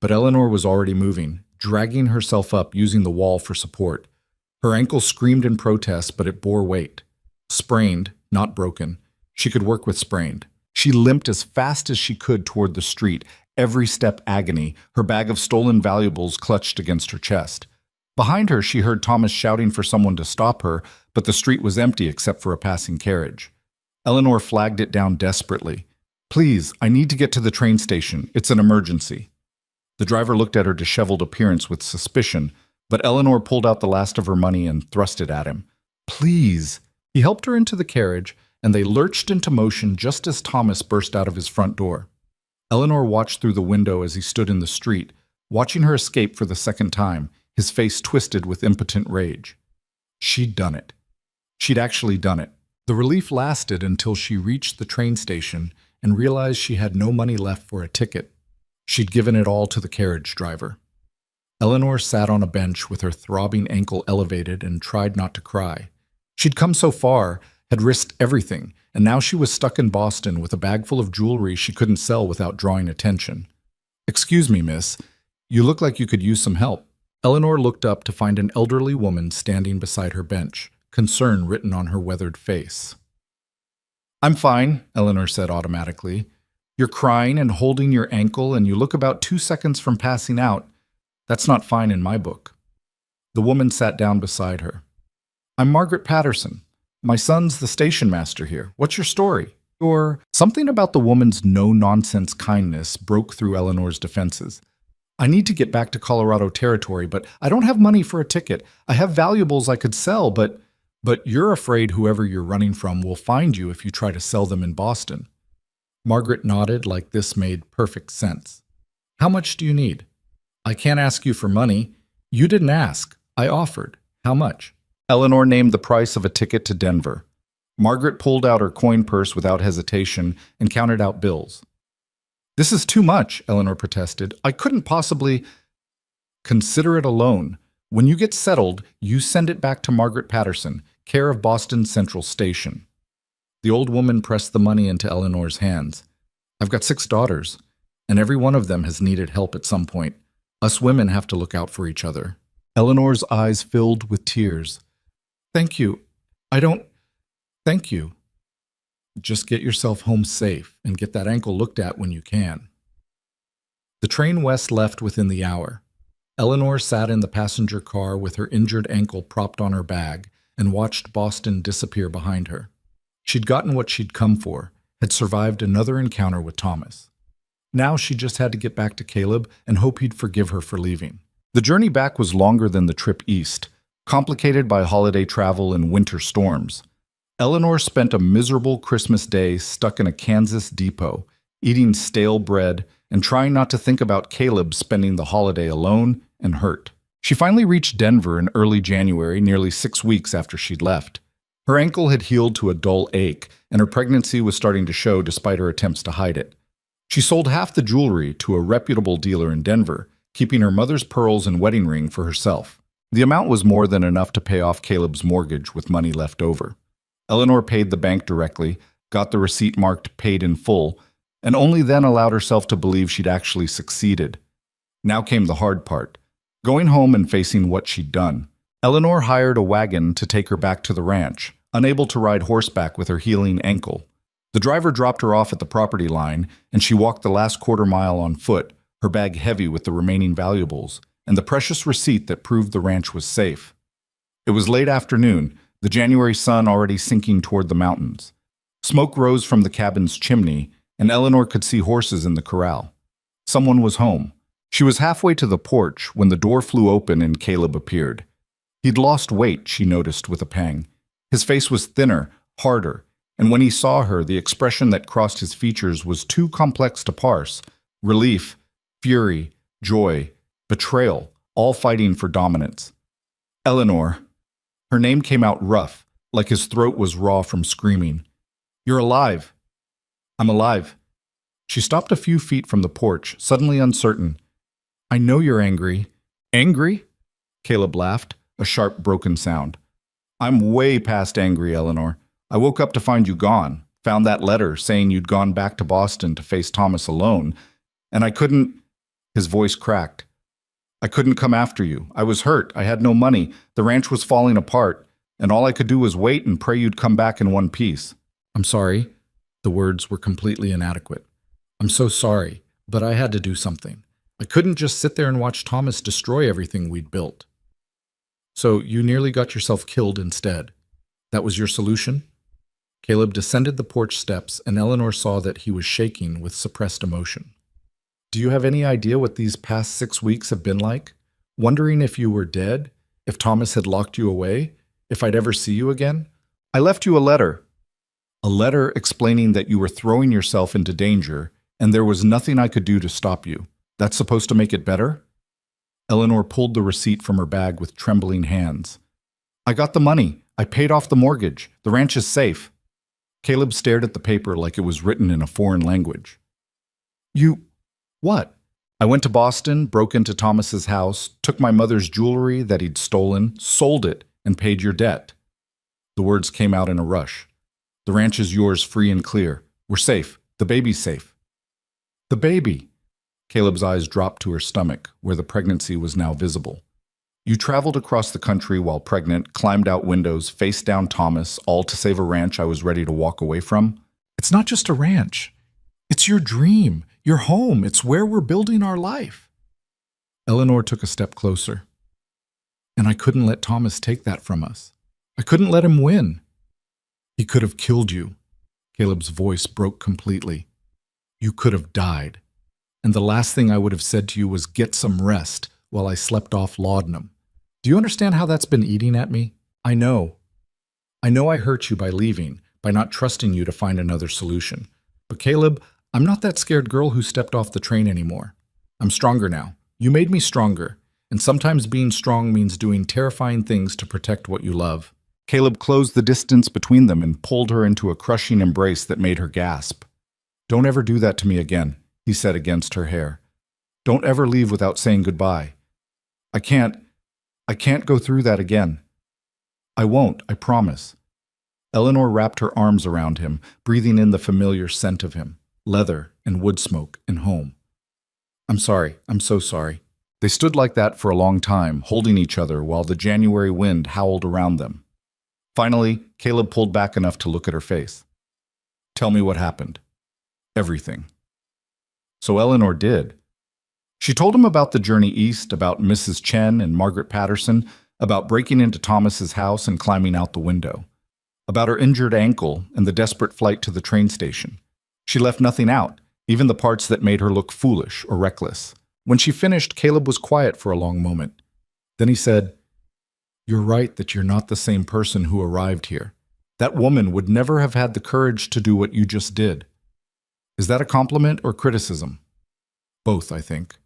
But Eleanor was already moving, dragging herself up using the wall for support. Her ankle screamed in protest, but it bore weight. Sprained, not broken. She could work with sprained. She limped as fast as she could toward the street, every step agony, her bag of stolen valuables clutched against her chest. Behind her, she heard Thomas shouting for someone to stop her, but the street was empty except for a passing carriage. Eleanor flagged it down desperately. "Please, I need to get to the train station. It's an emergency." The driver looked at her disheveled appearance with suspicion, but Eleanor pulled out the last of her money and thrust it at him. "Please." He helped her into the carriage, and they lurched into motion just as Thomas burst out of his front door. Eleanor watched through the window as he stood in the street, watching her escape for the second time, his face twisted with impotent rage. She'd done it. She'd actually done it. The relief lasted until she reached the train station and realized she had no money left for a ticket. She'd given it all to the carriage driver. Eleanor sat on a bench with her throbbing ankle elevated and tried not to cry. She'd come so far, had risked everything, and now she was stuck in Boston with a bag full of jewelry she couldn't sell without drawing attention. "Excuse me, miss. You look like you could use some help." Eleanor looked up to find an elderly woman standing beside her bench, concern written on her weathered face. "I'm fine," Eleanor said automatically. "You're crying and holding your ankle, and you look about 2 seconds from passing out. That's not fine in my book." The woman sat down beside her. "I'm Margaret Patterson. My son's the station master here. What's your story?" Something about the woman's no-nonsense kindness broke through Eleanor's defenses. "I need to get back to Colorado Territory, but I don't have money for a ticket. I have valuables I could sell, but you're afraid whoever you're running from will find you if you try to sell them in Boston." Margaret nodded like this made perfect sense. "How much do you need?" "I can't ask you for money. You didn't ask. I offered. How much?" Eleanor named the price of a ticket to Denver. Margaret pulled out her coin purse without hesitation and counted out bills. "This is too much," Eleanor protested. "I couldn't possibly—" "Consider it a loan. When you get settled, you send it back to Margaret Patterson, care of Boston Central Station." The old woman pressed the money into Eleanor's hands. "I've got 6 daughters, and every one of them has needed help at some point. Us women have to look out for each other." Eleanor's eyes filled with tears. "Thank you. Thank you. Just get yourself home safe and get that ankle looked at when you can." The train west left within the hour. Eleanor sat in the passenger car with her injured ankle propped on her bag and watched Boston disappear behind her. She'd gotten what she'd come for, had survived another encounter with Thomas. Now she just had to get back to Caleb and hope he'd forgive her for leaving. The journey back was longer than the trip east, complicated by holiday travel and winter storms. Eleanor spent a miserable Christmas day stuck in a Kansas depot, eating stale bread and trying not to think about Caleb spending the holiday alone and hurt. She finally reached Denver in early January, nearly 6 weeks after she'd left. Her ankle had healed to a dull ache, and her pregnancy was starting to show despite her attempts to hide it. She sold half the jewelry to a reputable dealer in Denver, keeping her mother's pearls and wedding ring for herself. The amount was more than enough to pay off Caleb's mortgage with money left over. Eleanor paid the bank directly, got the receipt marked paid in full, and only then allowed herself to believe she'd actually succeeded. Now came the hard part, going home and facing what she'd done. Eleanor hired a wagon to take her back to the ranch, unable to ride horseback with her healing ankle. The driver dropped her off at the property line, and she walked the last quarter mile on foot, her bag heavy with the remaining valuables, and the precious receipt that proved the ranch was safe. It was late afternoon, the January sun already sinking toward the mountains. Smoke rose from the cabin's chimney, and Eleanor could see horses in the corral. Someone was home. She was halfway to the porch when the door flew open and Caleb appeared. He'd lost weight, she noticed with a pang. His face was thinner, harder, and when he saw her, the expression that crossed his features was too complex to parse. Relief, fury, joy, betrayal, all fighting for dominance. Eleanor. Her name came out rough, like his throat was raw from screaming. You're alive. I'm alive. She stopped a few feet from the porch, suddenly uncertain. I know you're angry. Angry? Caleb laughed, a sharp, broken sound. I'm way past angry, Eleanor. I woke up to find you gone, found that letter saying you'd gone back to Boston to face Thomas alone, and I couldn't— His voice cracked. I couldn't come after you. I was hurt. I had no money. The ranch was falling apart, and all I could do was wait and pray you'd come back in one piece. I'm sorry. The words were completely inadequate. I'm so sorry, but I had to do something. I couldn't just sit there and watch Thomas destroy everything we'd built. So you nearly got yourself killed instead. That was your solution? Caleb descended the porch steps, and Eleanor saw that he was shaking with suppressed emotion. Do you have any idea what these past 6 weeks have been like? Wondering if you were dead? If Thomas had locked you away? If I'd ever see you again? I left you a letter. A letter explaining that you were throwing yourself into danger, and there was nothing I could do to stop you. That's supposed to make it better? Eleanor pulled the receipt from her bag with trembling hands. I got the money. I paid off the mortgage. The ranch is safe. Caleb stared at the paper like it was written in a foreign language. You— What? I went to Boston, broke into Thomas's house, took my mother's jewelry that he'd stolen, sold it, and paid your debt. The words came out in a rush. The ranch is yours free and clear. We're safe. The baby's safe. The baby! Caleb's eyes dropped to her stomach, where the pregnancy was now visible. You traveled across the country while pregnant, climbed out windows, faced down Thomas, all to save a ranch I was ready to walk away from? It's not just a ranch. It's your dream, your home. It's where we're building our life. Eleanor took a step closer. And I couldn't let Thomas take that from us. I couldn't let him win. He could have killed you. Caleb's voice broke completely. You could have died. And the last thing I would have said to you was get some rest while I slept off laudanum. Do you understand how that's been eating at me? I know. I know I hurt you by leaving, by not trusting you to find another solution. But Caleb, I'm not that scared girl who stepped off the train anymore. I'm stronger now. You made me stronger. And sometimes being strong means doing terrifying things to protect what you love. Caleb closed the distance between them and pulled her into a crushing embrace that made her gasp. Don't ever do that to me again, he said against her hair. Don't ever leave without saying goodbye. I can't go through that again. I won't, I promise. Eleanor wrapped her arms around him, breathing in the familiar scent of him, leather and wood smoke and home. I'm sorry, I'm so sorry. They stood like that for a long time, holding each other while the January wind howled around them. Finally, Caleb pulled back enough to look at her face. Tell me what happened. Everything. So Eleanor did. She told him about the journey east, about Mrs. Chen and Margaret Patterson, about breaking into Thomas's house and climbing out the window, about her injured ankle and the desperate flight to the train station. She left nothing out, even the parts that made her look foolish or reckless. When she finished, Caleb was quiet for a long moment. Then he said, You're right that you're not the same person who arrived here. That woman would never have had the courage to do what you just did. Is that a compliment or criticism? Both, I think.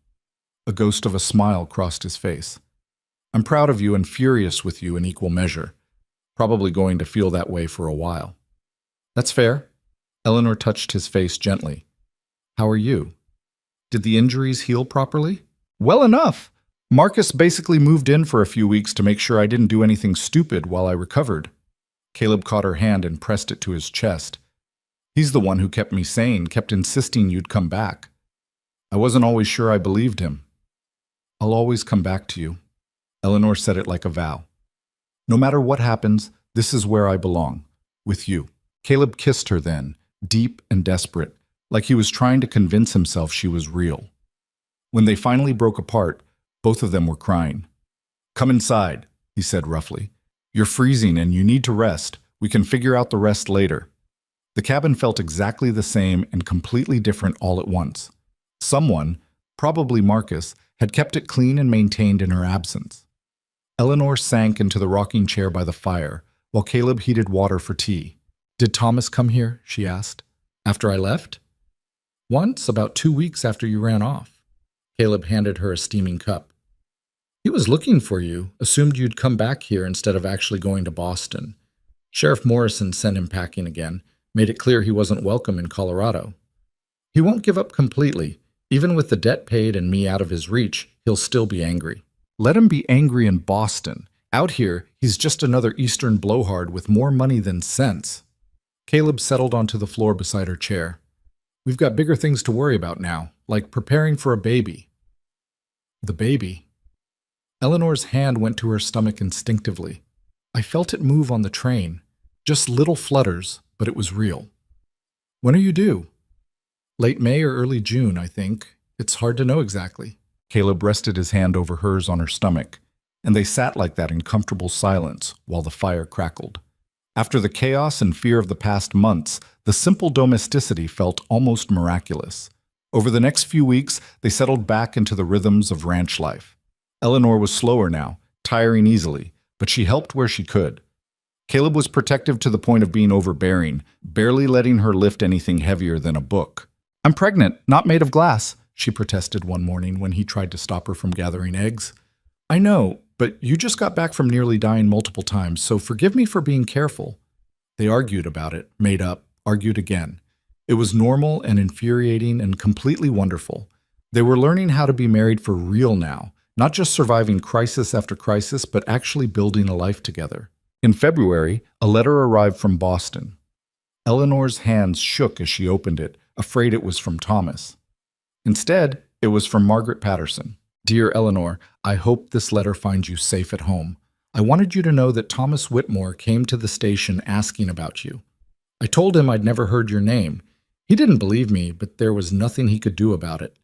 A ghost of a smile crossed his face. I'm proud of you and furious with you in equal measure. Probably going to feel that way for a while. That's fair. Eleanor touched his face gently. How are you? Did the injuries heal properly? Well enough. Marcus basically moved in for a few weeks to make sure I didn't do anything stupid while I recovered. Caleb caught her hand and pressed it to his chest. He's the one who kept me sane, kept insisting you'd come back. I wasn't always sure I believed him. I'll always come back to you. Eleanor said it like a vow. No matter what happens, this is where I belong, with you. Caleb kissed her then, deep and desperate, like he was trying to convince himself she was real. When they finally broke apart, Both of them were crying. "Come inside," he said roughly. "You're freezing and you need to rest. We can figure out the rest later." The cabin felt exactly the same and completely different all at once. Someone, probably Marcus, had kept it clean and maintained in her absence. Eleanor sank into the rocking chair by the fire, while Caleb heated water for tea. "Did Thomas come here?" she asked. "After I left?" "Once, about 2 weeks after you ran off." Caleb handed her a steaming cup. "He was looking for you, assumed you'd come back here instead of actually going to Boston. Sheriff Morrison sent him packing again, made it clear he wasn't welcome in Colorado. He won't give up completely. Even with the debt paid and me out of his reach, he'll still be angry." "Let him be angry in Boston. Out here, he's just another Eastern blowhard with more money than sense." Caleb settled onto the floor beside her chair. "We've got bigger things to worry about now, like preparing for a baby." "The baby?" Eleanor's hand went to her stomach instinctively. "I felt it move on the train. Just little flutters, but it was real." "When are you due?" "Late May or early June, I think. It's hard to know exactly." Caleb rested his hand over hers on her stomach, and they sat like that in comfortable silence while the fire crackled. After the chaos and fear of the past months, the simple domesticity felt almost miraculous. Over the next few weeks, they settled back into the rhythms of ranch life. Eleanor was slower now, tiring easily, but she helped where she could. Caleb was protective to the point of being overbearing, barely letting her lift anything heavier than a book. "I'm pregnant, not made of glass," she protested one morning when he tried to stop her from gathering eggs. "I know, but you just got back from nearly dying multiple times, so forgive me for being careful." They argued about it, made up, argued again. It was normal and infuriating and completely wonderful. They were learning how to be married for real now, not just surviving crisis after crisis, but actually building a life together. In February, a letter arrived from Boston. Eleanor's hands shook as she opened it, afraid it was from Thomas. Instead, it was from Margaret Patterson. "Dear Eleanor, I hope this letter finds you safe at home. I wanted you to know that Thomas Whitmore came to the station asking about you. I told him I'd never heard your name. He didn't believe me, but there was nothing he could do about it.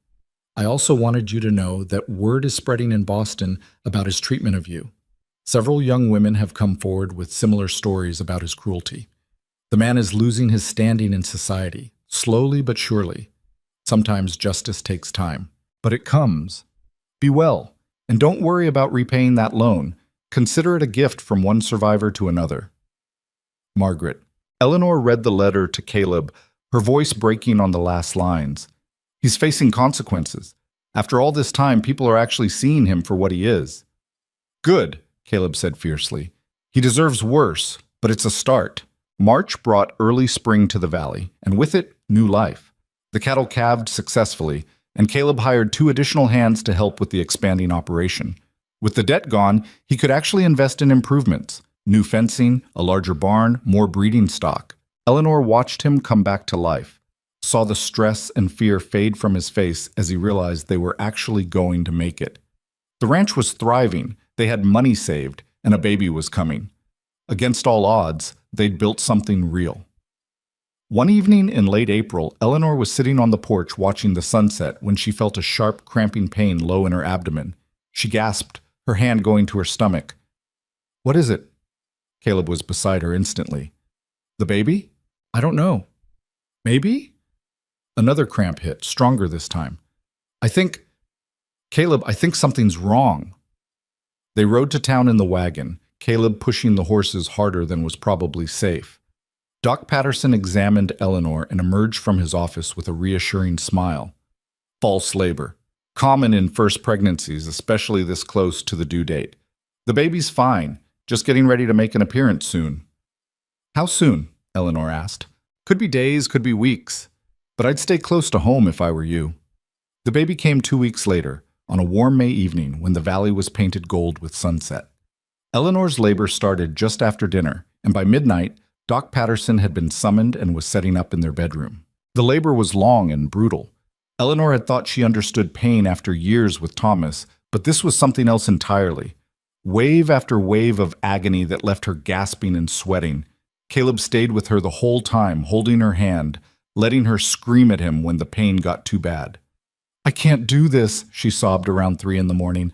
I also wanted you to know that word is spreading in Boston about his treatment of you. Several young women have come forward with similar stories about his cruelty. The man is losing his standing in society, slowly but surely. Sometimes justice takes time, but it comes. Be well, and don't worry about repaying that loan. Consider it a gift from one survivor to another. Margaret." Eleanor read the letter to Caleb, her voice breaking on the last lines. "He's facing consequences. After all this time, people are actually seeing him for what he is." "Good," Caleb said fiercely. "He deserves worse, but it's a start." March brought early spring to the valley, and with it, new life. The cattle calved successfully, and Caleb hired 2 additional hands to help with the expanding operation. With the debt gone, he could actually invest in improvements: new fencing, a larger barn, more breeding stock. Eleanor watched him come back to life, saw the stress and fear fade from his face as he realized they were actually going to make it. The ranch was thriving, they had money saved, and a baby was coming. Against all odds, they'd built something real. One evening in late April, Eleanor was sitting on the porch watching the sunset when she felt a sharp, cramping pain low in her abdomen. She gasped, her hand going to her stomach. "What is it?" Caleb was beside her instantly. "The baby?" "I don't know." "Maybe?" Another cramp hit, stronger this time. Caleb, I think something's wrong." They rode to town in the wagon, Caleb pushing the horses harder than was probably safe. Doc Patterson examined Eleanor and emerged from his office with a reassuring smile. "False labor. Common in first pregnancies, especially this close to the due date. The baby's fine, just getting ready to make an appearance soon." "How soon?" Eleanor asked. "Could be days, could be weeks. But I'd stay close to home if I were you." The baby came 2 weeks later, on a warm May evening when the valley was painted gold with sunset. Eleanor's labor started just after dinner, and by midnight, Doc Patterson had been summoned and was setting up in their bedroom. The labor was long and brutal. Eleanor had thought she understood pain after years with Thomas, but this was something else entirely. Wave after wave of agony that left her gasping and sweating. Caleb stayed with her the whole time, holding her hand, letting her scream at him when the pain got too bad. "I can't do this," she sobbed around 3 in the morning.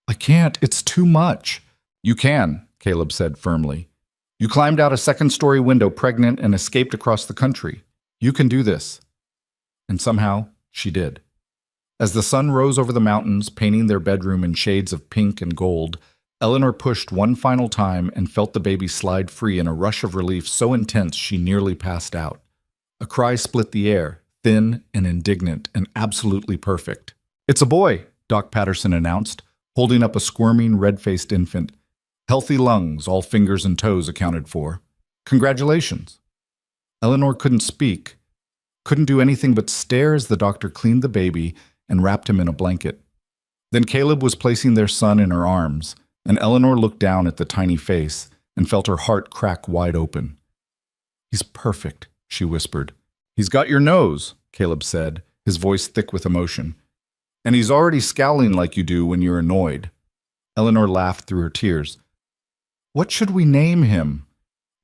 I can't. It's too much. You can, Caleb said firmly. You climbed out a second-story window pregnant and escaped across the country. You can do this. And somehow, she did. As the sun rose over the mountains, painting their bedroom in shades of pink and gold, Eleanor pushed one final time and felt the baby slide free in a rush of relief so intense she nearly passed out. A cry split the air, thin and indignant and absolutely perfect. It's a boy, Doc Patterson announced, holding up a squirming, red-faced infant. Healthy lungs, all fingers and toes accounted for. Congratulations. Eleanor couldn't speak, couldn't do anything but stare as the doctor cleaned the baby and wrapped him in a blanket. Then Caleb was placing their son in her arms, and Eleanor looked down at the tiny face and felt her heart crack wide open. He's perfect, she whispered. He's got your nose, Caleb said, his voice thick with emotion. And he's already scowling like you do when you're annoyed. Eleanor laughed through her tears. What should we name him?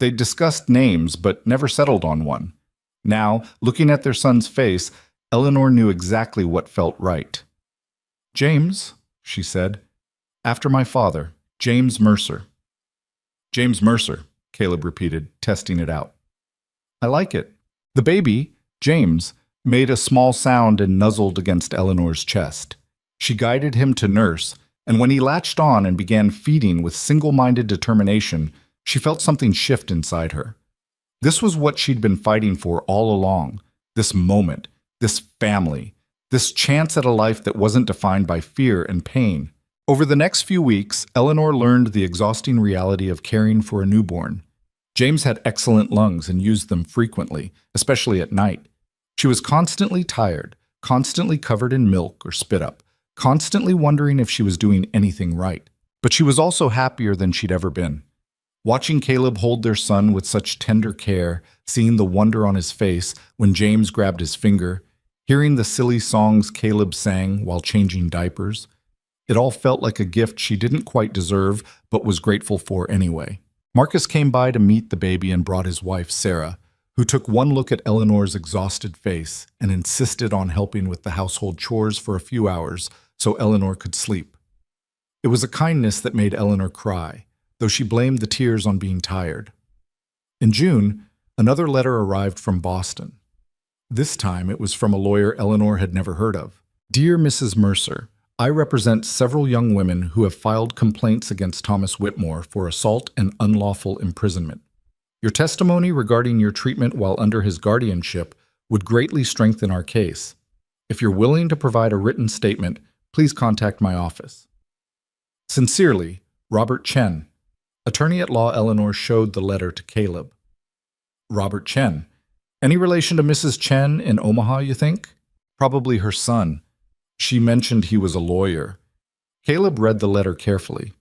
They'd discussed names, but never settled on one. Now, looking at their son's face, Eleanor knew exactly what felt right. James, she said. After my father, James Mercer. James Mercer, Caleb repeated, testing it out. I like it. The baby, James, made a small sound and nuzzled against Eleanor's chest. She guided him to nurse, and when he latched on and began feeding with single-minded determination, she felt something shift inside her. This was what she'd been fighting for all along, this moment, this family, this chance at a life that wasn't defined by fear and pain. Over the next few weeks, Eleanor learned the exhausting reality of caring for a newborn. James had excellent lungs and used them frequently, especially at night. She was constantly tired, constantly covered in milk or spit up, constantly wondering if she was doing anything right. But she was also happier than she'd ever been. Watching Caleb hold their son with such tender care, seeing the wonder on his face when James grabbed his finger, hearing the silly songs Caleb sang while changing diapers, it all felt like a gift she didn't quite deserve but was grateful for anyway. Marcus came by to meet the baby and brought his wife, Sarah, who took one look at Eleanor's exhausted face and insisted on helping with the household chores for a few hours so Eleanor could sleep. It was a kindness that made Eleanor cry, though she blamed the tears on being tired. In June, another letter arrived from Boston. This time it was from a lawyer Eleanor had never heard of. Dear Mrs. Mercer, I represent several young women who have filed complaints against Thomas Whitmore for assault and unlawful imprisonment. Your testimony regarding your treatment while under his guardianship would greatly strengthen our case. If you're willing to provide a written statement, please contact my office. Sincerely, Robert Chen. Attorney at law Eleanor showed the letter to Caleb. Robert Chen. Any relation to Mrs. Chen in Omaha, you think? Probably her son. She mentioned he was a lawyer. Caleb read the letter carefully.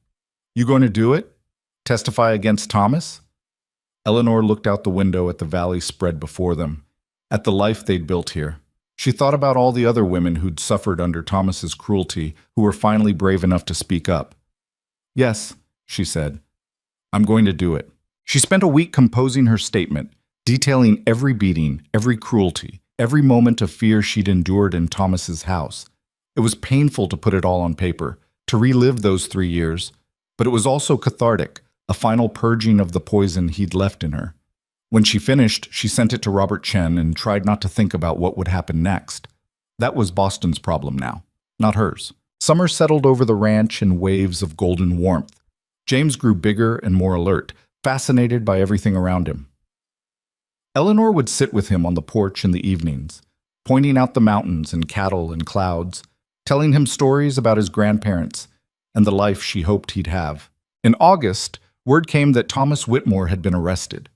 You going to do it? Testify against Thomas? Eleanor looked out the window at the valley spread before them, at the life they'd built here. She thought about all the other women who'd suffered under Thomas's cruelty, who were finally brave enough to speak up. Yes, she said. I'm going to do it. She spent a week composing her statement, detailing every beating, every cruelty, every moment of fear she'd endured in Thomas's house. It was painful to put it all on paper, to relive those 3 years, but it was also cathartic, a final purging of the poison he'd left in her. When she finished, she sent it to Robert Chen and tried not to think about what would happen next. That was Boston's problem now, not hers. Summer settled over the ranch in waves of golden warmth. James grew bigger and more alert, fascinated by everything around him. Eleanor would sit with him on the porch in the evenings, pointing out the mountains and cattle and clouds, telling him stories about his grandparents and the life she hoped he'd have. In August, word came that Thomas Whitmore had been arrested.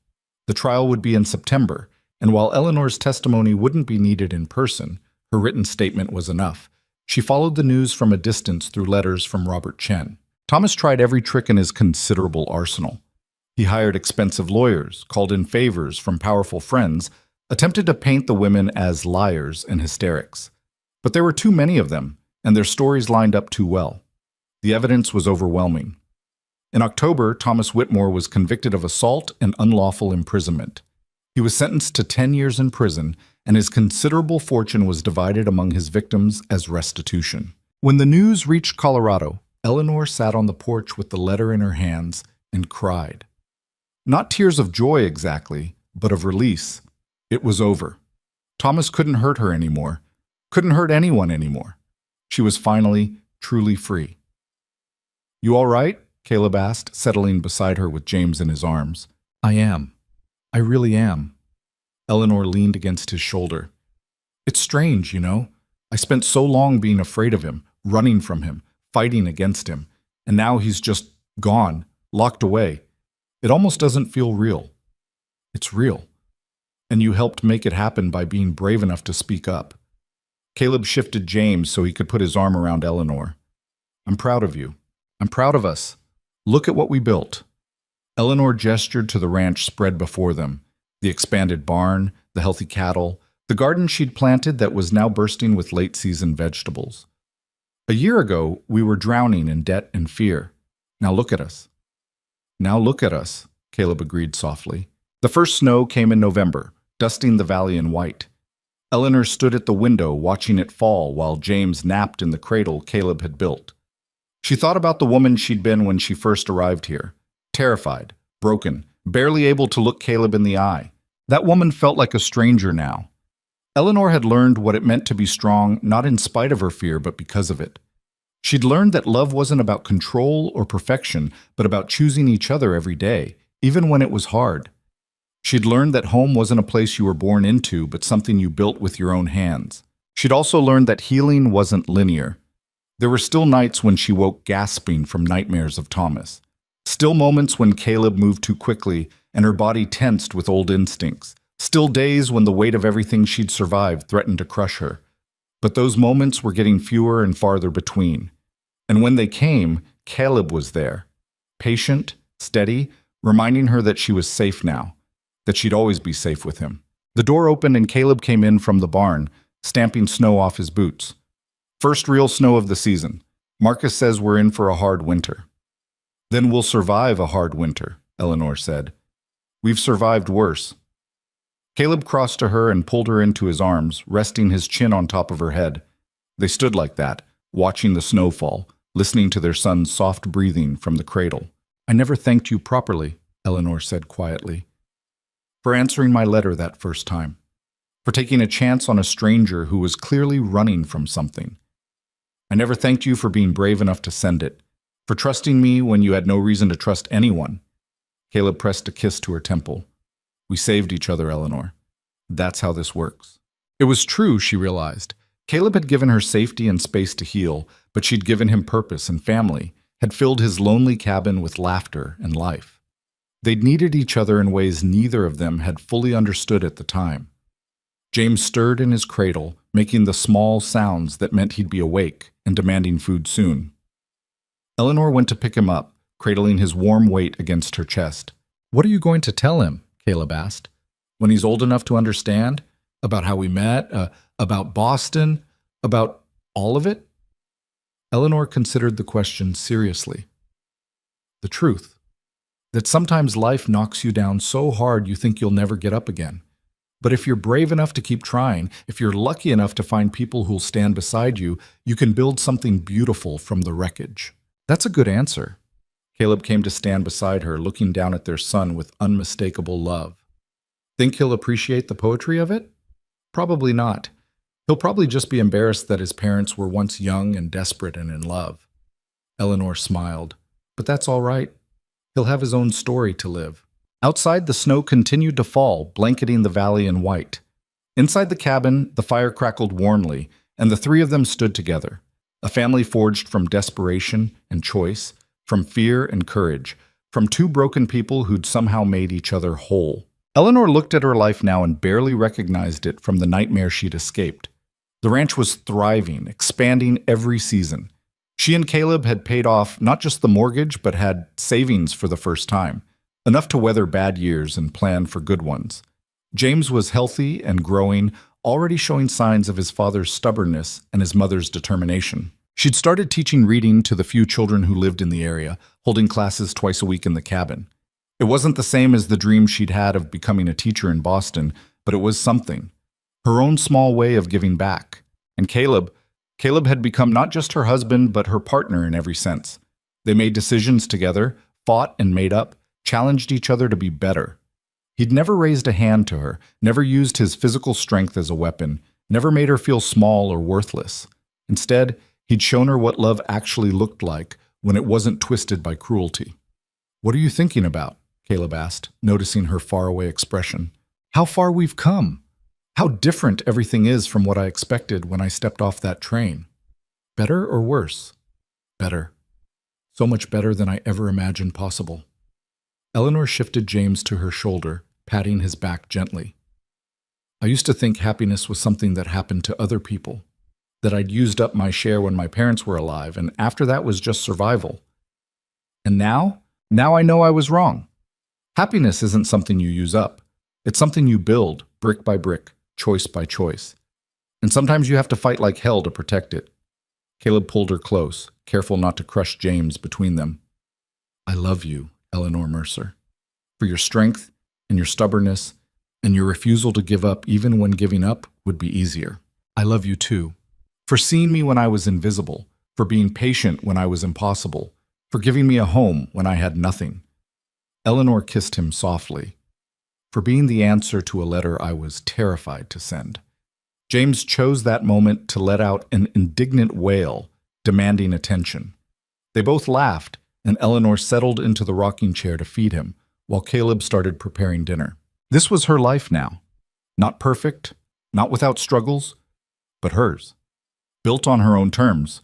The trial would be in September, and while Eleanor's testimony wouldn't be needed in person, her written statement was enough. She followed the news from a distance through letters from Robert Chen. Thomas tried every trick in his considerable arsenal. He hired expensive lawyers, called in favors from powerful friends, attempted to paint the women as liars and hysterics. But there were too many of them, and their stories lined up too well. The evidence was overwhelming. In October, Thomas Whitmore was convicted of assault and unlawful imprisonment. He was sentenced to 10 years in prison, and his considerable fortune was divided among his victims as restitution. When the news reached Colorado, Eleanor sat on the porch with the letter in her hands and cried. Not tears of joy exactly, but of release. It was over. Thomas couldn't hurt her anymore, couldn't hurt anyone anymore. She was finally, truly free. You all right? Caleb asked, settling beside her with James in his arms. I am. I really am. Eleanor leaned against his shoulder. It's strange, you know. I spent so long being afraid of him, running from him, fighting against him, and now he's just gone, locked away. It almost doesn't feel real. It's real. And you helped make it happen by being brave enough to speak up. Caleb shifted James so he could put his arm around Eleanor. I'm proud of you. I'm proud of us. Look at what we built. Eleanor gestured to the ranch spread before them, the expanded barn, the healthy cattle, the garden she'd planted that was now bursting with late-season vegetables. A year ago, we were drowning in debt and fear. Now look at us. Now look at us, Caleb agreed softly. The first snow came in November, dusting the valley in white. Eleanor stood at the window watching it fall while James napped in the cradle Caleb had built. She thought about the woman she'd been when she first arrived here, terrified, broken, barely able to look Caleb in the eye. That woman felt like a stranger now. Eleanor had learned what it meant to be strong, not in spite of her fear, but because of it. She'd learned that love wasn't about control or perfection, but about choosing each other every day, even when it was hard. She'd learned that home wasn't a place you were born into, but something you built with your own hands. She'd also learned that healing wasn't linear. There were still nights when she woke gasping from nightmares of Thomas. Still moments when Caleb moved too quickly and her body tensed with old instincts. Still days when the weight of everything she'd survived threatened to crush her. But those moments were getting fewer and farther between. And when they came, Caleb was there. Patient, steady, reminding her that she was safe now, that she'd always be safe with him. The door opened and Caleb came in from the barn, stamping snow off his boots. First real snow of the season. Marcus says we're in for a hard winter. Then we'll survive a hard winter, Eleanor said. We've survived worse. Caleb crossed to her and pulled her into his arms, resting his chin on top of her head. They stood like that, watching the snow fall, listening to their son's soft breathing from the cradle. I never thanked you properly, Eleanor said quietly, for answering my letter that first time, for taking a chance on a stranger who was clearly running from something. I never thanked you for being brave enough to send it, for trusting me when you had no reason to trust anyone. Caleb pressed a kiss to her temple. We saved each other, Eleanor. That's how this works. It was true, she realized. Caleb had given her safety and space to heal, but she'd given him purpose and family, had filled his lonely cabin with laughter and life. They'd needed each other in ways neither of them had fully understood at the time. James stirred in his cradle, making the small sounds that meant he'd be awake and demanding food soon. Eleanor went to pick him up, cradling his warm weight against her chest. What are you going to tell him? Caleb asked. When he's old enough to understand? About how we met? About Boston? About all of it? Eleanor considered the question seriously. The truth. That sometimes life knocks you down so hard you think you'll never get up again. But if you're brave enough to keep trying, if you're lucky enough to find people who'll stand beside you, you can build something beautiful from the wreckage. That's a good answer. Caleb came to stand beside her, looking down at their son with unmistakable love. Think he'll appreciate the poetry of it? Probably not. He'll probably just be embarrassed that his parents were once young and desperate and in love. Eleanor smiled. But that's all right. He'll have his own story to live. Outside, the snow continued to fall, blanketing the valley in white. Inside the cabin, the fire crackled warmly, and the three of them stood together. A family forged from desperation and choice, from fear and courage, from two broken people who'd somehow made each other whole. Eleanor looked at her life now and barely recognized it from the nightmare she'd escaped. The ranch was thriving, expanding every season. She and Caleb had paid off not just the mortgage, but had savings for the first time, enough to weather bad years and plan for good ones. James was healthy and growing, already showing signs of his father's stubbornness and his mother's determination. She'd started teaching reading to the few children who lived in the area, holding classes twice a week in the cabin. It wasn't the same as the dream she'd had of becoming a teacher in Boston, but it was something. Her own small way of giving back. And Caleb Caleb had become not just her husband, but her partner in every sense. They made decisions together, fought and made up, challenged each other to be better. He'd never raised a hand to her, never used his physical strength as a weapon, never made her feel small or worthless. Instead, he'd shown her what love actually looked like when it wasn't twisted by cruelty. "What are you thinking about?" Caleb asked, noticing her faraway expression. "How far we've come! How different everything is from what I expected when I stepped off that train. Better or worse?" "Better. So much better than I ever imagined possible." Eleanor shifted James to her shoulder, patting his back gently. "I used to think happiness was something that happened to other people, that I'd used up my share when my parents were alive, and after that was just survival. And now I know I was wrong. Happiness isn't something you use up. It's something you build, brick by brick, choice by choice. And sometimes you have to fight like hell to protect it." Caleb pulled her close, careful not to crush James between them. "I love you, Eleanor Mercer, for your strength and your stubbornness and your refusal to give up even when giving up would be easier. I love you too, for seeing me when I was invisible, for being patient when I was impossible, for giving me a home when I had nothing." Eleanor kissed him softly, "For being the answer to a letter I was terrified to send." James chose that moment to let out an indignant wail, demanding attention. They both laughed, and Eleanor settled into the rocking chair to feed him, while Caleb started preparing dinner. This was her life now. Not perfect, not without struggles, but hers. Built on her own terms,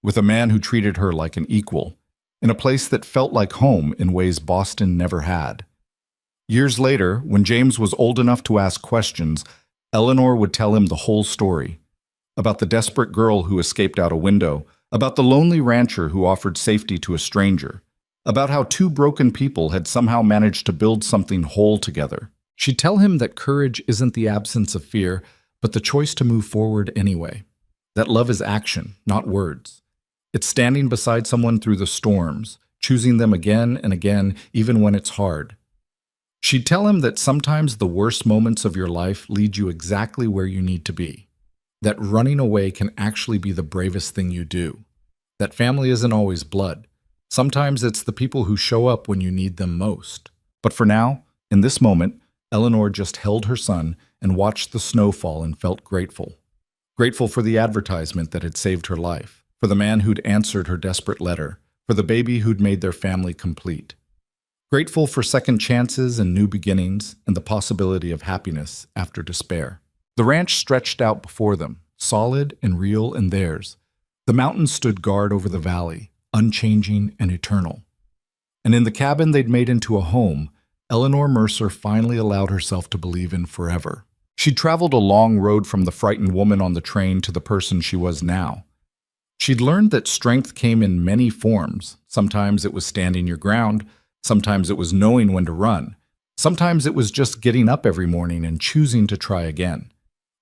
with a man who treated her like an equal, in a place that felt like home in ways Boston never had. Years later, when James was old enough to ask questions, Eleanor would tell him the whole story. About the desperate girl who escaped out a window, about the lonely rancher who offered safety to a stranger, about how two broken people had somehow managed to build something whole together. She'd tell him that courage isn't the absence of fear, but the choice to move forward anyway. That love is action, not words. It's standing beside someone through the storms, choosing them again and again, even when it's hard. She'd tell him that sometimes the worst moments of your life lead you exactly where you need to be. That running away can actually be the bravest thing you do. That family isn't always blood. Sometimes it's the people who show up when you need them most. But for now, in this moment, Eleanor just held her son and watched the snow fall and felt grateful. Grateful for the advertisement that had saved her life, for the man who'd answered her desperate letter, for the baby who'd made their family complete. Grateful for second chances and new beginnings and the possibility of happiness after despair. The ranch stretched out before them, solid and real and theirs. The mountains stood guard over the valley, unchanging and eternal. And in the cabin they'd made into a home, Eleanor Mercer finally allowed herself to believe in forever. She'd traveled a long road from the frightened woman on the train to the person she was now. She'd learned that strength came in many forms. Sometimes it was standing your ground, sometimes it was knowing when to run, sometimes it was just getting up every morning and choosing to try again.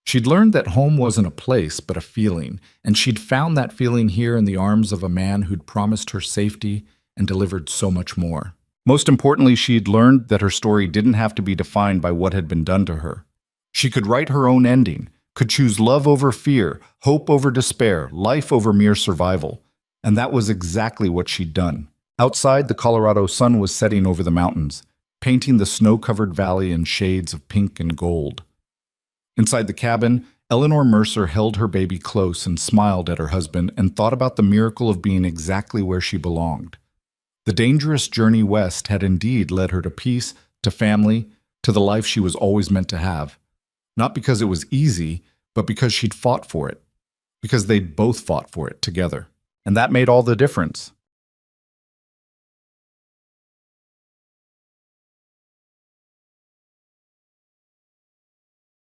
She'd learned that home wasn't a place, but a feeling, and she'd found that feeling here in the arms of a man who'd promised her safety and delivered so much more. Most importantly, she'd learned that her story didn't have to be defined by what had been done to her. She could write her own ending, could choose love over fear, hope over despair, life over mere survival. And that was exactly what she'd done. Outside, the Colorado sun was setting over the mountains, painting the snow-covered valley in shades of pink and gold. Inside the cabin, Eleanor Mercer held her baby close and smiled at her husband and thought about the miracle of being exactly where she belonged. The dangerous journey west had indeed led her to peace, to family, to the life she was always meant to have. Not because it was easy, but because she'd fought for it. Because they'd both fought for it together. And that made all the difference.